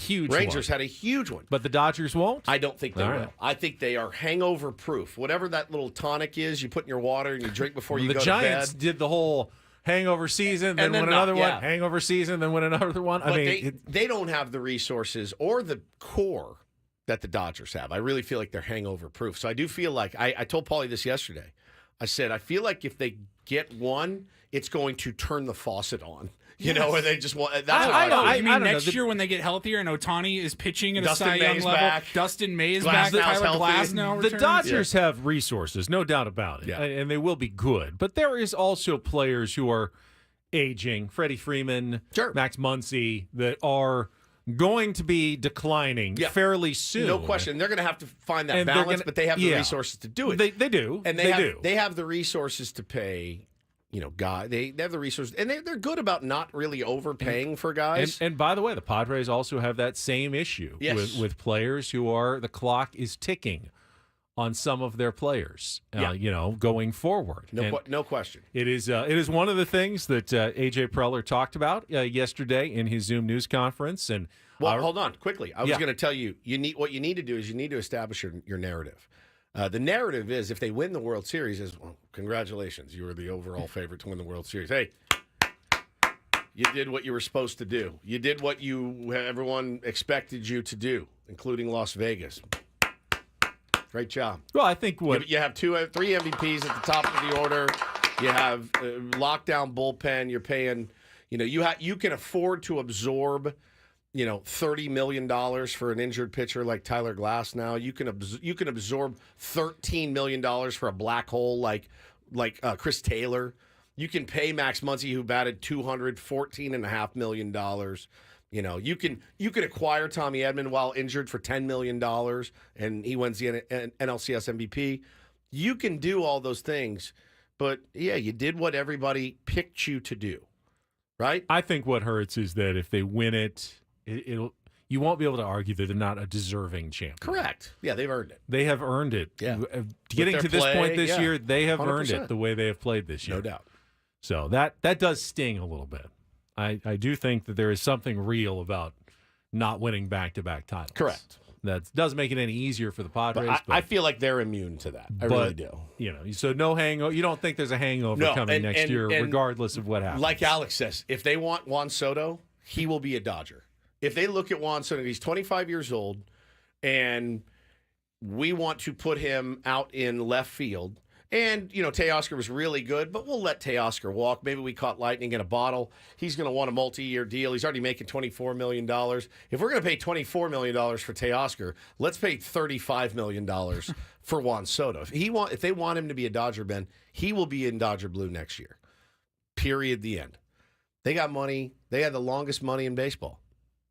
huge one. But the Dodgers won't? I don't think they will. I think they are hangover proof. Whatever that little tonic is you put in your water and you drink before you go to bed. The Giants did the whole hangover season, then win another one. Hangover season, then win another one. But they don't have the resources or the core that the Dodgers have. I really feel like they're hangover proof. So I do feel like, I told Paulie this yesterday. I said, I feel like if they get one, it's going to turn the faucet on. You know, where they just want. That's what I You mean next year when they get healthier and Ohtani is pitching at a Cy Young level? Back. Dustin May is back. Tyler Glasnow returns. The Dodgers have resources, no doubt about it, and they will be good. But there is also players who are aging. Freddie Freeman, Max Muncy, that are going to be declining fairly soon. No question. They're going to have to find that balance, but they have the resources to do it. They do. And they have the resources to pay, guys. They have the resources. And they're good about not really overpaying for guys. And by the way, the Padres also have that same issue with players who are, the clock is ticking on some of their players, going forward. No question. It is one of the things that A.J. Preller talked about yesterday in his Zoom news conference. And hold on, quickly. I was going to tell you, what you need to do is you need to establish your narrative. The narrative is if they win the World Series, congratulations, you were the overall favorite to win the World Series. Hey, you did what you were supposed to do. You did what everyone expected you to do, including Las Vegas. Great job. Well, I think you have 3 MVPs at the top of the order. You have lockdown bullpen. You're paying. You can afford to absorb, $30 million for an injured pitcher like Tyler Glasnow. You can absorb $13 million for a black hole like Chris Taylor. You can pay Max Muncy, who batted $214.5 million. You can acquire Tommy Edman while injured for $10 million, and he wins the NLCS MVP. You can do all those things, but you did what everybody picked you to do, right? I think what hurts is that if they win it, you won't be able to argue that they're not a deserving champion. Correct. Yeah, they've earned it. They have earned it. Yeah. Getting to this point this year, they have 100%. earned it the way they have played this year. No doubt. So that does sting a little bit. I do think that there is something real about not winning back-to-back titles. Correct. That doesn't make it any easier for the Padres. But I feel like they're immune to that. I really do. So no hangover. You don't think there's a hangover coming next year, regardless of what happens. Like Alex says, if they want Juan Soto, he will be a Dodger. If they look at Juan Soto, he's 25 years old, and we want to put him out in left field, And, Teoscar was really good, but we'll let Teoscar walk. Maybe we caught lightning in a bottle. He's going to want a multi-year deal. He's already making $24 million. If we're going to pay $24 million for Teoscar, let's pay $35 million for Juan Soto. If they want him to be a Dodger, Ben, he will be in Dodger blue next year. Period. The end. They got money. They had the longest money in baseball.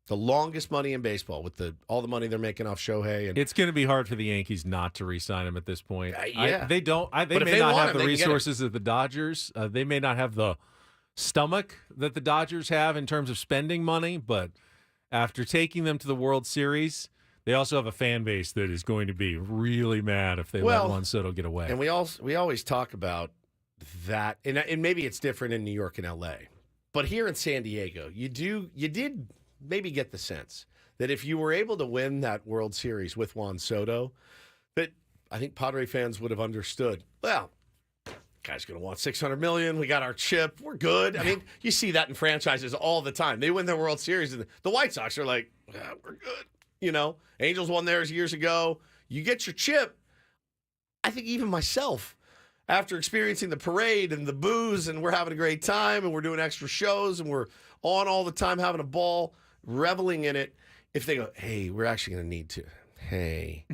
The longest money in baseball with all the money they're making off Shohei. And it's going to be hard for the Yankees not to re-sign him at this point. Yeah. They may not have the resources of the Dodgers. They may not have the stomach that the Dodgers have in terms of spending money, but after taking them to the World Series, they also have a fan base that is going to be really mad if they let Juan Soto get away. And we always talk about that, and maybe it's different in New York and L.A., but here in San Diego, you did maybe get the sense that if you were able to win that World Series with Juan Soto, that I think Padre fans would have understood, well, guy's going to want $600 million. We got our chip. We're good. I mean, you see that in franchises all the time. They win the World Series, and the White Sox are like, we're good. Angels won theirs years ago. You get your chip. I think even myself, after experiencing the parade and the booze, and we're having a great time, and we're doing extra shows, and we're on all the time having a ball, reveling in it, if they go, hey, we're actually going to need to, hey,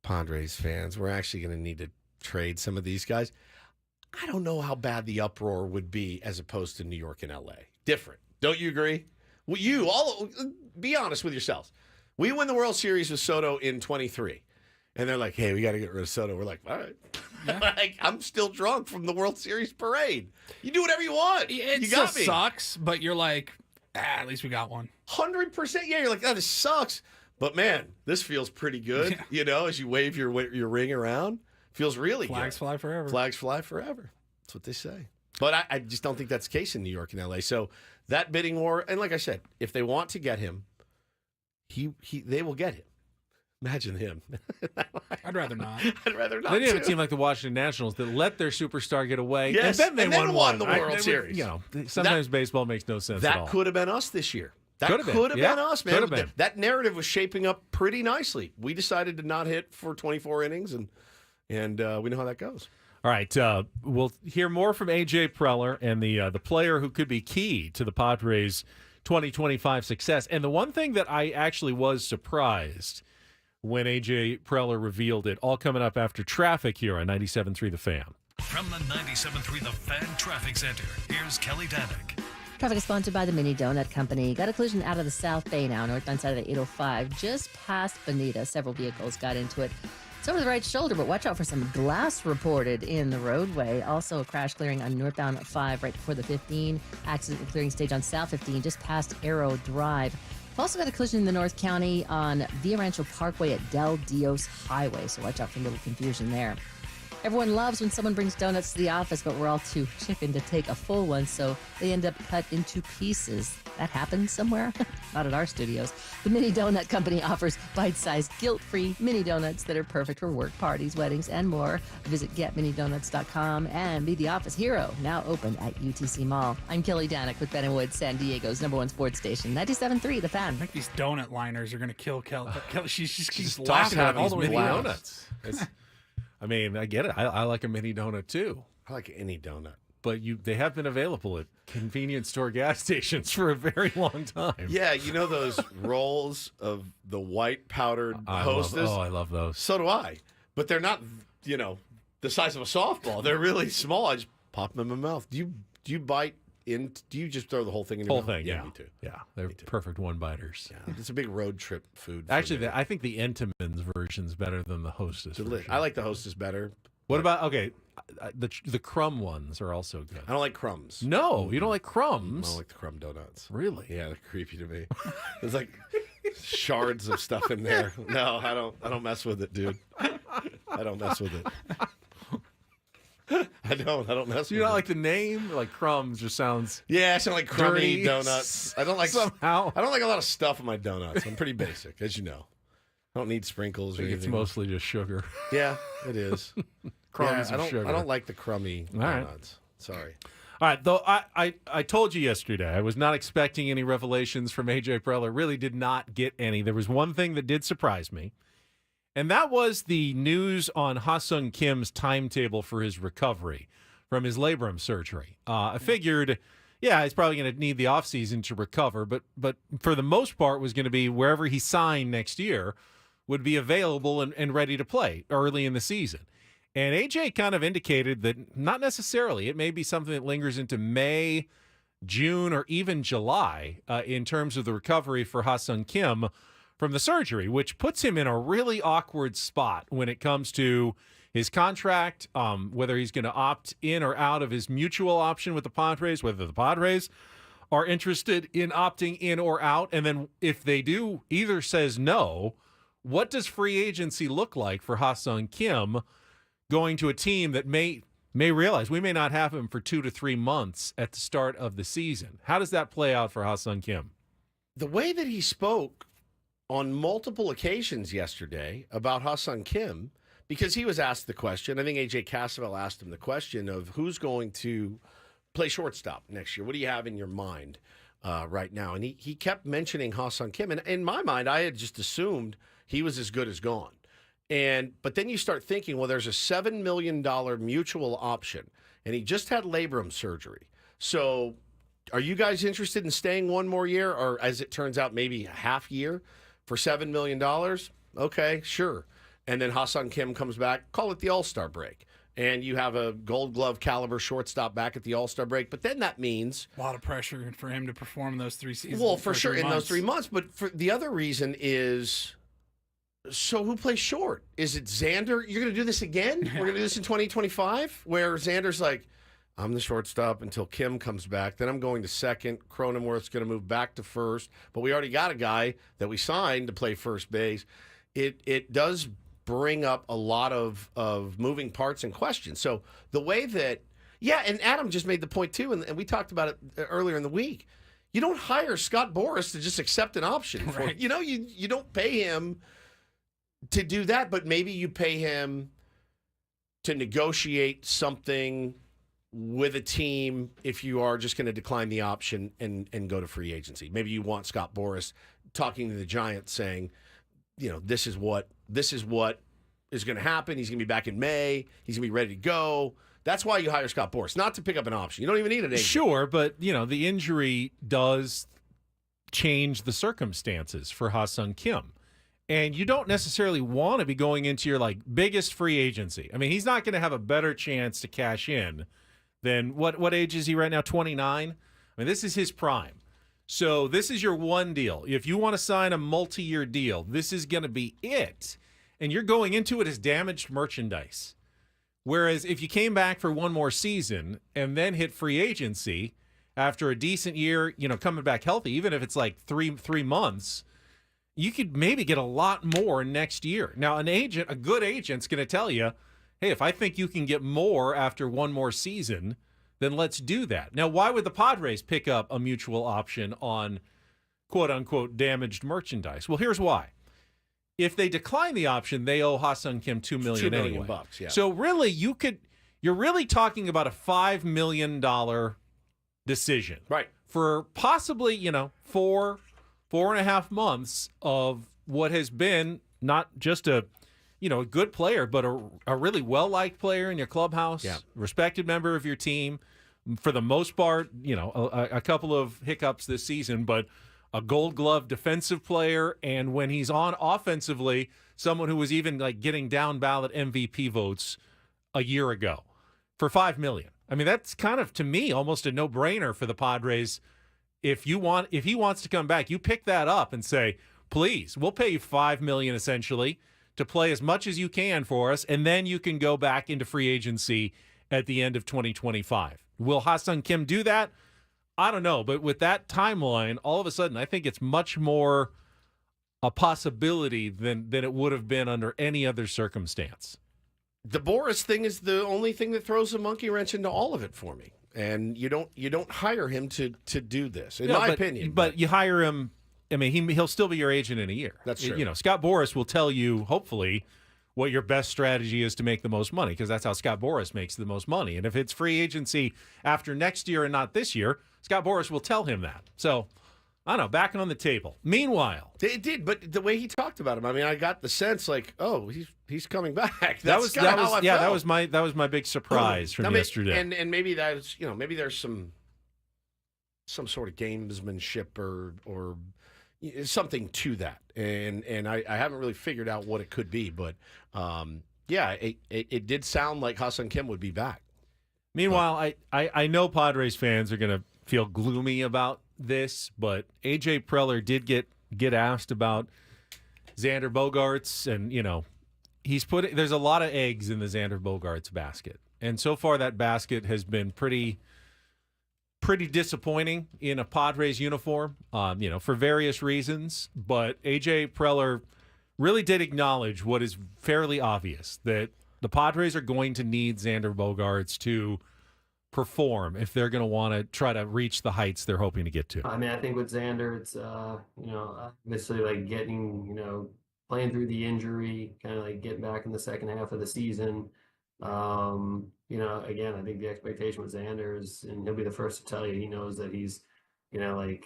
Padres fans, we're actually going to need to trade some of these guys. I don't know how bad the uproar would be as opposed to New York and L.A. Different. Don't you agree? Well, you all be honest with yourselves. We win the World Series with Soto in 23. And they're like, hey, we got to get rid of Soto. We're like, all right. Yeah. I'm still drunk from the World Series parade. You do whatever you want. It you got still sucks, but you're like, at least we got one. 100%. Yeah, you're like, this sucks. But, man, this feels pretty good, as you wave your ring around. Feels really good. Flags fly forever. Flags fly forever. That's what they say. But I just don't think that's the case in New York and L.A. So that bidding war, and like I said, if they want to get him, they will get him. Imagine him. I'd rather not. I'd rather not. They didn't have a team like the Washington Nationals that let their superstar get away. Yes, and then they won the World Series. Sometimes baseball makes no sense at all. That could have been us this year. That could have been us, man. Could have been. That narrative was shaping up pretty nicely. We decided to not hit for 24 innings, and we know how that goes. All right, we'll hear more from A.J. Preller and the player who could be key to the Padres' 2025 success. And the one thing that I actually was surprised when A.J. Preller revealed it, all coming up after traffic here on 97.3 The Fan. From the 97.3 The Fan Traffic Center, here's Kelly Danick. Traffic is sponsored by the Mini Donut Company. Got a collision out of the South Bay now, northbound side of the 805, just past Bonita. Several vehicles got into it. It's over the right shoulder, but watch out for some glass reported in the roadway. Also, a crash clearing on northbound 5 right before the 15. Accident clearing stage on South 15, just past Arrow Drive. We've also got a collision in the North County on Via Rancho Parkway at Del Dios Highway, so watch out for a little confusion there. Everyone loves when someone brings donuts to the office, but we're all too chicken to take a full one, so they end up cut into pieces. That happens somewhere? Not at our studios. The Mini Donut Company offers bite-sized, guilt-free mini donuts that are perfect for work, parties, weddings, and more. Visit getminidonuts.com and be the office hero, now open at UTC Mall. I'm Kelly Danick with Ben & Woods, San Diego's #1 sports station, 97.3 The Fan. I think these donut liners are going to kill Kelly. She just keeps talking laughing about all the way mini down. donuts. I mean, I get it. I like a mini donut too. I like any donut. But they have been available at convenience store gas stations for a very long time. Yeah, you know those rolls of the white powdered Hostess? I love those. So do I. But they're not, the size of a softball. They're really small. I just pop them in my mouth. Do you bite in? Do you just throw the whole thing in your mouth? Whole thing, yeah. Me too. Yeah, they're perfect one-biters. Yeah, it's a big road trip food. Actually, I think the Entenmann's version's better than the Hostess version. I like the Hostess better. What about, the crumb ones are also good. I don't like crumbs. No, you don't like crumbs? I don't like the crumb donuts. Really? Yeah, they're creepy to me. There's like shards of stuff in there. No, I don't mess with it, dude. I don't mess with it. I don't mess with it. You don't like the name? Like crumbs just sounds Yeah, I sound like crummy dirty. donuts. I don't like somehow. I don't like a lot of stuff in my donuts. I'm pretty basic, as you know. I don't need sprinkles or anything. It's mostly just sugar. Yeah, it is. Crumbs and sugar. I don't like the crummy donuts. Sorry. All right, though I told you yesterday I was not expecting any revelations from A.J. Preller. Really did not get any. There was one thing that did surprise me, And that was the news on Ha-Sung Kim's timetable for his recovery from his labrum surgery. I figured, yeah, he's probably going to need the offseason to recover, but for the most part was going to be wherever he signed next year would be available and ready to play early in the season. And AJ kind of indicated that not necessarily. It may be something that lingers into May, June, or even July in terms of the recovery for Ha-Sung Kim from the surgery, which puts him in a really awkward spot when it comes to his contract, whether he's going to opt in or out of his mutual option with the Padres, whether the Padres are interested in opting in or out. And then if they do, either says no, what does free agency look like for Ha-Sung Kim going to a team that may realize we may not have him for 2 to 3 months at the start of the season? How does that play out for Ha-Sung Kim? The way that he spoke on multiple occasions yesterday about Ha-Sung Kim, because he was asked the question, I think A.J. Cassavell asked him the question of who's going to play shortstop next year. What do you have in your mind right now? And he kept mentioning Ha-Sung Kim. And in my mind, I had just assumed he was as good as gone. But then you start thinking, well, there's a $7 million mutual option, and he just had labrum surgery. So are you guys interested in staying one more year, or as it turns out, maybe a half year for $7 million? Okay, sure. And then Ha-Sung Kim comes back, call it the All-Star break. And you have a Gold Glove caliber shortstop back at the All-Star break. But then that means a lot of pressure for him to perform in those 3 seasons. Well, for sure, in those 3 months. But for the other reason is, so who plays short? Is it Xander? You're going to do this again? We're going to do this in 2025? Where Xander's like, I'm the shortstop until Kim comes back. Then I'm going to second. Cronenworth's going to move back to first. But we already got a guy that we signed to play first base. It does bring up a lot of moving parts and questions. So the way that, yeah, and Adam just made the point too, and we talked about it earlier in the week. You don't hire Scott Boras to just accept an option. Right. You don't pay him to do that, but maybe you pay him to negotiate something with a team if you are just going to decline the option and go to free agency. Maybe you want Scott Boras talking to the Giants saying, this is what is going to happen. He's going to be back in May. He's going to be ready to go. That's why you hire Scott Boras, not to pick up an option. You don't even need an agent. Sure, but the injury does change the circumstances for Ha-Sung Kim. And you don't necessarily want to be going into your biggest free agency. I mean, he's not going to have a better chance to cash in than what age is he right now? 29? I mean, this is his prime. So this is your one deal. If you want to sign a multi-year deal, this is going to be it. And you're going into it as damaged merchandise. Whereas if you came back for one more season and then hit free agency after a decent year, coming back healthy, even if it's three months, you could maybe get a lot more next year. Now, a good agent's going to tell you, hey, if I think you can get more after one more season, then let's do that. Now, why would the Padres pick up a mutual option on quote-unquote damaged merchandise? Well, here's why. If they decline the option, they owe Ha-Sung Kim $2 million anyway. Bucks, yeah. So really, you're really talking about a $5 million decision. Right. For possibly, 4.5 months of what has been not just a good player, but a really well-liked player in your clubhouse, respected member of your team. For the most part, a couple of hiccups this season, but a Gold Glove defensive player, and when he's on offensively, someone who was even getting down ballot MVP votes a year ago for $5 million. I mean, that's kind of, to me, almost a no-brainer for the Padres. If he wants to come back, you pick that up and say, please, we'll pay you $5 million essentially to play as much as you can for us, and then you can go back into free agency at the end of 2025. Will Ha-Sung Kim do that? I don't know, but with that timeline, all of a sudden, I think it's much more a possibility than it would have been under any other circumstance. The Boras thing is the only thing that throws a monkey wrench into all of it for me. And you don't hire him to do this, in my opinion. But you hire him. I mean, he'll still be your agent in a year. That's true. Scott Boras will tell you, hopefully, what your best strategy is to make the most money, because that's how Scott Boras makes the most money. And if it's free agency after next year and not this year, Scott Boras will tell him that. So I don't know, backing on the table. Meanwhile, it did, but the way he talked about him, I mean, I got the sense like, oh, he's coming back. that was my big surprise from yesterday. And maybe that's maybe there's some sort of gamesmanship or something to that, and I haven't really figured out what it could be, but it did sound like Ha-Seong Kim would be back. Meanwhile, I know Padres fans are going to feel gloomy about this, but AJ Preller did get asked about Xander Bogaerts, and there's a lot of eggs in the Xander Bogaerts basket, and so far that basket has been pretty disappointing in a Padres uniform, for various reasons. But AJ Preller really did acknowledge what is fairly obvious, that the Padres are going to need Xander Bogaerts to perform if they're going to want to try to reach the heights they're hoping to get to. I mean, I think with Xander, it's obviously like getting playing through the injury, kind of like getting back in the second half of the season. Again, I think the expectation with Xander is, and he'll be the first to tell you, he knows that he's I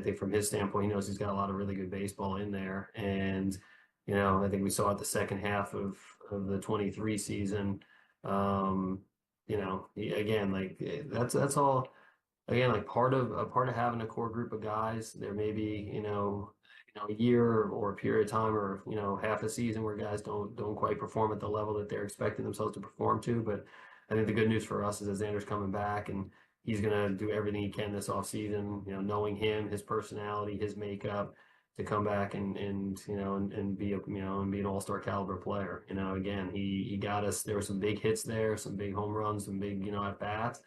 think from his standpoint, he knows he's got a lot of really good baseball in there, and I think we saw it the second half of the 23 season. That's all. Again, like part of having a core group of guys. There may be a year or a period of time, or half a season where guys don't quite perform at the level that they're expecting themselves to perform to. But I think the good news for us is that Xander's coming back, and he's going to do everything he can this offseason, knowing him, his personality, his makeup, to come back and be an all-star caliber player. Again, he got us. There were some big hits there, some big home runs, some big at bats.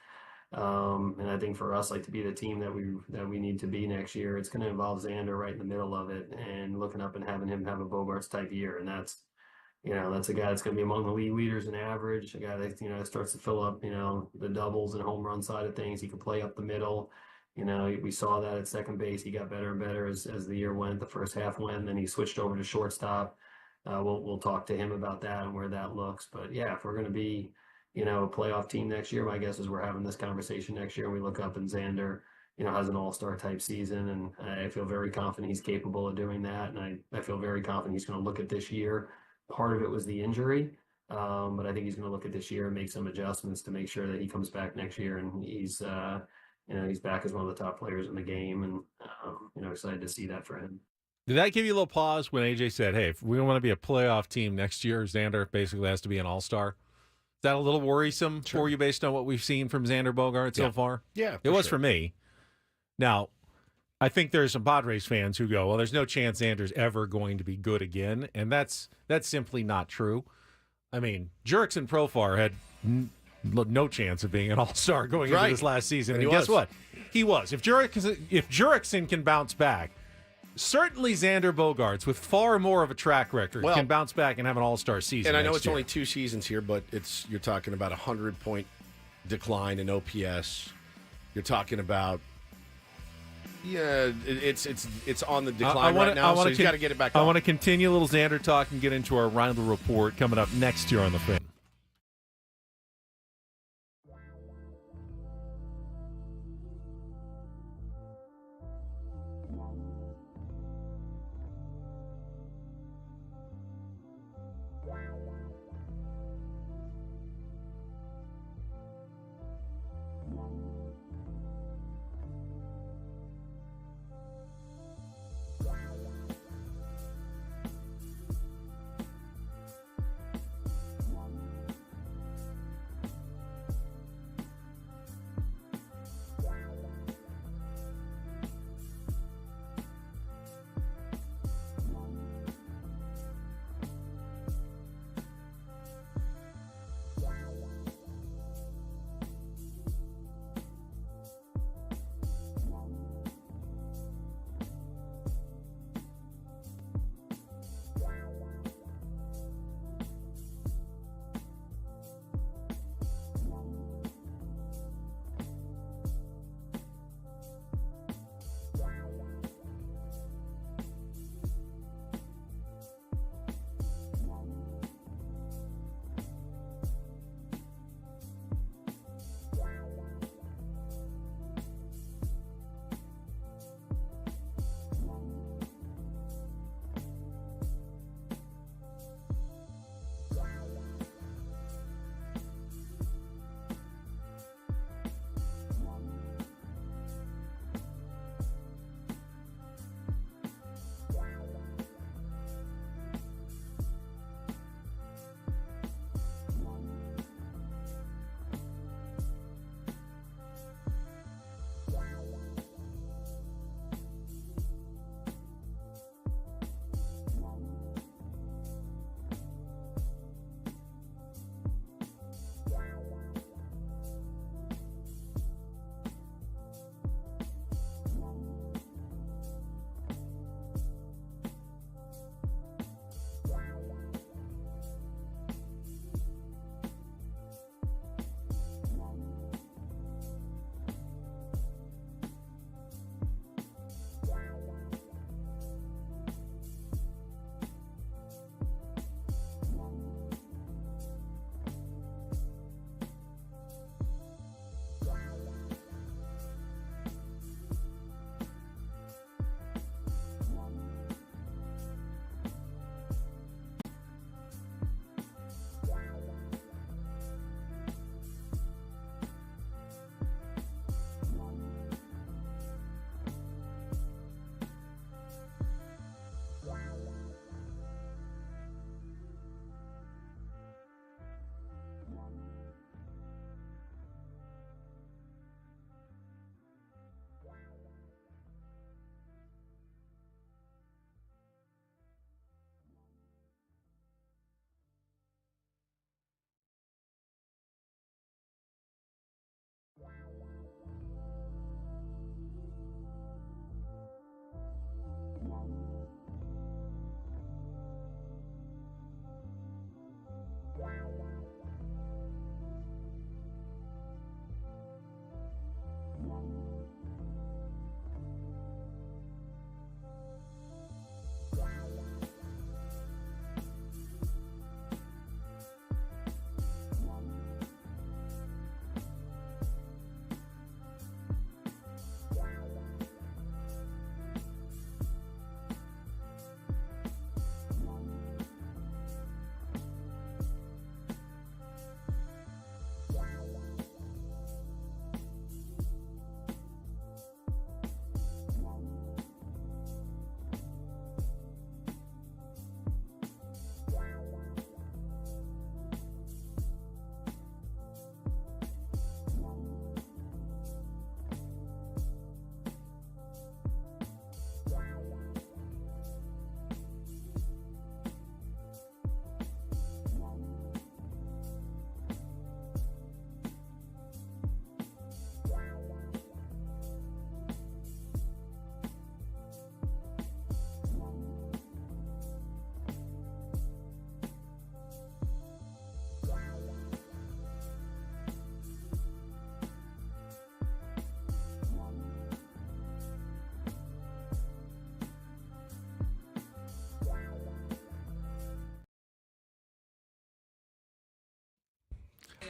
And I think for us, like, to be the team that we need to be next year, it's going to involve Xander right in the middle of it, and looking up and having him have a Bogaerts type year. And that's a guy that's going to be among the league leaders in average, a guy that starts to fill up the doubles and home run side of things. He can play up the middle. We saw that at second base. He got better and better as the year went. The first half went, then he switched over to shortstop. We'll talk to him about that and where that looks. But yeah, if we're going to be a playoff team next year, my guess is we're having this conversation next year, and we look up and Xander has an all-star type season, and I feel very confident he's capable of doing that, and I feel very confident he's going to look at this year. Part of it was the injury, but I think he's going to look at this year and make some adjustments to make sure that he comes back next year and he's back as one of the top players in the game, and excited to see that for him. Did that give you a little pause when AJ said, hey, if we want to be a playoff team next year, Xander basically has to be an all-star? Is that a little worrisome for you based on what we've seen from Xander Bogaerts so far? Yeah, it was for me. Now, I think there's some Padres fans who go, well, there's no chance Xander's ever going to be good again, and that's simply not true. I mean, Jurickson Profar had no chance of being an all-star going into this last season, and guess what? He was. If Jurickson can bounce back, certainly Xander Bogaerts, with far more of a track record, can bounce back and have an all-star season. And I know it's only 2 seasons here, but you're talking about 100-point decline in OPS. You're talking about it's on the decline right now, so he's got to get it back on. I want to continue a little Xander talk and get into our Reindl Report coming up next year on the Fan.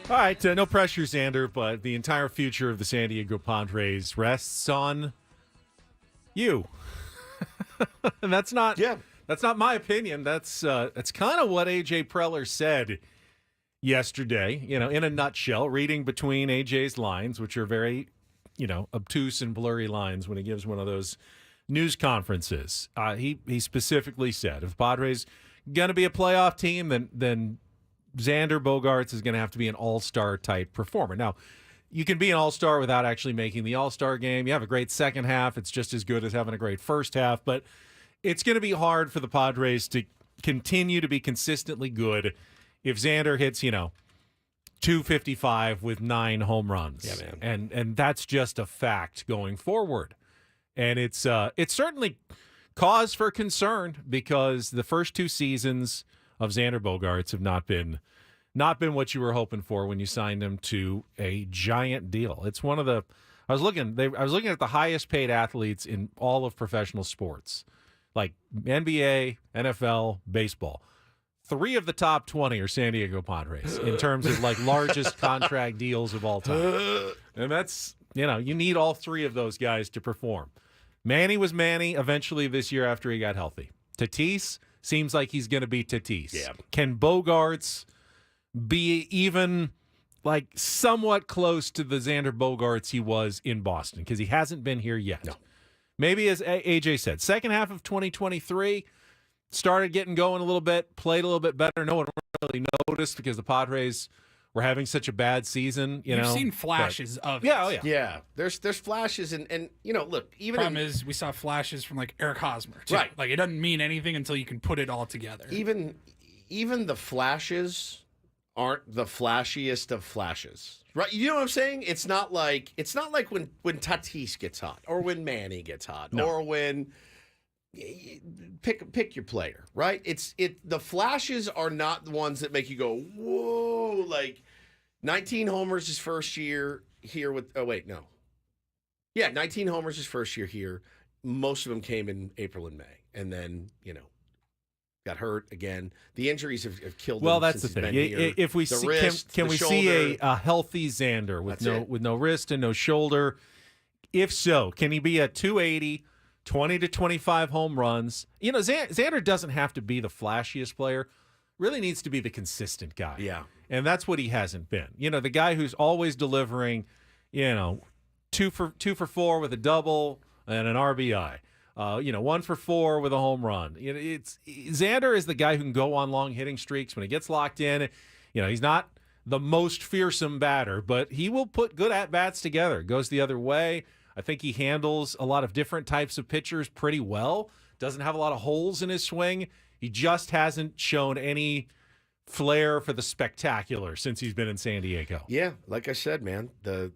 All right, no pressure, Xander, but the entire future of the San Diego Padres rests on you. And that's not my opinion. That's kind of what AJ Preller said yesterday, in a nutshell, reading between AJ's lines, which are very, obtuse and blurry lines when he gives one of those news conferences. He specifically said, if Padres going to be a playoff team, then Xander Bogaerts is going to have to be an all-star type performer. Now, you can be an all-star without actually making the all-star game. You have a great second half. It's just as good as having a great first half, but it's going to be hard for the Padres to continue to be consistently good if Xander hits, 255 with 9 home runs. Yeah, man. And that's just a fact going forward. And it's certainly cause for concern because the first 2 seasons of Xander Bogaerts have not been what you were hoping for when you signed him to a giant deal. It's one of the I was looking at the highest paid athletes in all of professional sports, like NBA, NFL, baseball. 3 of the top 20 are San Diego Padres in terms of largest contract deals of all time. And that's, you need all 3 of those guys to perform. Manny was Manny eventually this year after he got healthy. Tatis seems like he's going to be Tatis. Yeah. Can Bogaerts be even somewhat close to the Xander Bogaerts he was in Boston? Because he hasn't been here yet. No. Maybe, as AJ said, second half of 2023, started getting going a little bit, played a little bit better. No one really noticed because the Padres were having such a bad season. You've seen flashes of it. Yeah, oh yeah. Yeah, there's flashes, and look, Problem is we saw flashes from Eric Hosmer, too. Right. It doesn't mean anything until you can put it all together. Even the flashes aren't the flashiest of flashes. Right? You know what I'm saying? It's not like when Tatis gets hot or when Manny gets hot or when pick your player, right? The flashes are not the ones that make you go, whoa, 19 homers his first year here with 19 homers his first year here. Most of them came in April and May. And then, got hurt again. The injuries have killed him. Well, that's the since thing. He's been here. If we The see, wrist, can the we shoulder. see a healthy Xander with no wrist and no shoulder? If so, can he be a 280, 20 to 25 home runs? Xander doesn't have to be the flashiest player. Really needs to be the consistent guy. Yeah. And that's what he hasn't been. The guy who's always delivering, 2 for 4 with a double and an RBI. 1 for 4 with a home run. Xander is the guy who can go on long hitting streaks when he gets locked in. He's not the most fearsome batter, but he will put good at-bats together. Goes the other way. I think he handles a lot of different types of pitchers pretty well. Doesn't have a lot of holes in his swing. He just hasn't shown any flair for the spectacular since he's been in San Diego. Yeah, like I said, man,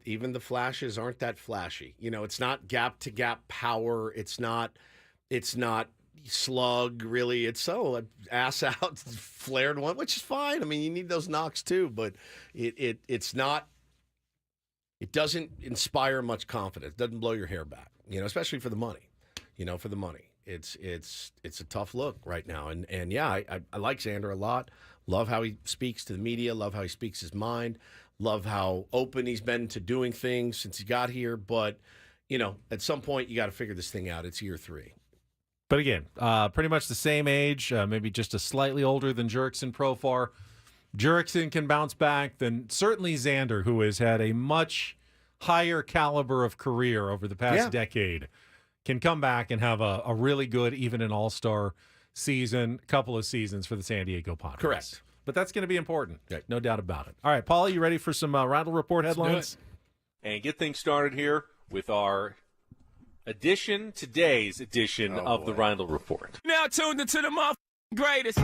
even the flashes aren't that flashy. It's not gap to gap power. It's not slug really. It's ass out flared one, which is fine. I mean, you need those knocks too, but it's not. It doesn't inspire much confidence. It doesn't blow your hair back. Especially for the money. For the money. It's a tough look right now. And yeah, I like Xander a lot. Love how he speaks to the media. Love how he speaks his mind. Love how open he's been to doing things since he got here. But, at some point, you got to figure this thing out. It's year 3. But again, pretty much the same age, maybe just a slightly older than Jurickson Profar. Jurickson can bounce back, then certainly Xander, who has had a much higher caliber of career over the past decade, can come back and have a really good, even an all-star season, couple of seasons for the San Diego Padres. Correct. But that's going to be important. No doubt about it. All right, Paulie, you ready for some Reindl Report headlines? And get things started here with our today's edition of the Reindl Report. Now tuned into the greatest.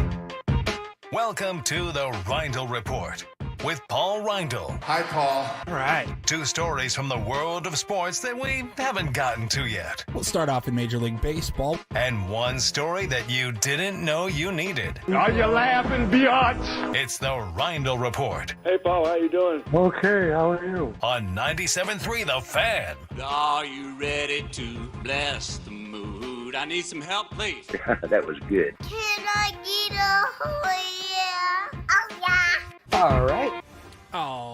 Welcome to the Reindl Report with Paul Reindl. Hi, Paul. All right. 2 stories from the world of sports that we haven't gotten to yet. We'll start off in Major League Baseball. And 1 story that you didn't know you needed. Are you laughing, biatch? It's the Reindl Report. Hey, Paul, how you doing? Okay, how are you? On 97.3 The Fan. Are you ready to bless the mood? I need some help, please. That was good. Can I get a oh yeah? Oh yeah. All right. Oh,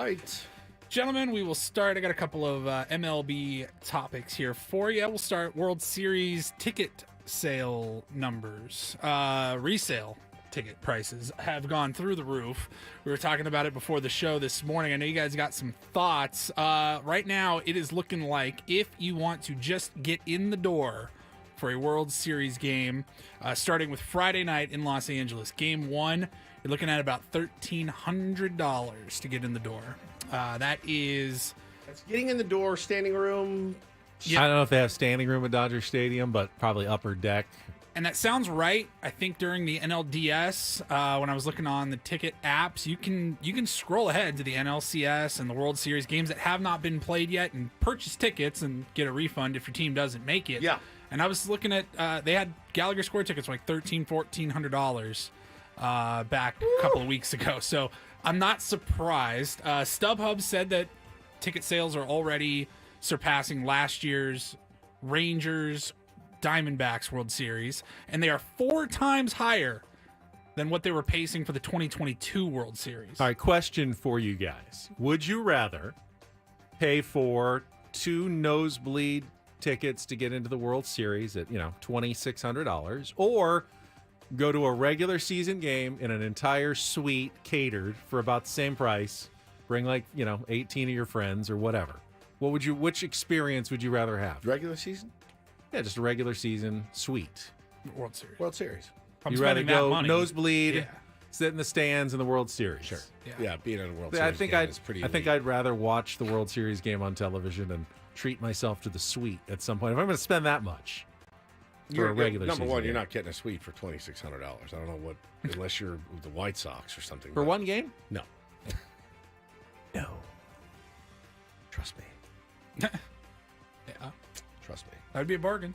right. Gentlemen, we will start. I got a couple of MLB topics here for you. We'll start World Series ticket sale numbers. Resale ticket prices have gone through the roof. We were talking about it before the show this morning. I know you guys got some thoughts. Right now, it is looking like if you want to just get in the door for a World Series game, starting with Friday night in Los Angeles, Game 1, you're looking at about $1,300 to get in the door. That's getting in the door, standing room. Yeah. I don't know if they have standing room at Dodger Stadium, but probably upper deck. And that sounds right. I think during the NLDS, when I was looking on the ticket apps, you can scroll ahead to the NLCS and the World Series games that have not been played yet and purchase tickets and get a refund if your team doesn't make it. Yeah. And I was looking at, they had Gallagher Square tickets for like $1,400 back a couple of weeks ago. So I'm not surprised. StubHub said that ticket sales are already surpassing last year's Rangers Diamondbacks World Series, and they are 4 times higher than what they were pacing for the 2022 World Series. All right, question for you guys. Would you rather pay for 2 nosebleed tickets to get into the World Series at, $2,600, or go to a regular season game in an entire suite catered for about the same price, bring 18 of your friends or whatever? Which experience would you rather have? Regular season? Yeah, just a regular season suite. World Series. World Series. You'd rather go nosebleed, sit in the stands in the World Series. Sure. Yeah, being in a World Series game is pretty elite. I think I'd rather watch the World Series game on television and treat myself to the suite at some point. If I'm going to spend that much for a regular number season one, game. you're not getting a suite for $2,600. I don't know what, unless you're the White Sox or something. For one game? No. No. Trust me. Yeah. Trust me. That'd be a bargain.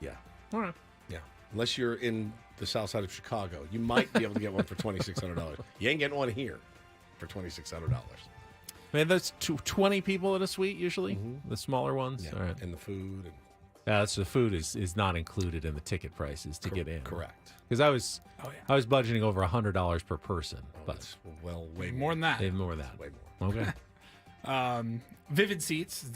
Yeah. All right. Yeah. Unless you're in the south side of Chicago, you might be able to get one for $2,600. You ain't getting one here for $2,600. Man, there's 20 people in a suite usually, the smaller ones. Yeah. All right. And the food. So the food is not included in the ticket prices to get in. Correct. Because I was budgeting over $100 per person. But that's way more than that. More than that. Way more. Okay. Vivid Seats is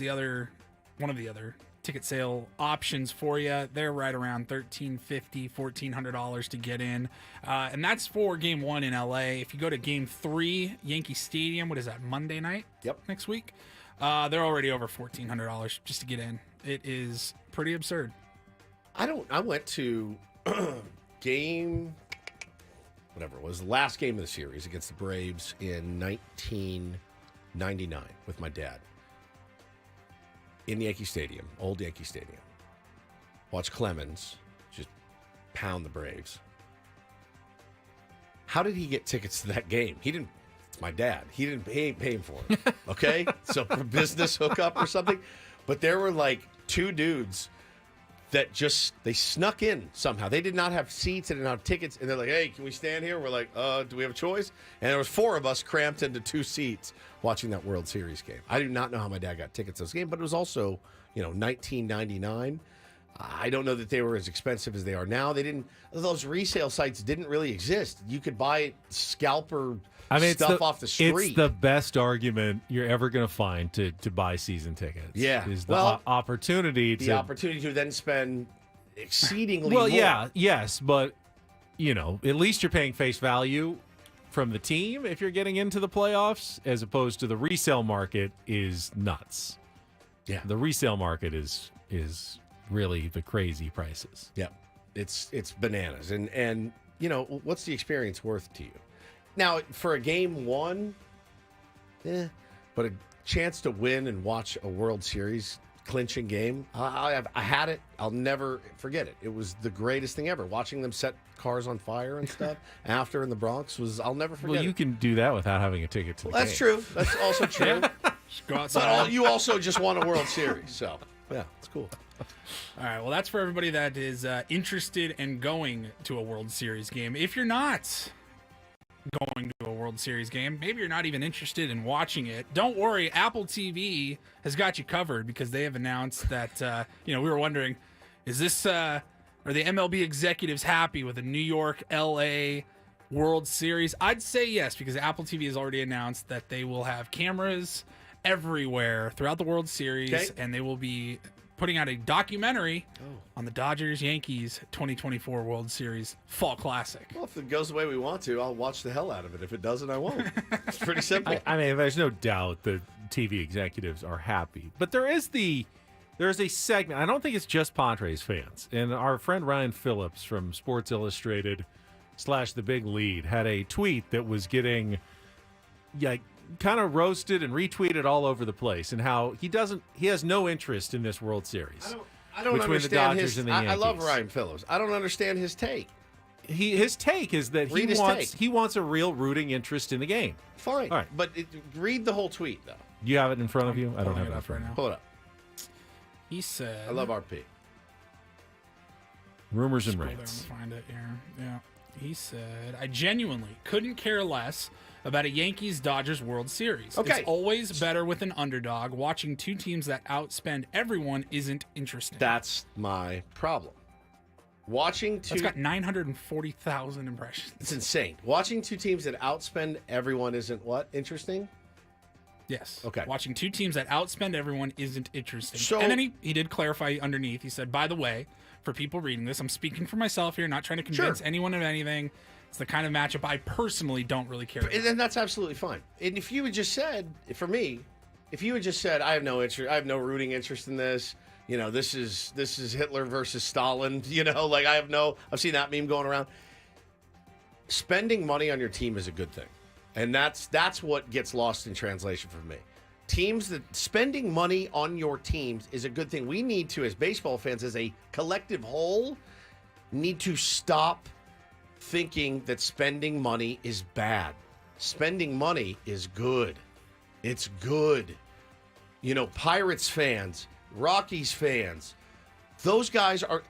one of the other ticket sale options for you. They're right around $1,350, $1,400 to get in. And that's for Game 1 in LA. If you go to Game 3, Yankee Stadium, what is that, Monday night? Yep. Next week? They're already over $1,400 just to get in. It is pretty absurd. I went to whatever it was, the last game of the series against the Braves in 1999 with my dad. In Yankee Stadium, old Yankee Stadium. Watch Clemens just pound the Braves. How did he get tickets to that game? He didn't. It's my dad. He ain't paying for it. Okay, so for business hookup or something. But there were 2 dudes that they snuck in somehow. They did not have seats. They didn't have tickets. And they're like, "Hey, can we stand here?" We're like, "Do we have a choice?" And there was 4 of us cramped into 2 seats watching that World Series game. I do not know how my dad got tickets to this game, but it was also, 1999. I don't know that they were as expensive as they are now. Those resale sites didn't really exist. You could buy scalper stuff off the street. It's the best argument you're ever going to find to buy season tickets. Yeah. Is the opportunity to then spend exceedingly more. Well, yeah, yes, but, at least you're paying face value from the team if you're getting into the playoffs, as opposed to the resale market is nuts. Yeah. The resale market is really the crazy prices. Yeah. It's bananas. And what's the experience worth to you? Now, for a Game 1, but a chance to win and watch a World Series clinching game, I had it. I'll never forget it. It was the greatest thing ever. Watching them set cars on fire and stuff after in the Bronx I'll never forget it. Well, you can do that without having a ticket to the game. That's true. That's also true. Just go outside. But you also just won a World Series, so yeah, it's cool. All right, well, that's for everybody that is interested in going to a World Series game. If you're not going to a World Series game, maybe you're not even interested in watching it, don't worry. Apple TV has got you covered because they have announced that, we were wondering, are the MLB executives happy with a New York, LA, World Series? I'd say yes, because Apple TV has already announced that they will have cameras everywhere throughout the World Series, and they will be putting out a documentary on the Dodgers-Yankees 2024 World Series Fall Classic. Well, if it goes the way we want to, I'll watch the hell out of it. If it doesn't, I won't. It's pretty simple. I mean, there's no doubt the TV executives are happy, but there is a segment. I don't think it's just Padres fans. And our friend Ryan Phillips from Sports Illustrated / The Big Lead had a tweet that was getting kind of roasted and retweeted all over the place, and how he has no interest in this World Series. I don't between understand the Dodgers and the Yankees. I love Ryan Phillips. I don't understand his take. His take is that he wants a real rooting interest in the game. Fine. All right. But read the whole tweet, though. You have it in front of you? I don't have it in front of me. Pull it up. He said... I love RP. Rumors and rants. Find it here. Yeah. He said, I genuinely couldn't care less about a Yankees-Dodgers World Series. Okay. It's always better with an underdog. Watching two teams that outspend everyone isn't interesting. That's my problem. That's got 940,000 impressions. It's insane. Watching two teams that outspend everyone isn't what? Interesting? Yes. Okay. Watching two teams that outspend everyone isn't interesting. So, and then he did clarify underneath. He said, by the way, for people reading this, I'm speaking for myself here, not trying to convince anyone of anything. It's the kind of matchup I personally don't really care about. And that's absolutely fine. And if you had just said, for me, I have no interest, I have no rooting interest in this. You know, this is Hitler versus Stalin. You know, like I've seen that meme going around. Spending money on your team is a good thing. And that's what gets lost in translation for me. Spending money on your teams is a good thing. We need to, as baseball fans, as a collective whole, need to stop thinking that spending money is bad. Spending money is good. It's good. You know, Pirates fans, Rockies fans, those guys are...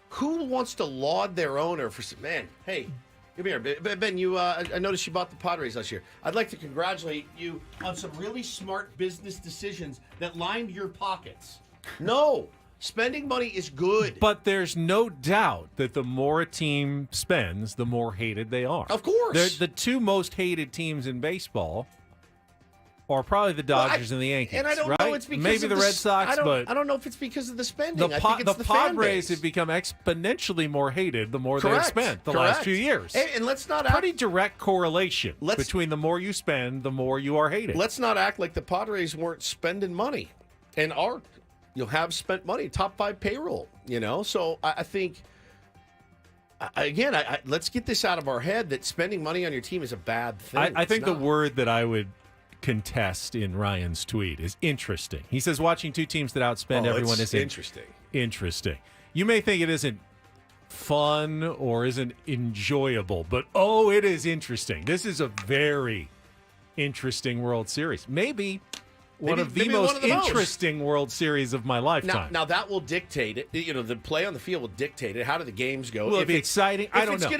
Who wants to laud their owner for... Man, hey... Come here, Ben. I noticed you bought the Padres last year. I'd like to congratulate you on some really smart business decisions that lined your pockets. No, spending money is good. But there's no doubt that the more a team spends, the more hated they are. Of course. The two most hated teams in baseball are probably the Dodgers and the Yankees. And I don't know it's because maybe of the Red Sox, but I don't know if it's because of the spending. The I think it's the Padres fan have become exponentially more hated the more they've Correct. spent the last few years. And let's not pretty direct correlation between the more you spend, the more you are hated. Let's not act like the Padres weren't spending money, and have spent money, top 5 payroll. You know, so I think. Again, let's get this out of our head that spending money on your team is a bad thing. I think the word that I would contest in Ryan's tweet is interesting. He says watching two teams that outspend everyone is interesting. You may think it isn't fun or isn't enjoyable, but it is interesting. This is a very interesting World Series. Maybe one of the most interesting World Series of my lifetime. Now that will dictate it. You know, the play on the field will dictate it. How do the games go? Will it be exciting? I don't know. If it's going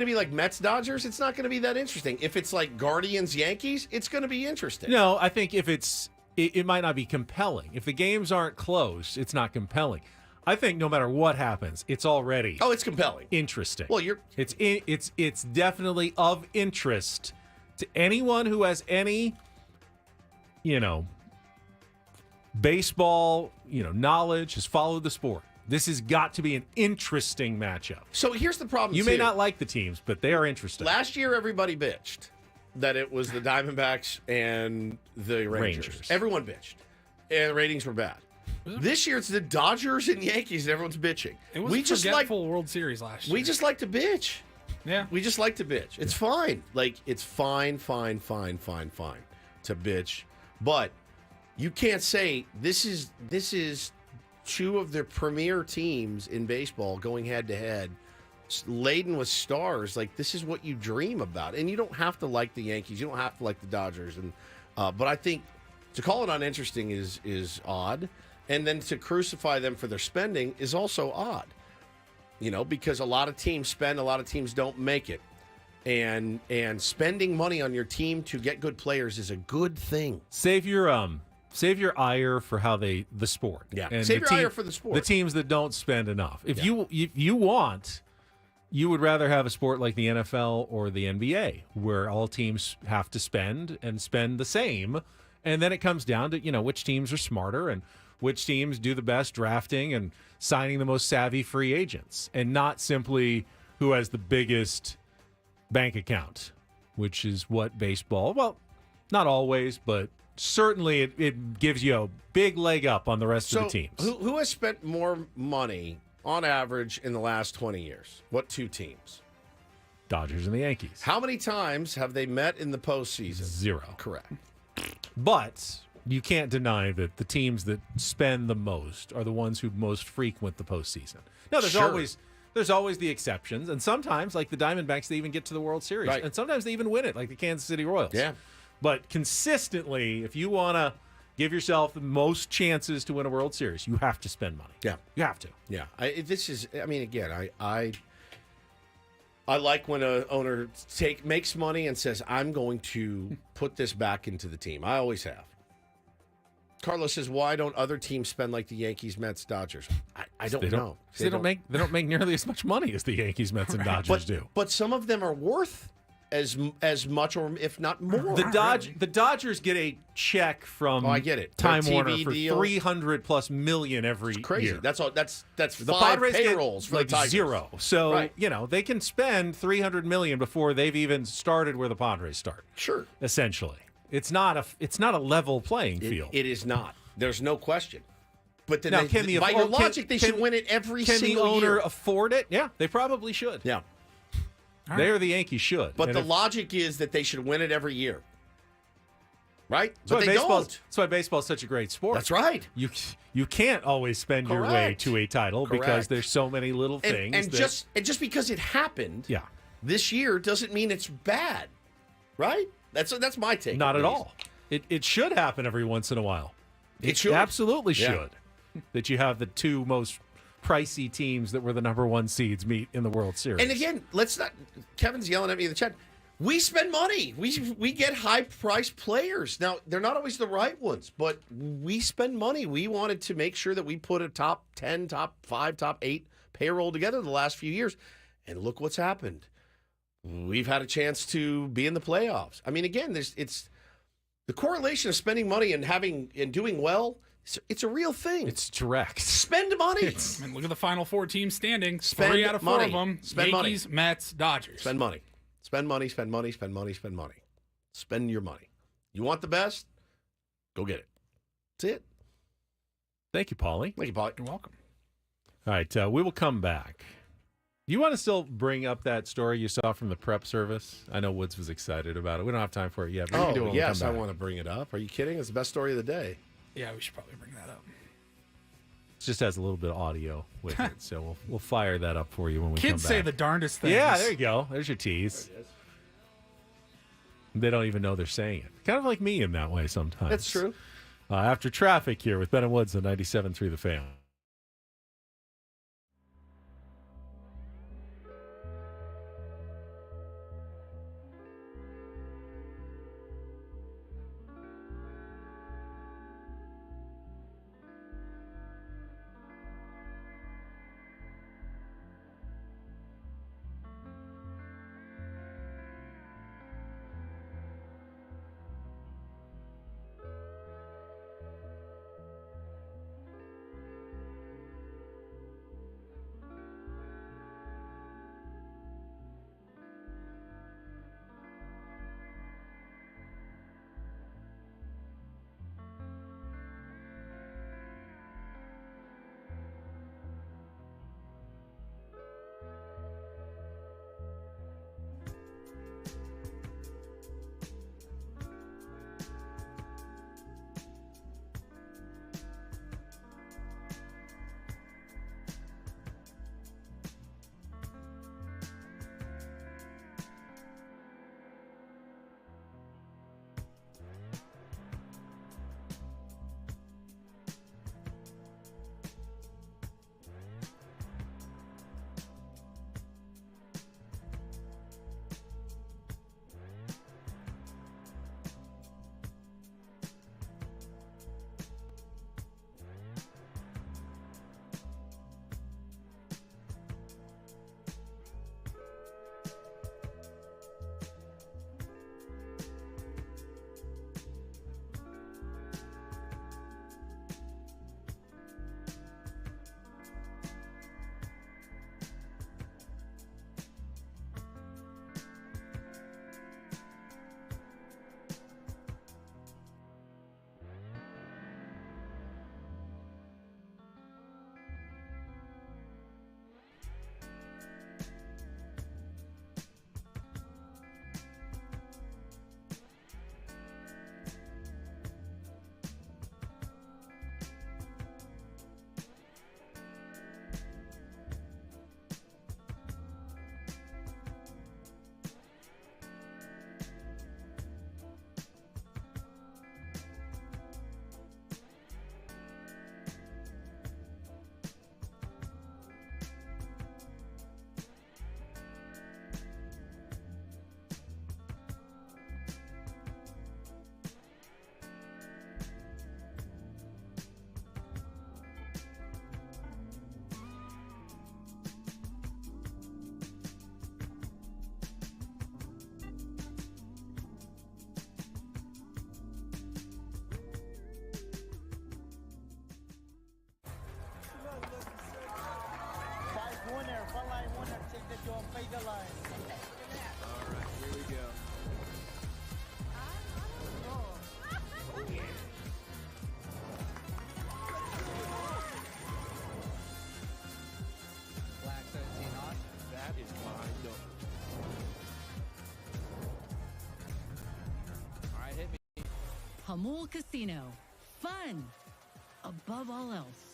to be like Mets Dodgers, it's not going to be that interesting. If it's like Guardians Yankees, it's going to be interesting. No, I think if it might not be compelling. If the games aren't close, it's not compelling. I think no matter what happens, it's already it's compelling, interesting. Well, it's definitely of interest to anyone who has any baseball, knowledge, has followed the sport. This has got to be an interesting matchup. So here's the problem. You may not like the teams, but they are interesting. Last year, everybody bitched that it was the Diamondbacks and the Rangers. Everyone bitched, and the ratings were bad. This year, it's the Dodgers and Yankees, and everyone's bitching. It was a forgetful World Series last year. We just like to bitch. Yeah. We just like to bitch. It's fine. Like, it's fine to bitch. But you can't say this is two of the premier teams in baseball going head-to-head, laden with stars. Like, this is what you dream about. And you don't have to like the Yankees. You don't have to like the Dodgers. But I think to call it uninteresting is odd. And then to crucify them for their spending is also odd. Because a lot of teams spend, a lot of teams don't make it. And spending money on your team to get good players is a good thing. Save your ire for the sport. Yeah. And Save your ire for the sport. The teams that don't spend enough. If you want you would rather have a sport like the NFL or the NBA, where all teams have to spend the same, and then it comes down to which teams are smarter and which teams do the best drafting and signing the most savvy free agents, and not simply who has the biggest bank account, which is what baseball, well, not always, but certainly it gives you a big leg up on the rest of the teams. Who has spent more money on average in the last 20 years? What two teams? Dodgers and the Yankees. How many times have they met in the postseason? 0. Correct. But you can't deny that the teams that spend the most are the ones who most frequent the postseason. No, there's always the exceptions, and sometimes, like the Diamondbacks, they even get to the World Series, right. And sometimes they even win it, like the Kansas City Royals. Yeah. But consistently, if you want to give yourself the most chances to win a World Series, you have to spend money. Yeah, you have to. Yeah, I like when an owner makes money and says, I'm going to put this back into the team. I always have. Carlos says, why don't other teams spend like the Yankees, Mets, Dodgers? I don't know. They don't make nearly as much money as the Yankees, Mets, and Dodgers do. But some of them are worth as much, or if not more. The Dodgers get a check from I get it. Time Their Warner TV for deal. $300+ million every Crazy. year. That's all. That's The 5 Padres payrolls get for like the Tigers. 0. So Right. they can spend $300 million before they've even started where the Padres start. Sure. Essentially, it's not a level playing field. It is not. There's no question. But then Now, by your logic, they should win it every single year. Can the owner afford it? Yeah, they probably should. Yeah. They or the Yankees should. But the logic is that they should win it every year. Right? But they don't. That's why baseball's such a great sport. That's right. You can't always spend your way to a title because there's so many little things. And just because it happened this year doesn't mean it's bad. Right? That's my take. Not at all. It should happen every once in a while. It should. Absolutely should. That you have the two most pricey teams that were the number 1 seeds meet in the World Series. And again, let's not. Kevin's yelling at me in the chat. We spend money. We get high-priced players. Now, they're not always the right ones, but we spend money. We wanted to make sure that we put a top 10, top 5, top 8 payroll together the last few years. And look what's happened. We've had a chance to be in the playoffs. I mean, again, it's the correlation of spending money and doing well. It's a real thing. It's direct. Spend money. Look at the Final 4 teams standing. Spend 3 out of 4 money. of them. Spend Yankees, money. Mets, Dodgers. Spend money. Spend money, spend money, spend money, spend money. Spend your money. You want the best? Go get it. That's it. Thank you, Paulie. Thank you, Paulie. You're welcome. All right, we will come back. You want to still bring up that story you saw from the prep service? I know Woods was excited about it. We don't have time for it yet. But we can do it when we come yes, I back. want to bring it up. Are you kidding? It's the best story of the day. Yeah, we should probably bring that up. It just has a little bit of audio with it, so we'll fire that up for you when we come back. Kids say the darndest things. Yeah, there you go. There's your tease. They don't even know they're saying it. Kind of like me in that way sometimes. That's true. After traffic here with Ben and Woods on 97.3 The Fan. Hamul Casino. Fun above all else.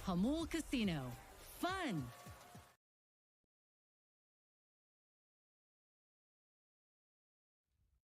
Hamul Casino. Fun.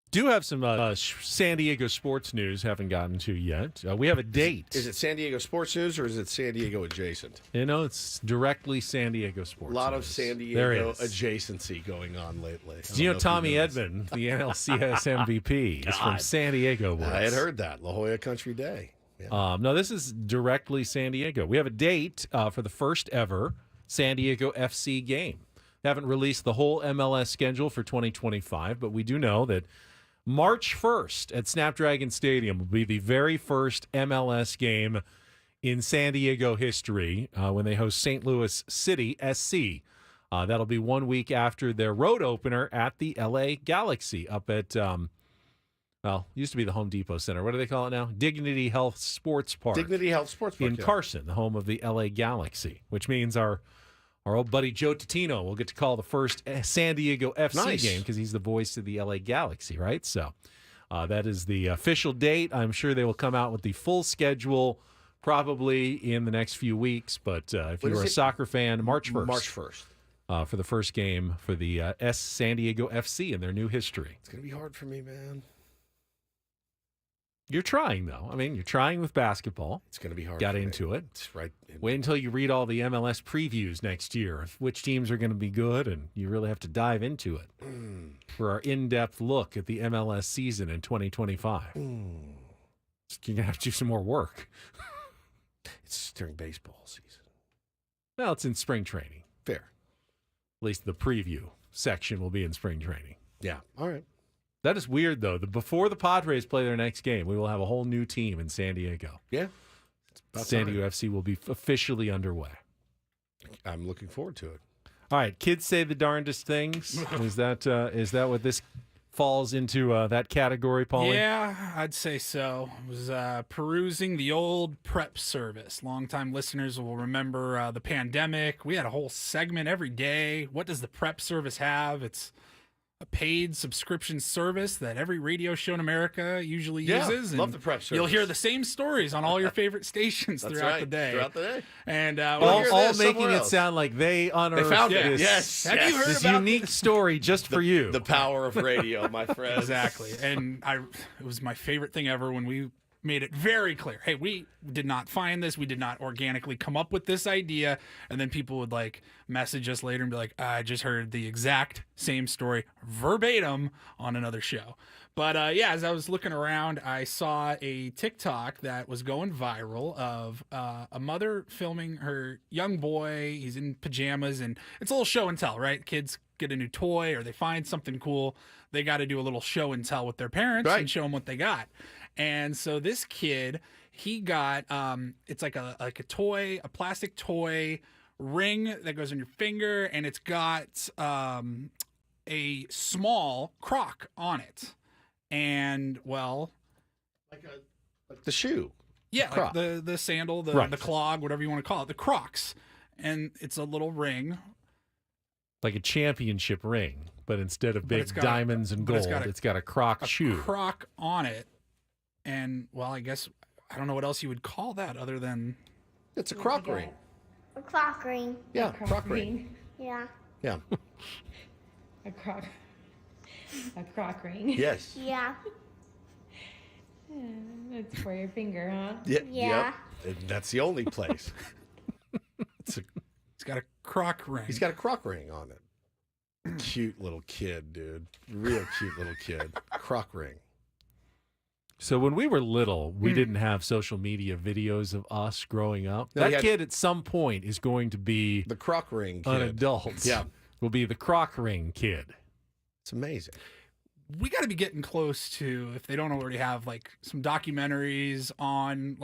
Do have some San Diego sports news haven't gotten to yet. We have a date. Is it San Diego sports news or is it San Diego adjacent? You know, it's directly San Diego sports. A lot news. of San Diego adjacency going on. Lately. Do you know Tommy Edman, the NLCS MVP, is from San Diego? I had heard that. La Jolla Country Day. Yeah. No, this is directly San Diego. We have a date for the first ever San Diego FC game. They haven't released the whole MLS schedule for 2025, but we do know that March 1st at Snapdragon Stadium will be the very first MLS game in San Diego history when they host St. Louis City SC. That'll be 1 week after their road opener at the LA Galaxy up at, used to be the Home Depot Center. What do they call it now? Dignity Health Sports Park. Dignity Health Sports Park. In Carson, the home of the LA Galaxy, which means our old buddy Joe Tatino will get to call the first San Diego FC game because he's the voice of the LA Galaxy, right? So that is the official date. I'm sure they will come out with the full schedule probably in the next few weeks. But if you're a soccer fan, March 1st. March 1st. For the first game for the San Diego FC in their new history. It's going to be hard for me, man. You're trying, though. I mean, you're trying with basketball. It's going to be hard. Got into it. It's right. Wait until you read all the MLS previews next year of which teams are going to be good, and you really have to dive into it for our in-depth look at the MLS season in 2025. You're going to have to do some more work. It's during baseball season. Well, it's in spring training. Fair. At least the preview section will be in spring training. Yeah. All right. That is weird, though. Before the Padres play their next game, we will have a whole new team in San Diego. Yeah. San Diego FC will be officially underway. I'm looking forward to it. All right. Kids say the darndest things. Is that what this falls into that category, Paulie? Yeah, I'd say so. I was perusing the old prep service. Longtime listeners will remember the pandemic. We had a whole segment every day. What does the prep service have? It's a paid subscription service that every radio show in America usually uses. Love the prep service. You'll hear the same stories on all your favorite stations throughout the day. Throughout the day. And all making it sound like they unearthed found it. this, Yes. Have you heard this about unique story just for you. The power of radio, my friend. Exactly. And it was my favorite thing ever when we made it very clear. Hey, we did not find this. We did not organically come up with this idea. And then people would message us later and be like, I just heard the exact same story verbatim on another show. But as I was looking around, I saw a TikTok that was going viral of a mother filming her young boy. He's in pajamas, and it's a little show and tell, right? Kids get a new toy or they find something cool. They got to do a little show and tell with their parents and show them what they got. And so this kid, he got it's like a toy, a plastic toy ring that goes on your finger, and it's got a small croc on it. And like the shoe. Yeah, like the sandal, the clog, whatever you want to call it, the Crocs. And it's a little ring. Like a championship ring, but instead of big diamonds and gold, it's got a croc shoe. Croc on it. And, I guess, I don't know what else you would call that other than... It's a croc ring. A croc ring. Yeah, croc ring. Yeah. Yeah. A croc ring. Yes. Yeah. That's for your finger, huh? Yeah. Yeah. Yep. And that's the only place. It's got a croc ring. He's got a croc ring on it. Cute little kid, dude. Real cute little kid. Croc ring. So when we were little, we didn't have social media videos of us growing up. No, that kid at some point is going to be the croc ring kid. An adult. Yeah. Will be the croc ring kid. It's amazing. We got to be getting close to, if they don't already have, some documentaries on,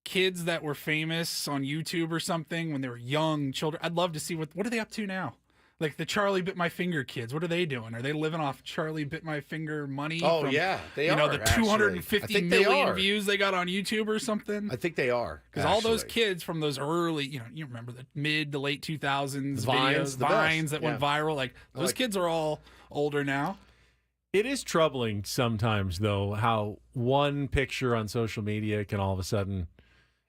kids that were famous on YouTube or something when they were young children. I'd love to see what are they up to now? Like the Charlie Bit My Finger kids, what are they doing? Are they living off Charlie Bit My Finger money? Oh, yeah, they are. The 250 million views they got on YouTube or something? I think they are. Because all those kids from those early, you remember the mid to late 2000s Vines, videos, Vines that went viral. Those kids are all older now. It is troubling sometimes, though, how one picture on social media can all of a sudden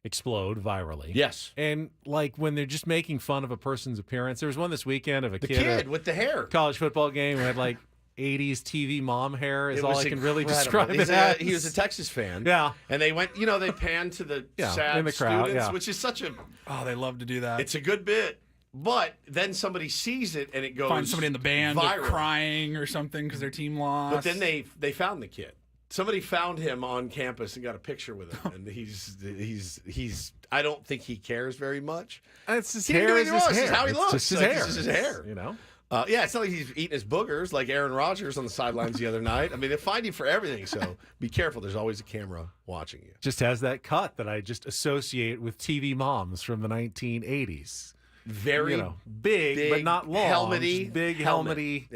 explode virally. Yes. And when they're just making fun of a person's appearance. There was one this weekend of a kid with the hair. College football game who had 80s TV mom hair is all I can really describe it as. He was a Texas fan. Yeah. And they went, they panned to the sad in the crowd, students, which is such a... Oh, they love to do that. It's a good bit. But then somebody sees it and it goes Find somebody in the band viral. crying or something because their team lost. But then they found the kid. Somebody found him on campus and got a picture with him, and he's. I don't think he cares very much. It's his hair. It's how he looks. Just his hair. It's just his hair. It's not like he's eating his boogers like Aaron Rodgers on the sidelines the other night. I mean, they find you for everything, so be careful. There's always a camera watching you. Just has that cut that I just associate with TV moms from the 1980s. Very big, but not long. Helmety, big helmety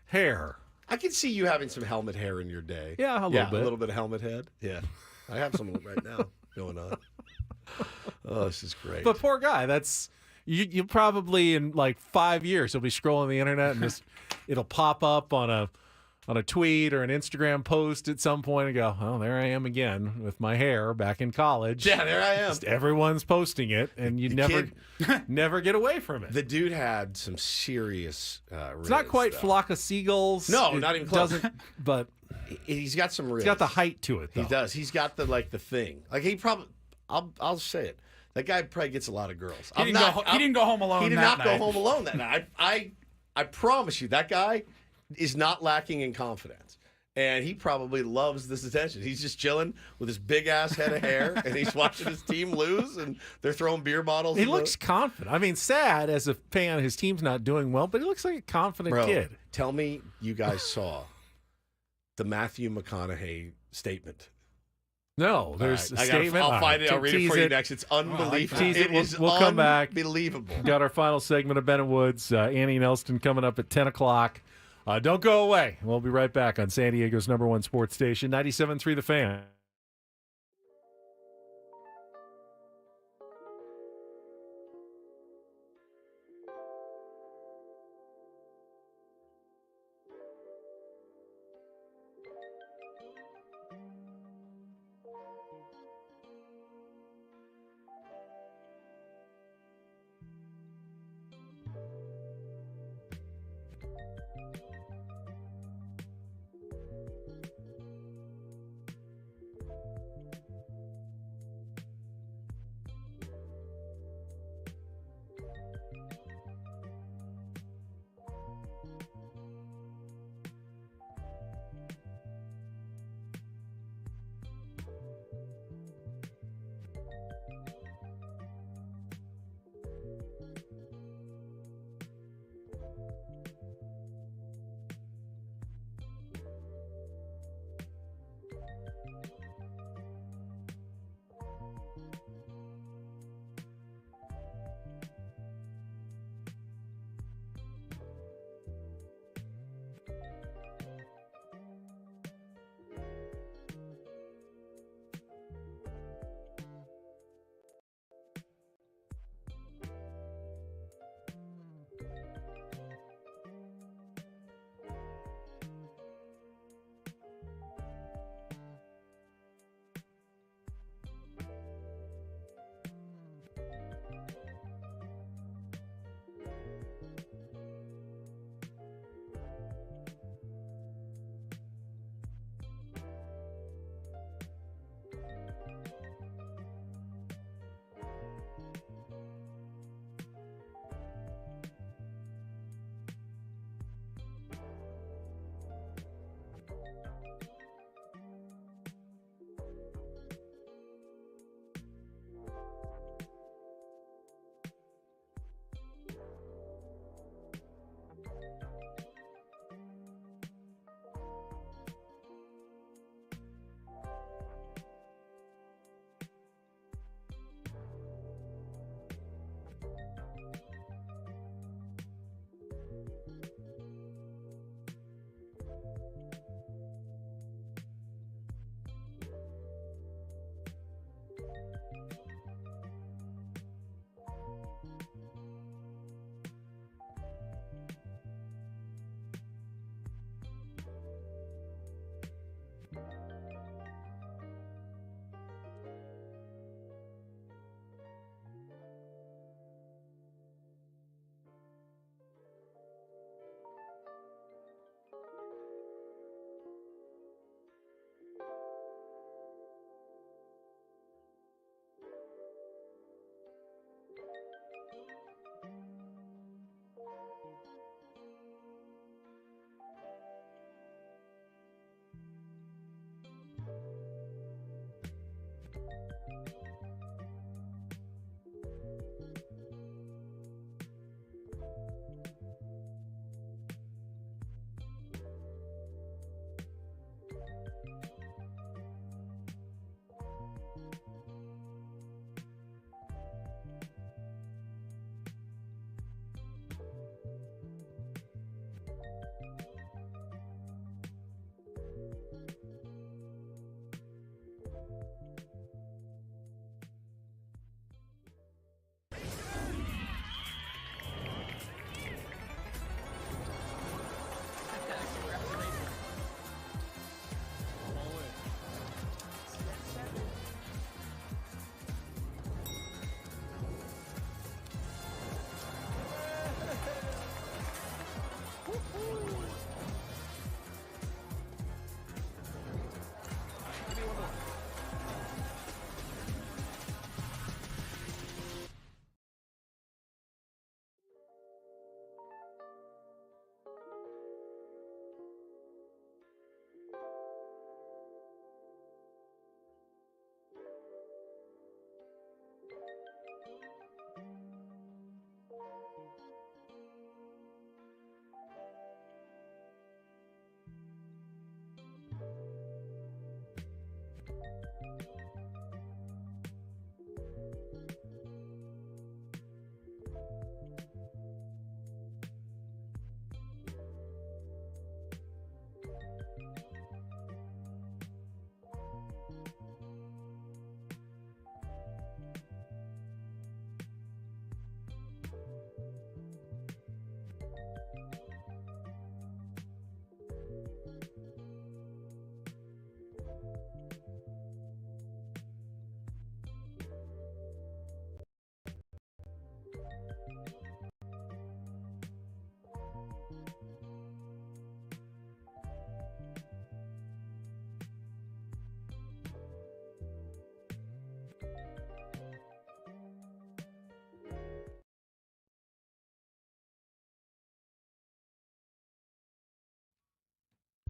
hair. I can see you having some helmet hair in your day. Yeah, a little bit of helmet head. Yeah, I have some right now going on. Oh, this is great. But poor guy, that's you probably in 5 years he'll be scrolling the internet and it'll pop up on a tweet or an Instagram post at some point and go, oh, there I am again with my hair back in college. Yeah, there I am. Just everyone's posting it, and you never get away from it. The dude had some serious it's not quite flock of seagulls. No, not even close. But He's got some real. He's got the height to it, though. He does. He's got the thing. Like he probably. I'll say it. That guy probably gets a lot of girls. He didn't go home alone. He did that not night. go home alone that night. I promise you, that guy is not lacking in confidence. And he probably loves this attention. He's just chilling with his big ass head of hair, and he's watching his team lose, and they're throwing beer bottles. He looks confident. I mean, sad as a fan, his team's not doing well, but he looks like a confident kid. Tell me you guys saw the Matthew McConaughey statement. No, there's a statement. I'll find it. I'll read it for you next. It's unbelievable. We'll come back. Unbelievable. Got our final segment of Ben and Woods. Annie and Elston coming up at 10 o'clock. Don't go away. We'll be right back on San Diego's #1 sports station, 97.3 The Fan.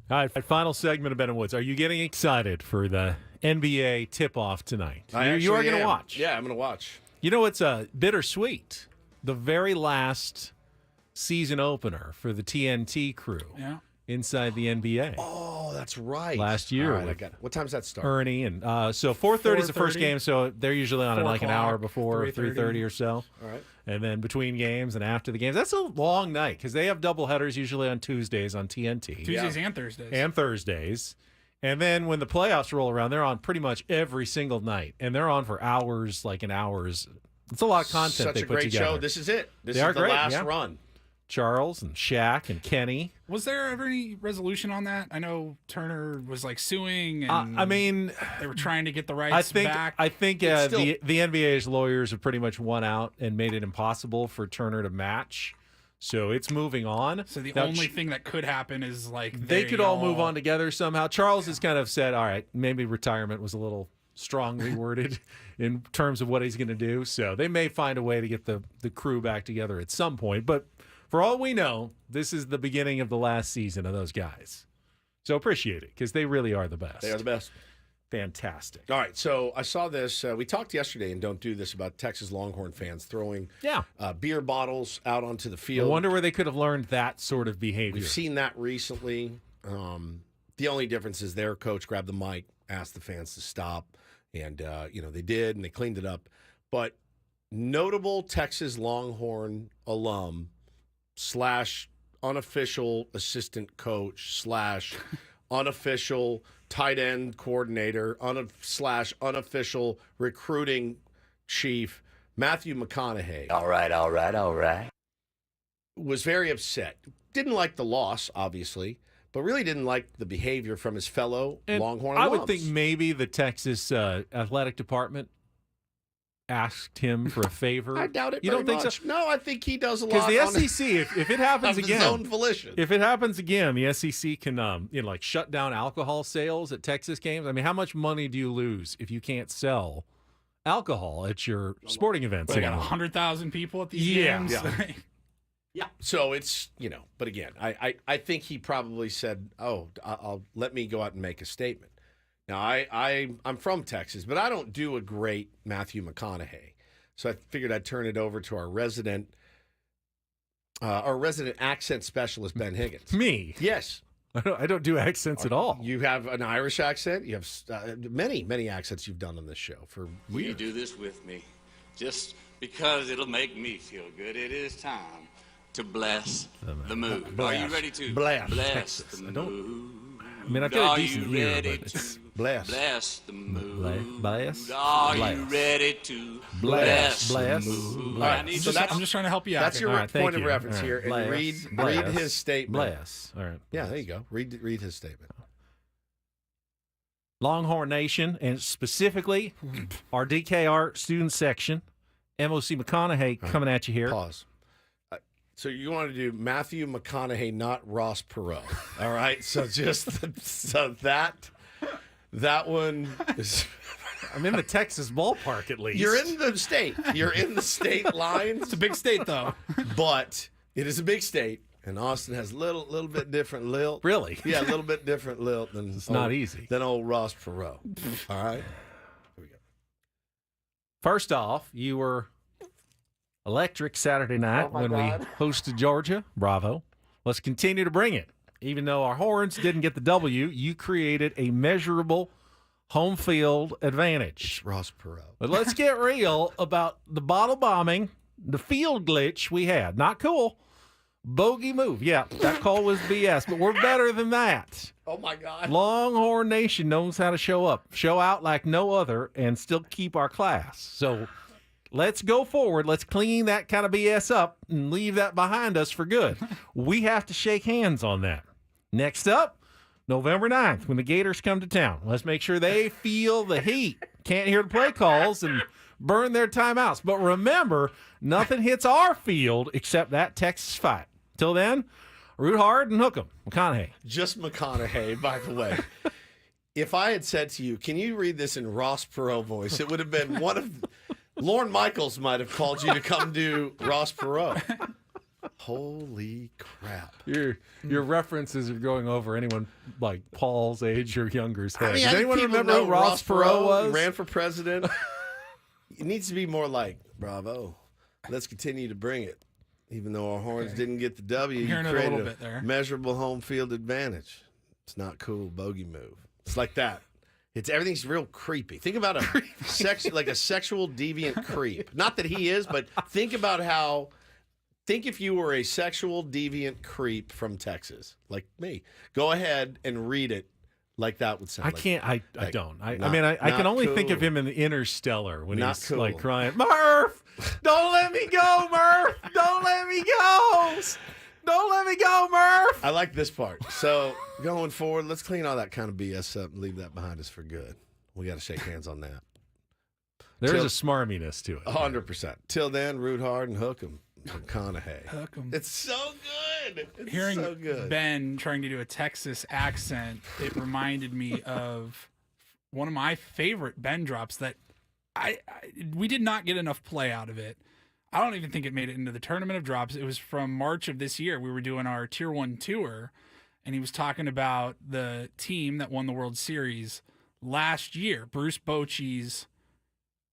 All right, final segment of Ben and Woods. Are you getting excited for the NBA tip-off tonight? You are going to watch. Yeah, I'm going to watch. You know, it's bittersweet. The very last season opener for the TNT crew inside the NBA. Oh, that's right. Last year. All right, what time's that start? Ernie. And so 4:30 is the first game, so they're usually on like an hour before, 3:30 or so. All right. And then between games and after the games. That's a long night because they have doubleheaders usually on Tuesdays on TNT. Tuesdays and Thursdays. And Thursdays. And then when the playoffs roll around, they're on pretty much every single night. And they're on for hours, like in hours. It's a lot of content they put together. Such a great show. This is it. This is the last run. Charles and Shaq and Kenny. Was there ever any resolution on that? I know Turner was like suing, and I mean, they were trying to get the rights back. I think the NBA's lawyers have pretty much won out and made it impossible for Turner to match. So it's moving on. So the only thing that could happen is like they could all move on together somehow. Charles has kind of said, all right, maybe retirement was a little strongly worded in terms of what he's going to do. So they may find a way to get the crew back together at some point. But for all we know, this is the beginning of the last season of those guys. So appreciate it because they really are the best. They are the best. Fantastic. All right, so I saw this. We talked yesterday, and don't do this, about Texas Longhorn fans throwing beer bottles out onto the field. I wonder where they could have learned that sort of behavior. We've seen that recently. The only difference is their coach grabbed the mic, asked the fans to stop, and they did, and they cleaned it up. But notable Texas Longhorn alum / unofficial assistant coach / unofficial tight end coordinator / unofficial recruiting chief, Matthew McConaughey. All right. Was very upset. Didn't like the loss, obviously, but really didn't like the behavior from his fellow Longhorn alums. I would think maybe the Texas athletic department asked him for a favor. I doubt it. You don't think so? No, I think he does a lot. Because the SEC, if it happens again, his own volition. If it happens again, the SEC can like shut down alcohol sales at Texas games. I mean, how much money do you lose if you can't sell alcohol at your sporting events? They got 100,000 people at these games. Yeah. So it's but again, I think he probably said, I'll let me go out and make a statement. Now, I'm from Texas, but I don't do a great Matthew McConaughey. So I figured I'd turn it over to our resident accent specialist, Ben Higgins. Me? Yes. I don't do accents at all. You have an Irish accent. You have many accents you've done on this show for Will years. you do this with me? Just because it'll make me feel good. It is time to bless the mood. Are you ready to bless the mood? I mean, I've got a decent ear, but it's bless the mood. Bless. Are you ready to bless the mood? All right, I'm just trying to help you out. That's your point of reference here. Bless, and read his statement. Bless. All right. Yeah, there you go. Read his statement. Longhorn Nation, and specifically our DKR student section, MOC McConaughey coming at you here. Pause. So you want to do Matthew McConaughey, not Ross Perot. All right. So that one is. I'm in the Texas ballpark at least. You're in the state. You're in the state lines. It's a big state though. But it is a big state, and Austin has a little bit different lilt. Really? Yeah, a little bit different lilt than not easy. Than old Ross Perot. All right. Here we go. First off, you were electric Saturday night when we hosted Georgia. Bravo. Let's continue to bring it. Even though our Horns didn't get the W, you created a measurable home field advantage. It's Ross Perot. But let's get real about the bottle bombing, the field glitch we had. Not cool. Bogey move. Yeah, that call was BS, but we're better than that. Oh, my God. Longhorn Nation knows how to show up, show out like no other, and still keep our class. So let's go forward. Let's clean that kind of BS up and leave that behind us for good. We have to shake hands on that. Next up, November 9th, when the Gators come to town. Let's make sure they feel the heat. Can't hear the play calls and burn their timeouts. But remember, nothing hits our field except that Texas fight. Till then, root hard and hook 'em. McConaughey. Just McConaughey, by the way. If I had said to you, can you read this in Ross Perot voice, it would have been one of... Lorne Michaels might have called you to come do Ross Perot. Holy crap. Your references are going over anyone like Paul's age or younger's head. I mean, Does anyone remember who Ross Perot was? Ran for president. It needs to be more like, bravo. Let's continue to bring it. Even though our horns didn't get the W, you created a measurable home field advantage. It's not cool. Bogey move. It's like that. Everything's real creepy. Think about a sexual deviant creep. Not that he is, but think about think if you were a sexual deviant creep from Texas, like me. Go ahead and read it like that would sound. I don't. I can only think of him in the Interstellar when he's like crying, Murph, don't let me go, Murph, don't let me go. Don't let me go, Murph. I like this part. So going forward, let's clean all that kind of BS up and leave that behind us for good. We got to shake hands on that. There's a smarminess to it. 100%. Till then, root hard and hook 'em. McConaughey. Hook 'em. It's so good. Hearing so good. Ben trying to do a Texas accent, it reminded me of one of my favorite Ben drops that we did not get enough play out of it. I don't even think it made it into the tournament of drops. It was from March of this year. We were doing our Tier 1 tour, and he was talking about the team that won the World Series last year. Bruce Bochy's,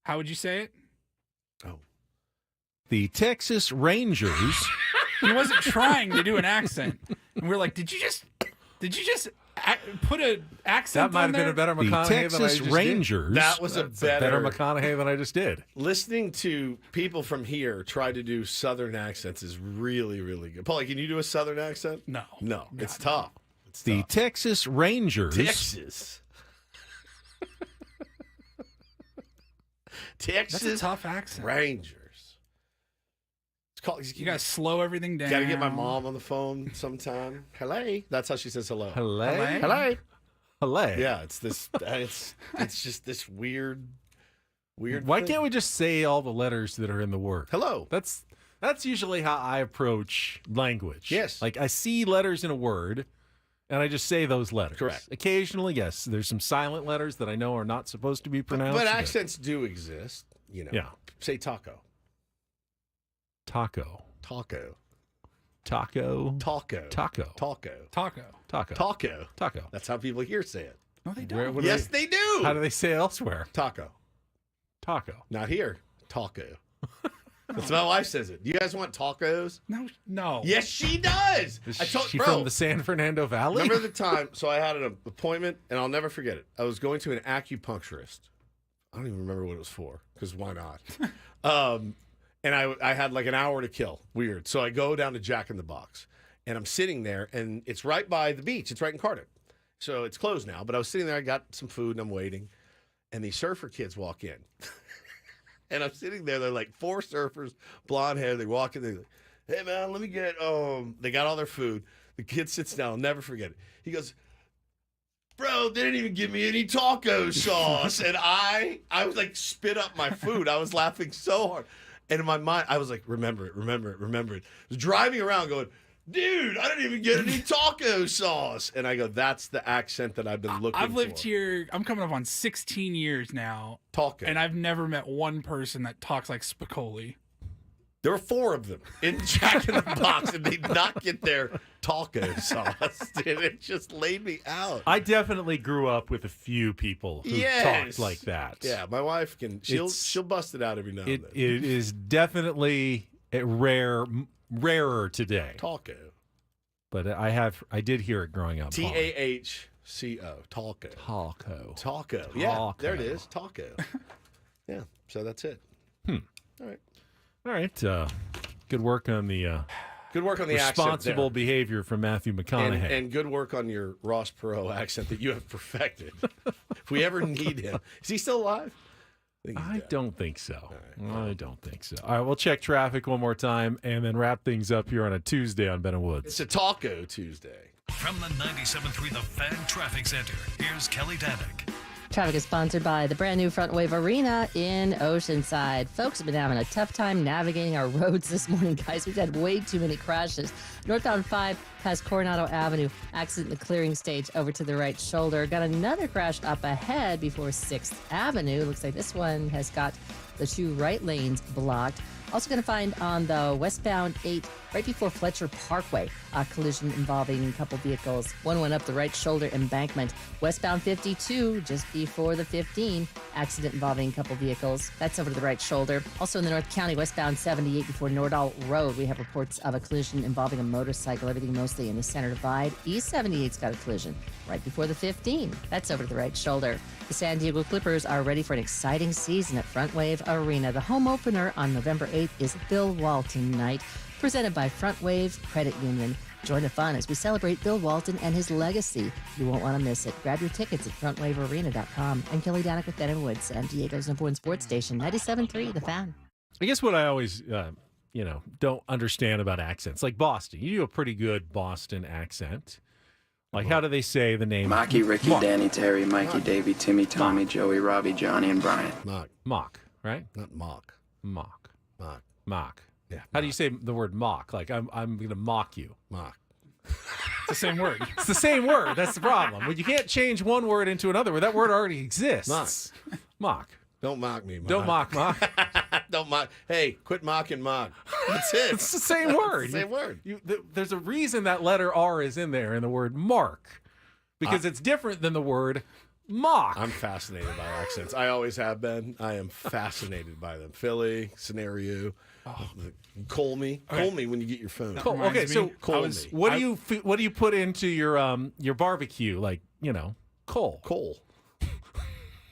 how would you say it? Oh. The Texas Rangers. He wasn't trying to do an accent. And we were like, did you just put an accent that might on have been a better McConaughey the than I just Rangers. did. That was a better McConaughey than I just did. Listening to people from here try to do Southern accents is really, really good. Paulie, can you do a Southern accent? No. It's tough. It's the tough. Texas Rangers. Texas. That's a tough accent. Rangers. You gotta slow everything down. Gotta get my mom on the phone sometime. Hello. That's how she says hello. Hello. Hello. Hello. Yeah, it's this. It's just this weird. Why can't we just say all the letters that are in the word? Hello. That's usually how I approach language. Yes. Like I see letters in a word, and I just say those letters. Correct. Occasionally, yes, there's some silent letters that I know are not supposed to be pronounced. But accents do exist. You know. Yeah. Say taco. Taco. Taco. Taco. Taco. Taco. Taco. Taco. Taco. Taco. Taco. That's how people here say it. No, they don't. Yes, they do. How do they say it elsewhere? Taco. Taco. Not here. Taco. That's my wife says it. Do you guys want tacos? No. Yes, she does. Is I told she bro, from the San Fernando Valley? Remember the time? So I had an appointment, and I'll never forget it. I was going to an acupuncturist. I don't even remember what it was for, because why not? And I had like an hour to kill. Weird. So I go down to Jack in the Box, and I'm sitting there, and it's right by the beach. It's right in Cardiff. So it's closed now, but I was sitting there. I got some food, and I'm waiting, and these surfer kids walk in. And I'm sitting there. They're like 4 surfers, blonde hair. They walk in. They're like, hey, man, let me get, they got all their food. The kid sits down. I'll never forget it. He goes, bro, they didn't even give me any taco sauce. And I was like, spit up my food. I was laughing so hard. And in my mind, I was like, remember it. I was driving around going, dude, I didn't even get any taco sauce. And I go, that's the accent that I've been looking for. I've lived here, I'm coming up on 16 years now. Taco. And I've never met one person that talks like Spicoli. There were 4 of them in Jack in the Box, and they did not get their taco sauce. Dude, it just laid me out. I definitely grew up with a few people who talked like that. Yeah, my wife she'll bust it out every now and then. It is definitely rarer today. Taco. But I did hear it growing up. T-A-H-C-O. Taco. Taco. Taco. Yeah, there it is. Taco. Yeah, so that's it. All right. Good work on the responsible accent behavior from Matthew McConaughey. And good work on your Ross Perot accent that you have perfected. If we ever need him. Is he still alive? I don't think so. I don't think so. All right, we'll check traffic one more time and then wrap things up here on a Tuesday on Ben and Woods. It's a Taco Tuesday. From the 97.3 The Fan Traffic Center, here's Kelly Danick. Traffic is sponsored by the brand new Front Wave Arena in Oceanside. Folks have been having a tough time navigating our roads this morning, guys. We've had way too many crashes. Northbound 5 past Coronado Avenue. Accident in the clearing stage over to the right shoulder. Got another crash up ahead before 6th Avenue. Looks like this one has got the 2 right lanes blocked. Also going to find on the westbound 8, right before Fletcher Parkway, a collision involving a couple vehicles. One went up the right shoulder embankment. Westbound 52, just before the 15, accident involving a couple vehicles. That's over to the right shoulder. Also in the North County, westbound 78 before Nordahl Road, we have reports of a collision involving a motorcycle, everything mostly in the center divide. East 78's got a collision right before the 15. That's over to the right shoulder. The San Diego Clippers are ready for an exciting season at Front Wave Arena. The home opener on November 8th is Bill Walton Night, presented by Front Wave Credit Union. Join the fun as we celebrate Bill Walton and his legacy. You won't want to miss it. Grab your tickets at frontwavearena.com. I'm Kelly Danik with Ben and Woods, San Diego's #1 sports station, 97.3 The Fan. I guess what I always, don't understand about accents, like Boston. You do a pretty good Boston accent. Like, how do they say the name? Mocky, Ricky, Mock. Danny, Terry, Mikey, Davey, Timmy, Tommy, Joey, Robbie, Johnny, and Brian. Mock, right? Not mock. Mock. Yeah. How do you say the word mock? Like, I'm going to mock you. Mock. It's the same word. It's the same word. That's the problem. Well, you can't change one word into another word. That word already exists. Mock. Don't mock me, Mock. Don't mock. Don't mock. Hey, quit mocking Mock. That's it. It's the same word. Same word. There's a reason that letter R is in there in the word mark, because it's different than the word mock. I'm fascinated by accents. I always have been. I am fascinated by them. Philly, scenario. Call me. Okay. Call me when you get your phone. Okay, so Call me. what do you put into your barbecue? Like, coal.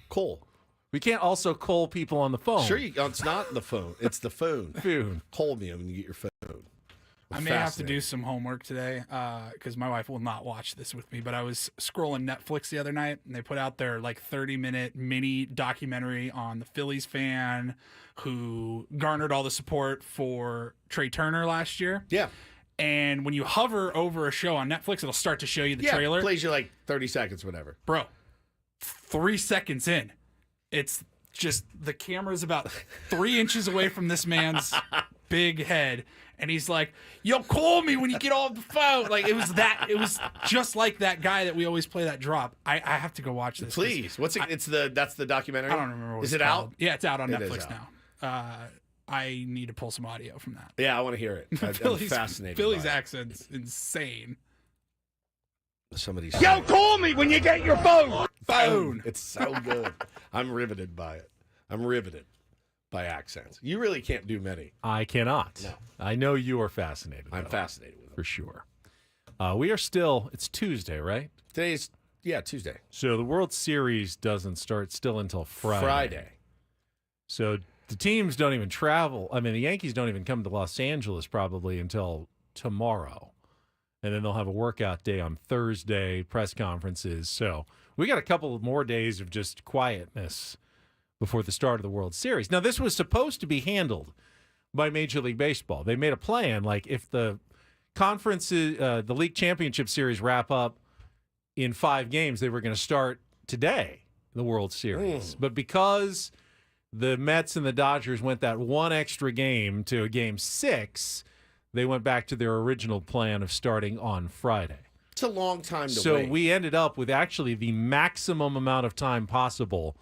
Coal. We can't also call people on the phone. Sure, it's not the phone. It's the phone. Call me when you get your phone. I may have to do some homework today because my wife will not watch this with me. But I was scrolling Netflix the other night, and they put out their 30-minute mini documentary on the Phillies fan who garnered all the support for Trey Turner last year. Yeah. And when you hover over a show on Netflix, it'll start to show you the trailer. It plays you 30 seconds, whatever. Bro, 3 seconds in, it's just the camera's about 3 inches away from this man's big head. And he's like, yo, call me when you get off the phone. It was just like that guy that we always play that drop. I have to go watch this. Please. That's the documentary? I don't remember what Is it's it called. out? Yeah, it's out on It is Netflix out. now. I need to pull some audio from that. Yeah, I want to hear it. I'm fascinated. Philly's accent's insane. Somebody's Yo, call me when you get your phone. Phone. It's so good. I'm riveted by it. I'm riveted by accents. You really can't do many. I cannot. No. I know you are fascinated. I'm fascinated with it. For sure. We are still, it's Tuesday, right? Today's, Tuesday. So the World Series doesn't start still until Friday. So the teams don't even travel. I mean, the Yankees don't even come to Los Angeles probably until tomorrow. And then they'll have a workout day on Thursday, press conferences. So we got a couple of more days of just quietness before the start of the World Series. Now, this was supposed to be handled by Major League Baseball. They made a plan, like if the conferences, the league championship series wrap up in 5 games, they were going to start today, the World Series. But because the Mets and the Dodgers went that one extra game to a game 6, they went back to their original plan of starting on Friday. It's a long time to wait. So we ended up with actually the maximum amount of time possible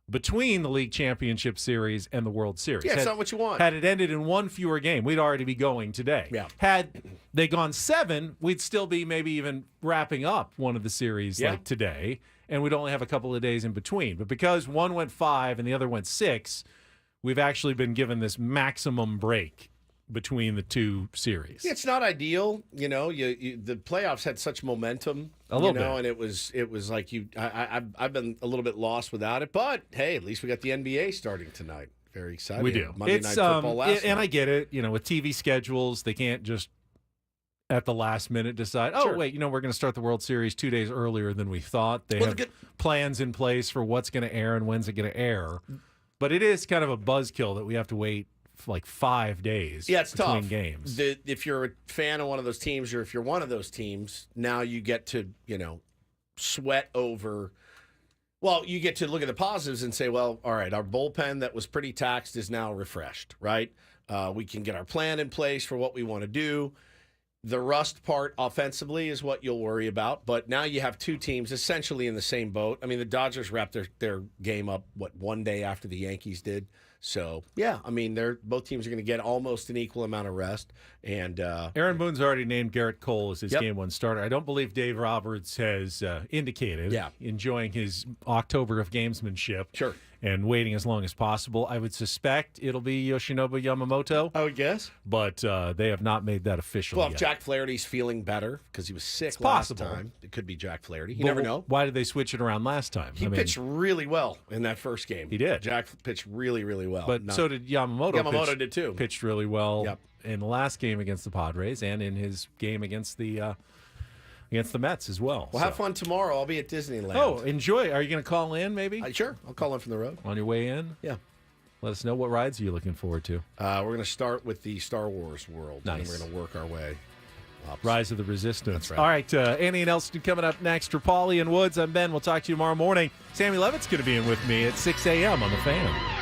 between the league championship series and the World Series. Yeah, it's not what you want. Had it ended in one fewer game, we'd already be going today. Yeah. Had they gone 7, we'd still be maybe even wrapping up one of the series like today, and we'd only have a couple of days in between. But because one went 5 and the other went 6, we've actually been given this maximum break between the 2 series. Yeah, it's not ideal. The playoffs had such momentum. A little bit. And it was like I've been a little bit lost without it. But hey, at least we got the NBA starting tonight. Very exciting. We do. Monday Night Football last and night. I get it. With TV schedules, they can't just at the last minute decide, wait, we're going to start the World Series 2 days earlier than we thought. They have plans in place for what's going to air and when's it going to air. But it is kind of a buzzkill that we have to wait like 5 days. Yeah, it's between tough. Games. If you're a fan of one of those teams, or if you're one of those teams, now you get to sweat over. Well, you get to look at the positives and say, well, all right, our bullpen that was pretty taxed is now refreshed, right? We can get our plan in place for what we want to do. The rust part offensively is what you'll worry about, but now you have two teams essentially in the same boat. I mean, the Dodgers wrapped their game up, one day after the Yankees did. So, yeah, I mean, both teams are going to get almost an equal amount of rest. And Aaron Boone's already named Garrett Cole as his game one starter. I don't believe Dave Roberts has indicated enjoying his October of gamesmanship. Sure. And waiting as long as possible. I would suspect it'll be Yoshinobu Yamamoto. I would guess. But they have not made that official yet. Well, if Jack Flaherty's feeling better because he was sick last time, it could be Jack Flaherty. You never know. Why did they switch it around last time? He pitched really well in that first game. He did. Jack pitched really, really well. But so did Yamamoto. Yamamoto did too. Pitched really well in the last game against the Padres and in his game against the Mets as well. Well, have fun tomorrow. I'll be at Disneyland. Oh, enjoy. Are you going to call in maybe? Sure. I'll call in from the road. On your way in? Yeah. Let us know what rides are you looking forward to. We're going to start with the Star Wars world. Nice. And we're going to work our way up. Rise of the Resistance. That's right. All right, Annie and Elston coming up next. Rapali and Woods, I'm Ben. We'll talk to you tomorrow morning. Sammy Levitt's going to be in with me at 6 a.m. on The Fan.